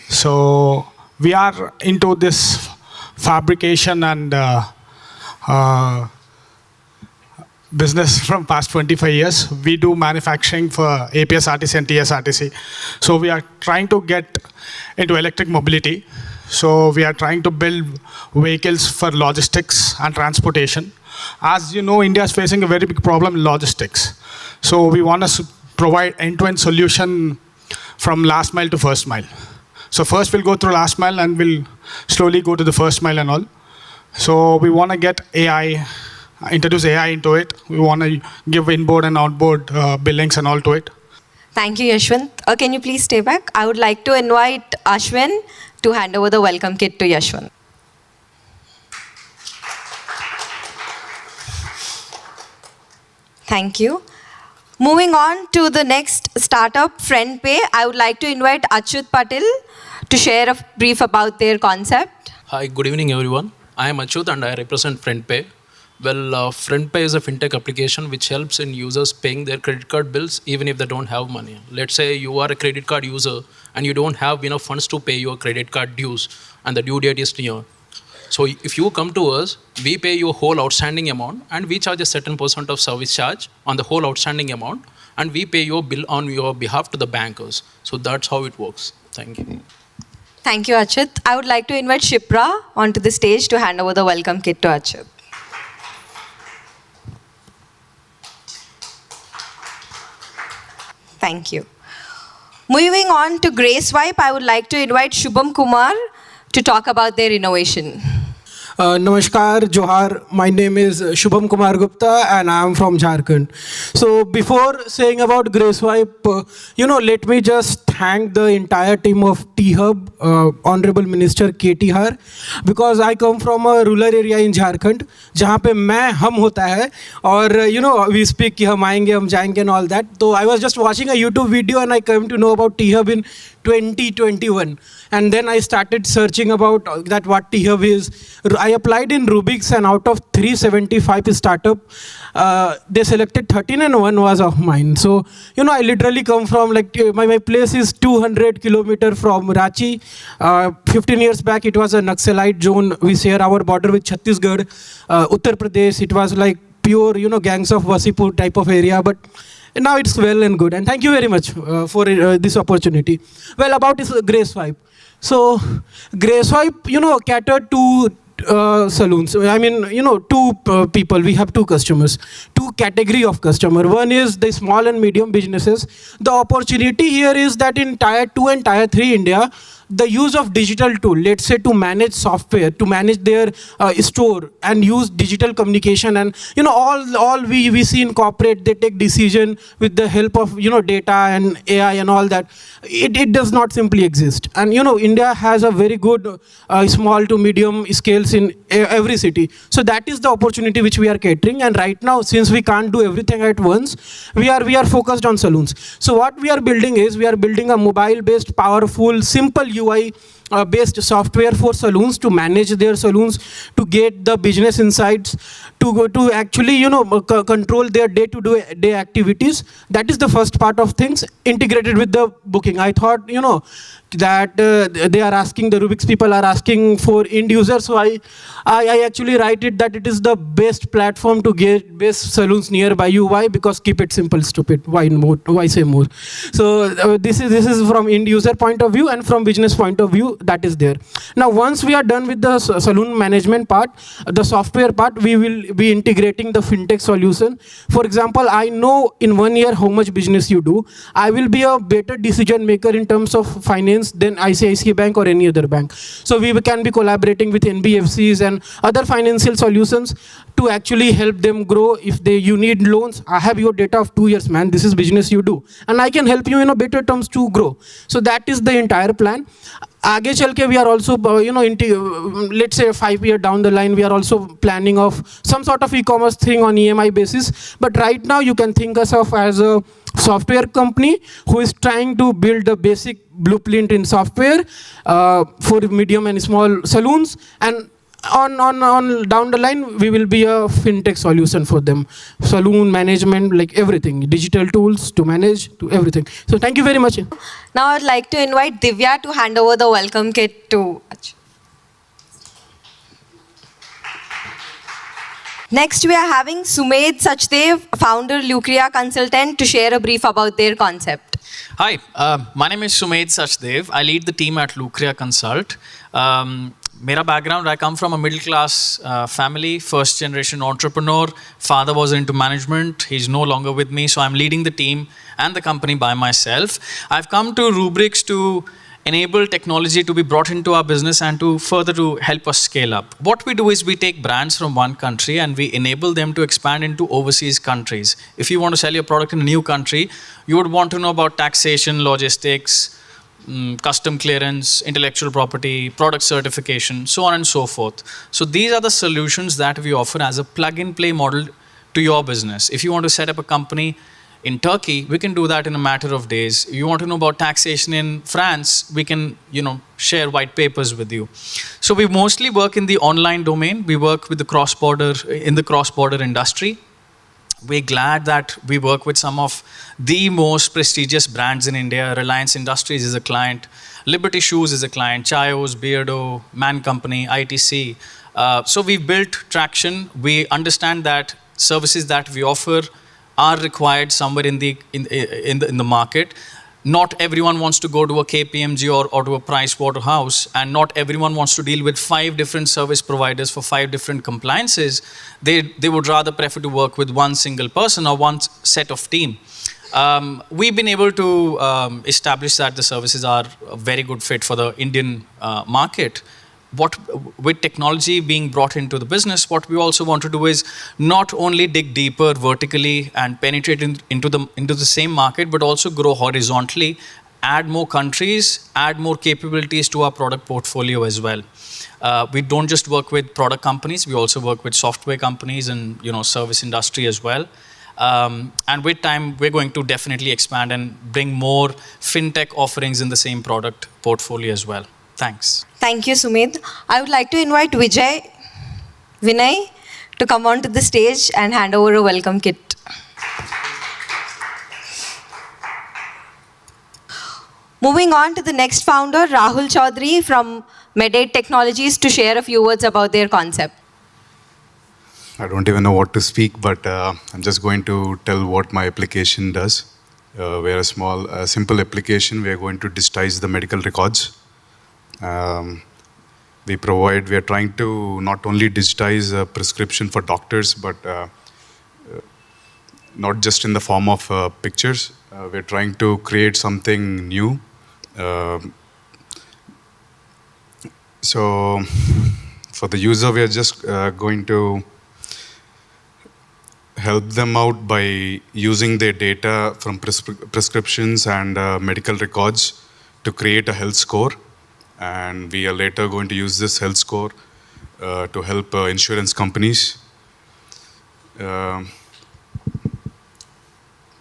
So we are into this fabrication and business from past 25 years. We do manufacturing for APS RTC and TS RTC. So we are trying to get into electric mobility. So we are trying to build vehicles for logistics and transportation. As you know, India is facing a very big problem in logistics. So we want to provide end-to-end solution from last mile to first mile. So first we'll go through last mile and we'll slowly go to the first mile and all. So we want to get AI, introduce AI into it. We want to give inboard and outboard billings and all to it. Thank you, Yashwant. Can you please stay back? I would like to invite Ashwin to hand over the welcome kit to Yashwant. Thank you. Moving on to the next startup, FriendPay, I would like to invite Achyut Patil to share a brief about their concept. Hi, good evening everyone. I am Achyut and I represent FriendPay. Well, FriendPay is a fintech application which helps in users paying their credit card bills even if they don't have money. Let's say you are a credit card user and you don't have enough funds to pay your credit card dues and the due date is near. So if you come to us, we pay your whole outstanding amount and we charge a certain % of service charge on the whole outstanding amount and we pay your bill on your behalf to the bankers. So that's how it works. Thank you. Thank you, Achyut. I would like to invite Shipra onto the stage to hand over the welcome kit to Achyut. Thank you. Moving on to Grace Swipe, I would like to invite Shubham Kumar to talk about their innovation. Namaskar, Johar. My name is Shubham Kumar Gupta and I am from Jharkhand. So before saying about GraceSwipe, let me just thank the entire team of T-Hub, Honorable Minister KT Har, because I come from a rural area in Jharkhand, जहाँ पे मैं हम होता है और we speak कि हम आएंगे हम जाएंगे and all that. So I was just watching a YouTube video and I came to know about T-Hub in 2021, and then I started searching about that what T-Hub is. I applied in Rubik's and out of 375 startup, they selected 13 and one was of mine. So I literally come from my place is 200 kilometers from Ranchi. 15 years back it was a Naxalite zone. We share our border with Chhattisgarh, Uttar Pradesh. It was like pure gangs of Wasipur type of area, but now it's well and good, and thank you very much for this opportunity. Well, about this GraceSwipe. So GraceSwipe, catered to saloons. I mean, two people. We have two customers, two category of customer. One is the small and medium businesses. The opportunity here is that in tier 2 and tier 3 India, the use of digital tool, let's say to manage software, to manage their store and use digital communication, and all we see in corporate, they take decision with the help of data and AI and all that. It does not simply exist. And India has a very good small to medium scales in every city. So that is the opportunity which we are catering. And right now, since we can't do everything at once, we are focused on saloons. So what we are building is we are building a mobile-based, powerful, simple UI based software for saloons to manage their saloons, to get the business insights, to actually control their day-to-day activities. That is the first part of things, integrated with the booking. I thought that they are asking, the Rubik's people are asking for end users, so I actually write it that it is the best platform to get best saloons nearby you. Why? Because keep it simple, stupid. Why more? Why say more? So this is from end user point of view, and from business point of view, that is there. Now once we are done with the saloon management part, the software part, we will be integrating the fintech solution. For example, I know in 1 year how much business you do. I will be a better decision maker in terms of finance than ICICI Bank or any other bank. So we can be collaborating with NBFCs and other financial solutions to actually help them grow. If you need loans, I have your data of 2 years, man. This is business you do, and I can help you in a better terms to grow. So that is the entire plan. आगे चल के we are also, let's say 5 years down the line, we are also planning of some sort of e-commerce thing on EMI basis. But right now, you can think us of as a software company who is trying to build the basic blueprint in software for medium and small saloons, and on down the line we will be a fintech solution for them, saloon management, like everything, digital tools to manage, to everything. So thank you very much. Now I'd like to invite Divya to hand over the welcome kit to. Next we are having Sumed Sachdev, founder Lucria Consultant, to share a brief about their concept. Hi, my name is Sumed Sachdev. I lead the team at Lucria Consult. Mera background, I come from a middle class family, first generation entrepreneur. Father was into management. He's no longer with me, so I'm leading the team and the company by myself. I've come to Rubrics to enable technology to be brought into our business and to further to help us scale up. What we do is we take brands from one country and we enable them to expand into overseas countries. If you want to sell your product in a new country, you would want to know about taxation, logistics, custom clearance, intellectual property, product certification, so on and so forth. So these are the solutions that we offer as a plug-and-play model to your business. If you want to set up a company in Turkey, we can do that in a matter of days. If you want to know about taxation in France, we can, share white papers with you. So we mostly work in the online domain. We work with the cross-border industry. We're glad that we work with some of the most prestigious brands in India. Reliance Industries is a client. Liberty Shoes is a client. Chayos, Beardo, Man Company, ITC. So we've built traction. We understand that services that we offer are required somewhere in the market. Not everyone wants to go to a KPMG or to a Price Waterhouse, and not everyone wants to deal with 5 different service providers for 5 different compliances. They would rather prefer to work with one single person or one set of team. We've been able to establish that the services are a very good fit for the Indian market. With technology being brought into the business, what we also want to do is not only dig deeper vertically and penetrate into the same market, but also grow horizontally, add more countries, add more capabilities to our product portfolio as well. We don't just work with product companies, we also work with software companies and service industry as well. And with time, we're going to definitely expand and bring more fintech offerings in the same product portfolio as well. Thanks. Thank you, Sumit. I would like to invite Vinay, to come onto the stage and hand over a welcome kit. Moving on to the next founder, Rahul Chaudhary from Medate Technologies, to share a few words about their concept. I don't even know what to speak, but I'm just going to tell what my application does. We're a simple application. We're going to digitize the medical records. We are trying to not only digitize a prescription for doctors, but not just in the form of pictures. We're trying to create something new. So for the user, we are just going to help them out by using their data from prescriptions and medical records to create a health score. And we are later going to use this health score to help insurance companies.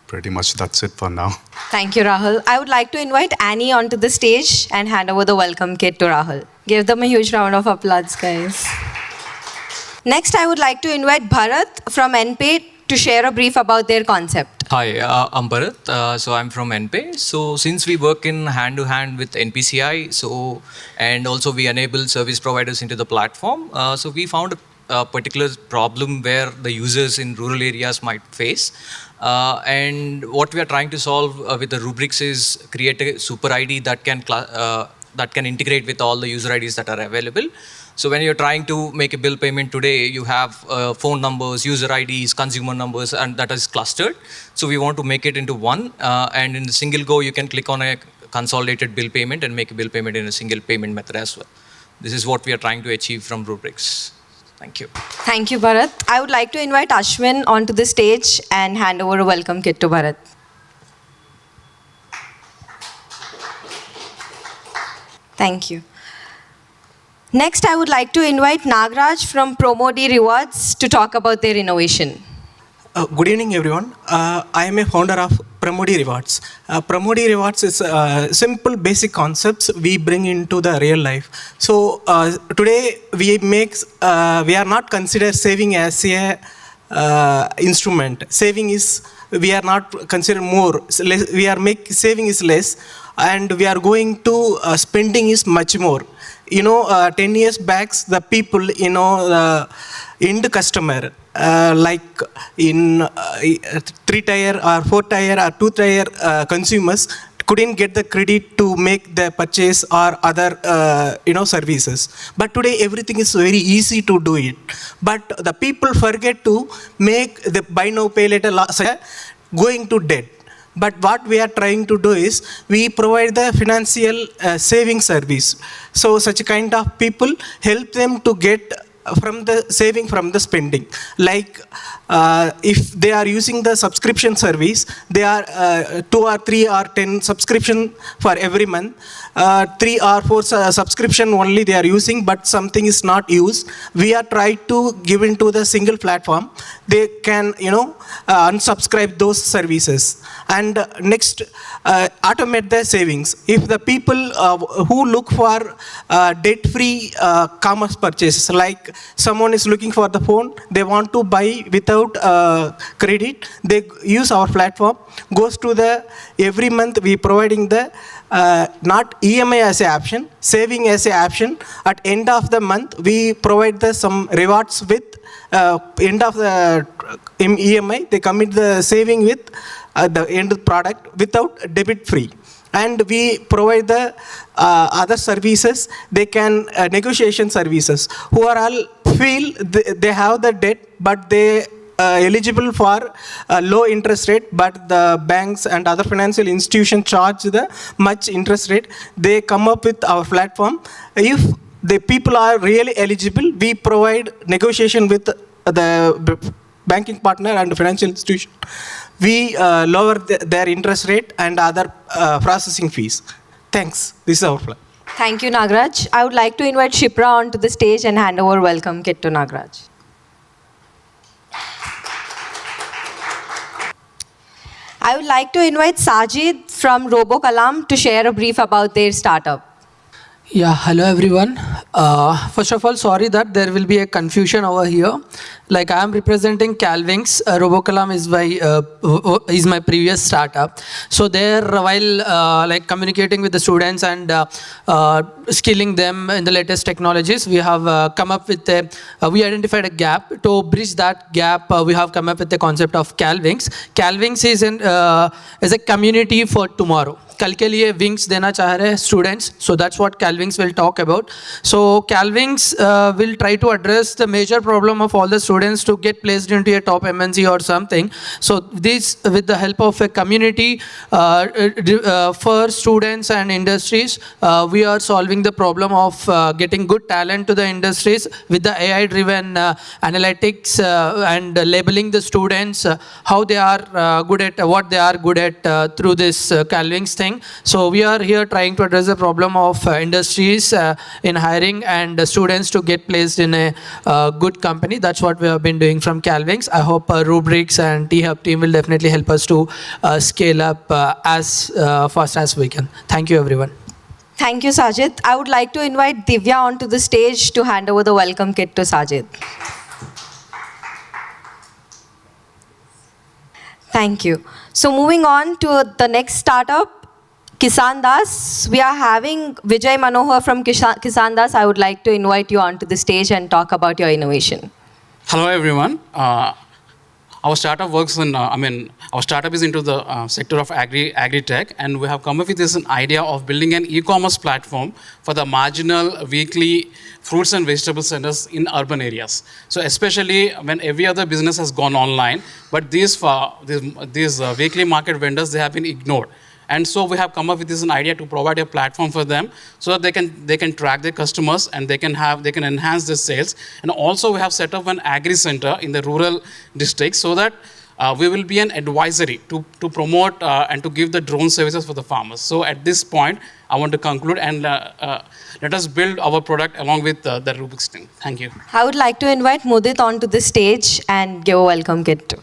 Pretty much that's it for now. Thank you, Rahul. I would like to invite Annie onto the stage and hand over the welcome kit to Rahul. Give them a huge round of applause, guys. Next, I would like to invite Bharat from NPay to share a brief about their concept. Hi, I'm Bharat. So I'm from NPay. So since we work in hand-to-hand with NPCI, and also we enable service providers into the platform, so we found a particular problem where the users in rural areas might face. And what we are trying to solve with the rubrics is create a super ID that can integrate with all the user IDs that are available. So when you're trying to make a bill payment today, you have phone numbers, user IDs, consumer numbers, and that is clustered. So we want to make it into one, and in a single go, you can click on a consolidated bill payment and make a bill payment in a single payment method as well. This is what we are trying to achieve from rubrics. Thank you. Thank you, Bharat. I would like to invite Ashwin onto the stage and hand over a welcome kit to Bharat. Thank you. Next, I would like to invite Nagraj from Promodi Rewards to talk about their innovation. Good evening, everyone. I am a founder of Promodi Rewards. Promodi Rewards is simple, basic concepts we bring into the real life. So today we are not considered saving as a instrument. Saving is, we are not considered more. Saving is less, and we are going to spending is much more. 10 years back, the people, the end customer, like in 3-tier or 4-tier or 2-tier consumers couldn't get the credit to make the purchase or other services. But today everything is very easy to do it. But the people forget to make the buy now pay later going to debt. But what we are trying to do is we provide the financial saving service. So such kind of people help them to get from the saving from the spending. Like if they are using the subscription service, they are 2 or 3 or 10 subscription for every month. 3 or 4 subscription only they are using, but something is not used. We are trying to give into the single platform. They can, unsubscribe those services. And next, automate their savings. If the people who look for debt-free commerce purchases, like someone is looking for the phone, they want to buy without credit, they use our platform, goes to the, every month we providing the not EMI as an option, saving as an option. At end of the month, we provide some rewards with end of the EMI, they commit the saving with the end product without debit free. And we provide the other services. They can negotiation services who are all feel they have the debt, but they eligible for low interest rate, but the banks and other financial institutions charge the much interest rate. They come up with our platform. If the people are really eligible, we provide negotiation with the banking partner and financial institution. We lower their interest rate and other processing fees. Thanks. This is our plan. Thank you, Nagraj. I would like to invite Shipra onto the stage and hand over welcome kit to Nagraj. I would like to invite Sajid from RoboCalam to share a brief about their startup. Yeah, hello everyone. First of all, sorry that there will be a confusion over here. Like I am representing Calvinx. RoboCalam is my previous startup. So there, while like communicating with the students and skilling them in the latest technologies, we have come up with we identified a gap. To bridge that gap, we have come up with the concept of Calvinx. Calvinx is a community for tomorrow. कल के लिए wings देना चाह रहे हैं students, so that's what Calvinx will talk about. So Calvinx will try to address the major problem of all the students to get placed into a top MNC or something. So this, with the help of a community for students and industries, we are solving the problem of getting good talent to the industries with the AI-driven analytics and labeling the students how they are good at what they are good at through this Calvinx thing. So we are here trying to address the problem of industries in hiring and students to get placed in a good company. That's what we have been doing from Calvinx. I hope Rubrics and T-Hub team will definitely help us to scale up as fast as we can. Thank you, everyone. Thank you, Sajid. I would like to invite Divya onto the stage to hand over the welcome kit to Sajid. Thank you. So moving on to the next startup, Kisan Das. We are having Vijay Manohar from Kisan Das. I would like to invite you onto the stage and talk about your innovation. Hello, everyone. Our startup works in, our startup is into the sector of agri-tech, and we have come up with this idea of building an e-commerce platform for the marginal weekly fruits and vegetable centers in urban areas. So especially when every other business has gone online, but these weekly market vendors, they have been ignored. And so we have come up with this idea to provide a platform for them so that they can track their customers and they can enhance their sales. And also we have set up an agri center in the rural districts so that we will be an advisory to promote and to give the drone services for the farmers. So at this point, I want to conclude and let us build our product along with the Rubik's team. Thank you. I would like to invite Mudit onto the stage and give a welcome kit to.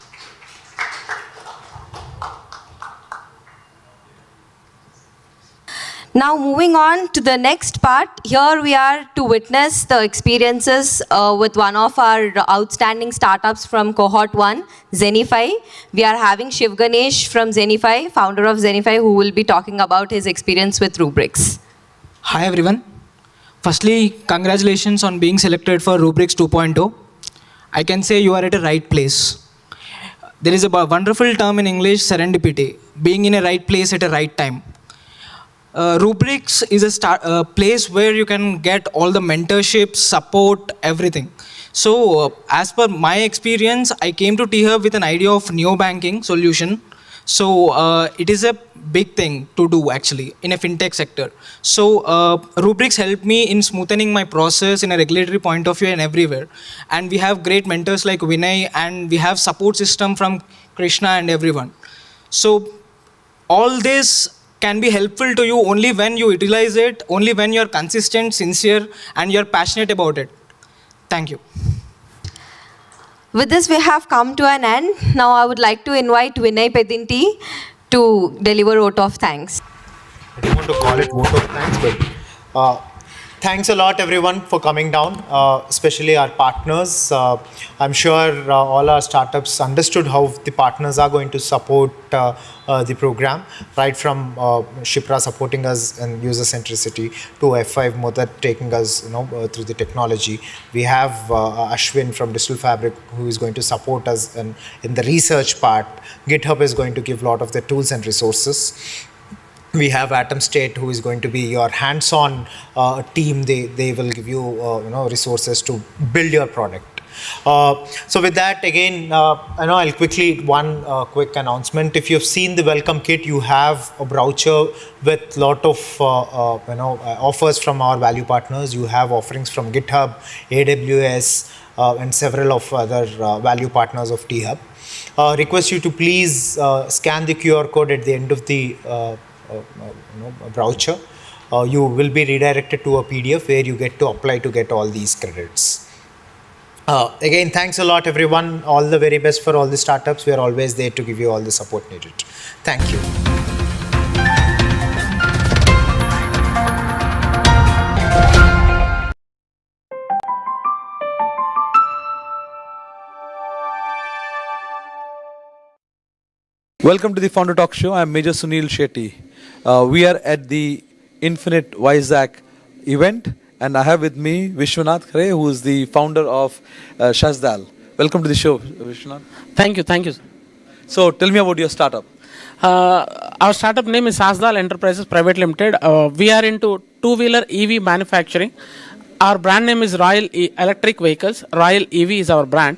Now moving on to the next part, here we are to witness the experiences with one of our outstanding startups from cohort 1, Zenify. We are having Shiv Ganesh from Zenify, founder of Zenify, who will be talking about his experience with Rubrics. Hi everyone. Firstly, congratulations on being selected for Rubrics 2.0. I can say you are at the right place. There is a wonderful term in English, serendipity, being in a right place at a right time. Rubrics is a place where you can get all the mentorship, support, everything. So as per my experience, I came to T-Hub with an idea of neo-banking solution. So it is a big thing to do actually in a fintech sector. So Rubrics helped me in smoothening my process in a regulatory point of view and everywhere. And we have great mentors like Vinay, and we have support system from Krishna and everyone. So all this can be helpful to you only when you utilize it, only when you're consistent, sincere, and you're passionate about it. Thank you. With this, we have come to an end. Now I would like to invite Vinay Pedinti to deliver vote of thanks. I don't want to call it vote of thanks, but thanks a lot everyone for coming down, especially our partners. I'm sure all our startups understood how the partners are going to support the program, right from Shipra supporting us in user centricity to F5 Modat taking us through the technology. We have Ashwin from Digital Fabric who is going to support us in the research part. GitHub is going to give a lot of the tools and resources. We have Atom State who is going to be your hands-on team. They will give you resources to build your product. So with that, again, I'll quickly, one quick announcement. If you've seen the welcome kit, you have a brochure with lot of offers from our value partners. You have offerings from GitHub, AWS, and several of other value partners of T-Hub. Request you to please scan the QR code at the end of the brochure. You will be redirected to a PDF where you get to apply to get all these credits. Again, thanks a lot, everyone. All the very best for all the startups. We are always there to give you all the support needed. Thank you. Welcome to the Founder Talk Show. I'm Major Sunil Shetty. We are at the Infinite Vizag event, and I have with me Vishwanath Khare, who is the founder of Shazdal. Welcome to the show, Vishwanath. Thank you. So tell me about your startup. Our startup name is Shazdal Enterprises Private Limited. We are into two-wheeler EV manufacturing. Our brand name is Royal Electric Vehicles. Royal EV is our brand.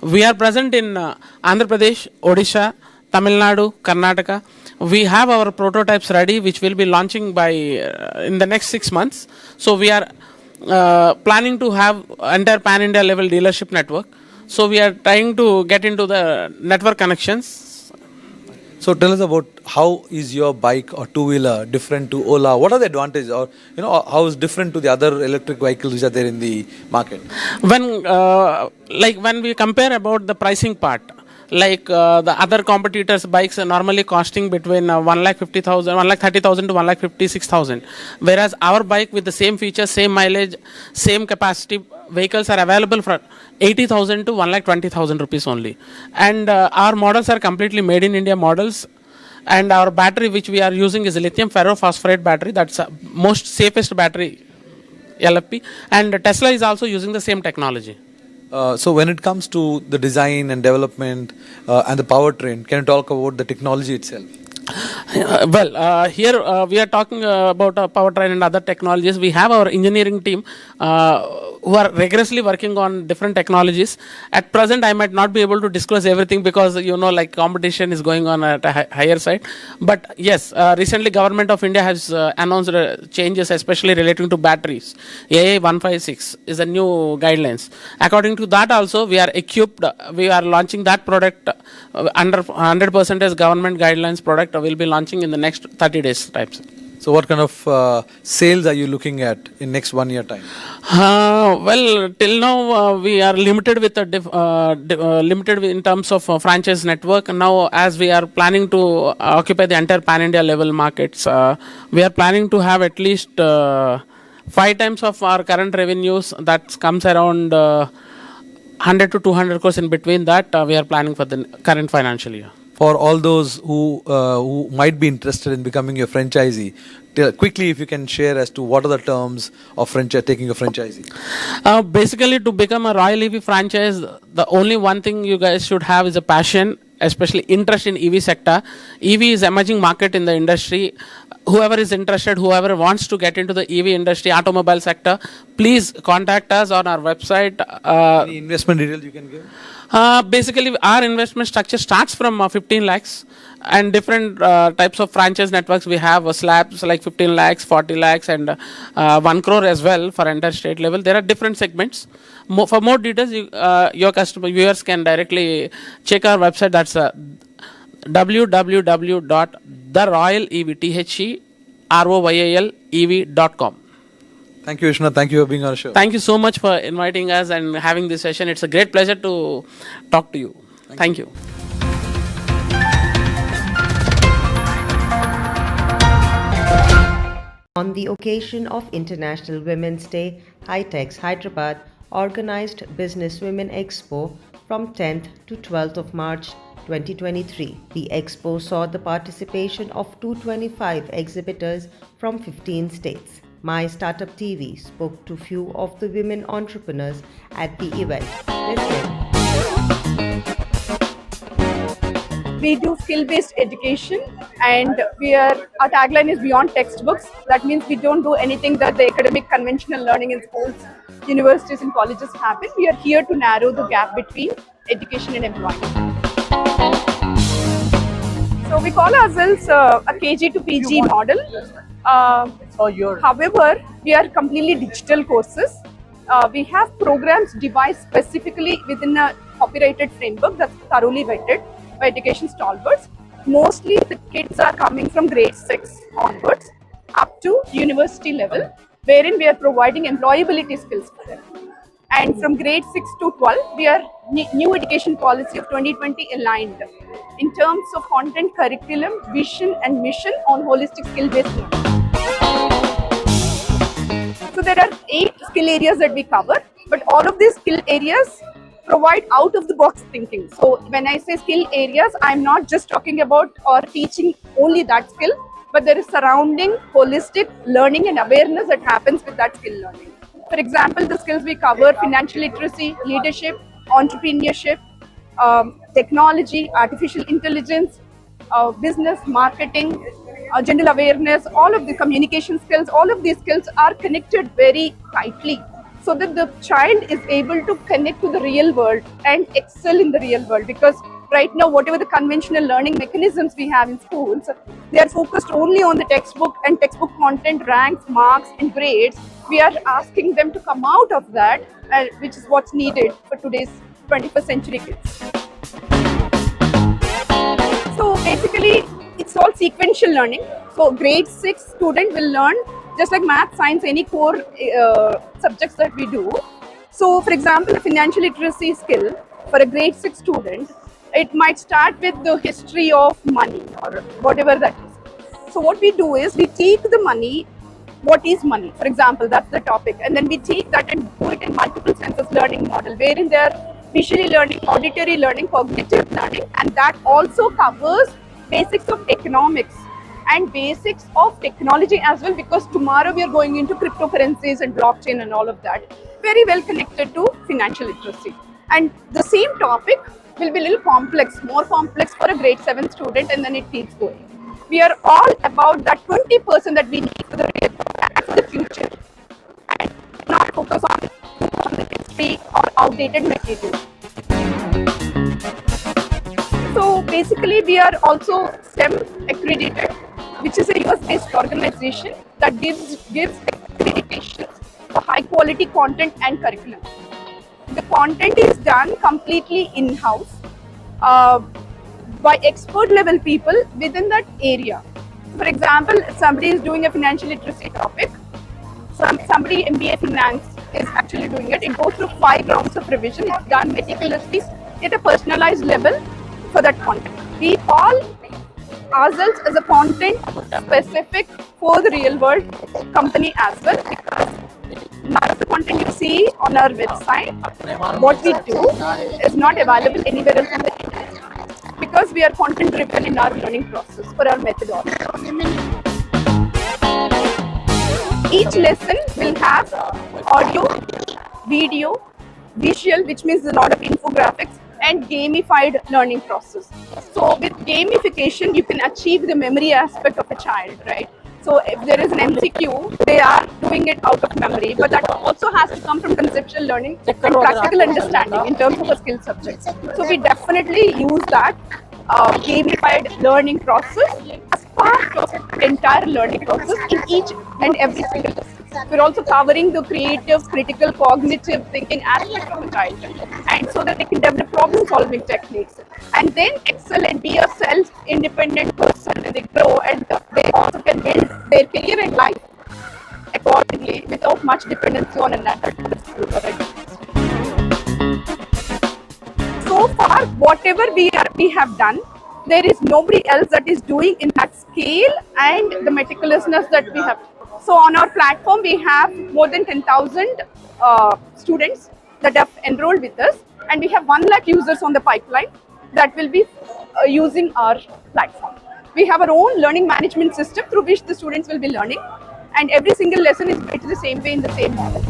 We are present in Andhra Pradesh, Odisha, Tamil Nadu, Karnataka. We have our prototypes ready, which will be launching by in the next 6 months. So we are planning to have entire pan-India level dealership network. So we are trying to get into the network connections. So tell us about how is your bike or two-wheeler different to Ola? What are the advantages, or how is different to the other electric vehicles which are there in the market? When we compare about the pricing part, the other competitors' bikes are normally costing between 1,30,000 to 1,56,000, whereas our bike with the same features, same mileage, same capacity vehicles are available for 80,000 to 1,20,000 rupees only. And our models are completely made in India models. And our battery which we are using is a lithium ferrophosphate battery. That's most safest battery, LFP. And Tesla is also using the same technology. So when it comes to the design and development and the powertrain, can you talk about the technology itself? Here we are talking about powertrain and other technologies. We have our engineering team who are rigorously working on different technologies. At present, I might not be able to disclose everything because competition is going on at a higher side. But yes, recently Government of India has announced changes, especially relating to batteries. AA 156 is a new guidelines. According to that, also we are equipped. We are launching that product under 100% government guidelines product. Will be launching in the next 30 days types. So what kind of sales are you looking at in next 1 year time? Till now we are limited with limited in terms of franchise network. Now, as we are planning to occupy the entire pan-India level markets, we are planning to have at least 5 times of our current revenues. That comes around 100 to 200 crores in between that. We are planning for the current financial year. For all those who might be interested in becoming your franchisee, quickly if you can share as to what are the terms of taking a franchisee. Basically, to become a Royal EV franchise, the only one thing you guys should have is a passion, especially interest in EV sector. EV is emerging market in the industry. Whoever is interested, whoever wants to get into the EV industry, automobile sector, please contact us on our website. Any investment details you can give? Basically, our investment structure starts from 15 lakhs and different types of franchise networks. We have slabs like 15 lakhs, 40 lakhs and 1 crore as well for interstate level. There are different segments. For more details, your customer viewers can directly check our website. That's www.theroyalev.com. Thank you, Vishnu. Thank you for being on the show. Thank you so much for inviting us and having this session. It's a great pleasure to talk to you. Thank you. On the occasion of International Women's Day, HITEX Hyderabad organized Business Women Expo from 10th to 12th of March 2023. The expo saw the participation of 225 exhibitors from 15 states. Mystartuptv spoke to few of the women entrepreneurs at the event. we do skill-based education, and our tagline is beyond textbooks. That means we don't do anything that the academic conventional learning in schools, universities and colleges happen. We are here to narrow the gap between education and employment. So we call ourselves a KG to PG model. However, we are completely digital courses. We have programs devised specifically within a copyrighted framework that's thoroughly vetted by education stalwarts. Mostly the kids are coming from grade 6 onwards up to university level, wherein we are providing employability skills for them. And from grade 6 to 12, we are new education policy of 2020 aligned in terms of content, curriculum, vision and mission on holistic skill-based learning. So there are 8 skill areas that we cover, but all of these skill areas provide out-of-the-box thinking. So when I say skill areas, I'm not just talking about or teaching only that skill, but there is surrounding holistic learning and awareness that happens with that skill learning. For example, the skills we cover: financial literacy, leadership, entrepreneurship, technology, artificial intelligence, business, marketing, general awareness, all of the communication skills. All of these skills are connected very tightly so that the child is able to connect to the real world and excel in the real world. Because right now, whatever the conventional learning mechanisms we have in schools, they are focused only on the textbook and textbook content, ranks, marks and grades. We are asking them to come out of that, which is what's needed for today's 21st century kids. So basically, it's all sequential learning. So grade 6 student will learn just like math, science, any core subjects that we do. So for example, a financial literacy skill for a grade 6 student, it might start with the history of money or whatever that is. So what we do is we take the money, what is money? For example, that's the topic. And then we take that and do it in multiple senses learning model, wherein they are visually learning, auditory learning, cognitive learning, and that also covers basics of economics and basics of technology as well, because tomorrow we are going into cryptocurrencies and blockchain and all of that. Very well connected to financial literacy. And the same topic will be a little complex, more complex for a grade 7 student, and then it keeps going. We are all about that 20% that we need for the real and for the future, and not focus on the history or outdated material. So basically, we are also STEM accredited, which is a US-based organization that gives accreditations for high-quality content and curriculum. The content is done completely in-house by expert-level people within that area. For example, somebody is doing a financial literacy topic, somebody MBA Finance is actually doing it. It goes through 5 rounds of revision. It's done meticulously at a personalized level for that content. We call ourselves as a content specific for the real world company as well, because none of the content you see on our website, what we do is not available anywhere else on the internet, because we are content driven in our learning process for our methodology. Each lesson will have audio, video, visual, which means a lot of infographics, and gamified learning process. So with gamification, you can achieve the memory aspect of a child, right? So if there is an MCQ, they are doing it out of memory, but that also has to come from conceptual learning and practical understanding in terms of a skill subject. So we definitely use that gamified learning process as part of the entire learning process in each and every single lesson. We're also covering the creative, critical, cognitive thinking aspect of the child, and so that they can develop problem-solving techniques and then excel and be a self-independent person when they grow, and they also can build their career and life accordingly without much dependency on another. So far, whatever we have done, there is nobody else that is doing in that scale and the meticulousness that we have. So on our platform, we have more than 10,000 students that have enrolled with us, and we have 1 lakh users on the pipeline that will be using our platform. We have our own learning management system through which the students will be learning, and every single lesson is built the same way in the same model.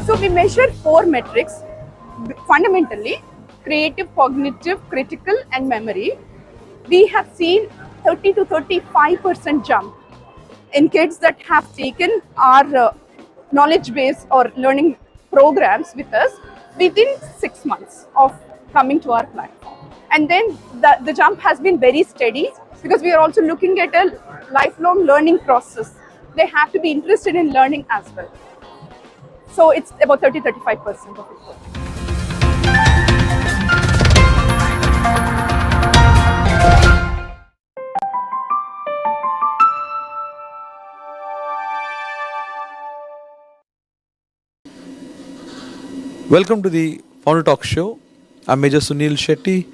So we measure 4 metrics. Fundamentally, creative, cognitive, critical, and memory, we have seen 30 to 35% jump in kids that have taken our knowledge base or learning programs with us within 6 months of coming to our platform. And then the jump has been very steady because we are also looking at a lifelong learning process. They have to be interested in learning as well. So it's about 30-35% of it. Welcome to the Founder Talk Show. I'm Major Sunil Shetty.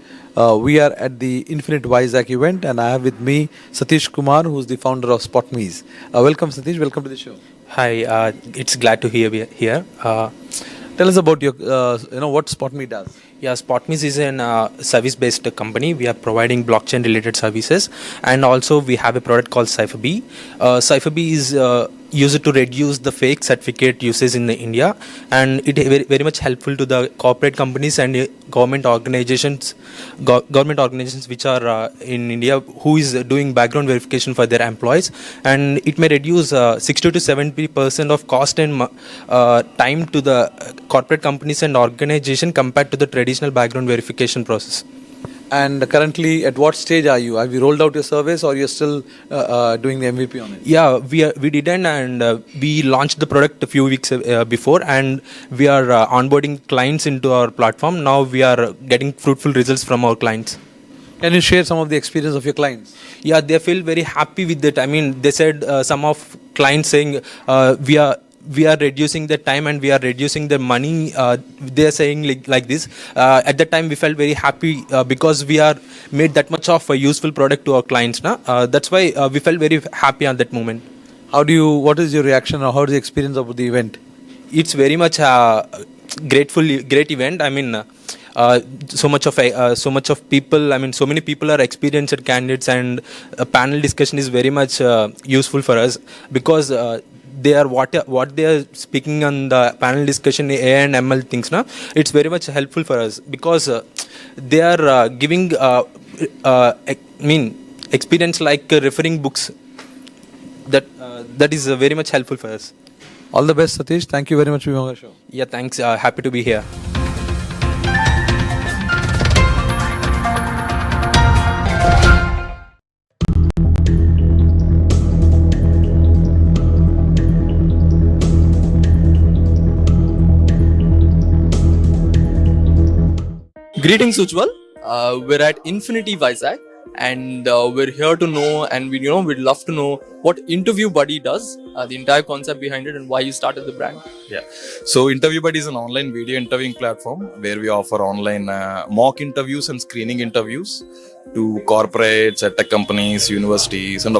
We are at the Infinite Vizag event, and I have with me Satish Kumar, who's the founder of SpotMe's. Welcome, Satish. Welcome to the show. Hi, it's glad to be here. Tell us about your, what SpotMe does. Yeah, SpotMe's is a service-based company. We are providing blockchain-related services, and also we have a product called CipherB. CipherB is used to reduce the fake certificate usage in India, and it is very much helpful to the corporate companies and government organizations which are in India who is doing background verification for their employees, and it may reduce 60 to 70% of cost and time to the corporate companies and organization compared to the traditional background verification process. And currently, at what stage are you? Have you rolled out your service, or you're still doing the MVP on it? Yeah, we didn't, and we launched the product a few weeks before, and we are onboarding clients into our platform. Now we are getting fruitful results from our clients. Can you share some of the experience of your clients? Yeah, they feel very happy with it. I mean, they said some of clients saying we are reducing the time and we are reducing the money. They are saying like this. At that time, we felt very happy because we are made that much of a useful product to our clients. That's why we felt very happy at that moment. What is your reaction, or how is the experience of the event? It's very much great event. I mean, so much of people. I mean, so many people are experienced candidates, and a panel discussion is very much useful for us because. They are what they are speaking on the panel discussion, AI and ML things. It's very much helpful for us because they are giving experience like referring books. That is very much helpful for us. All the best, Satish. Thank you very much for being on the show. Yeah, thanks. Happy to be here. Greetings, Ujjwal. We're at Infinity Vizag, and we're here to know, and we'd love to know what Interview Buddy does, the entire concept behind it, and why you started the brand. Yeah. So Interview Buddy is an online video interviewing platform where we offer online mock interviews and screening interviews to corporates, tech companies, universities, and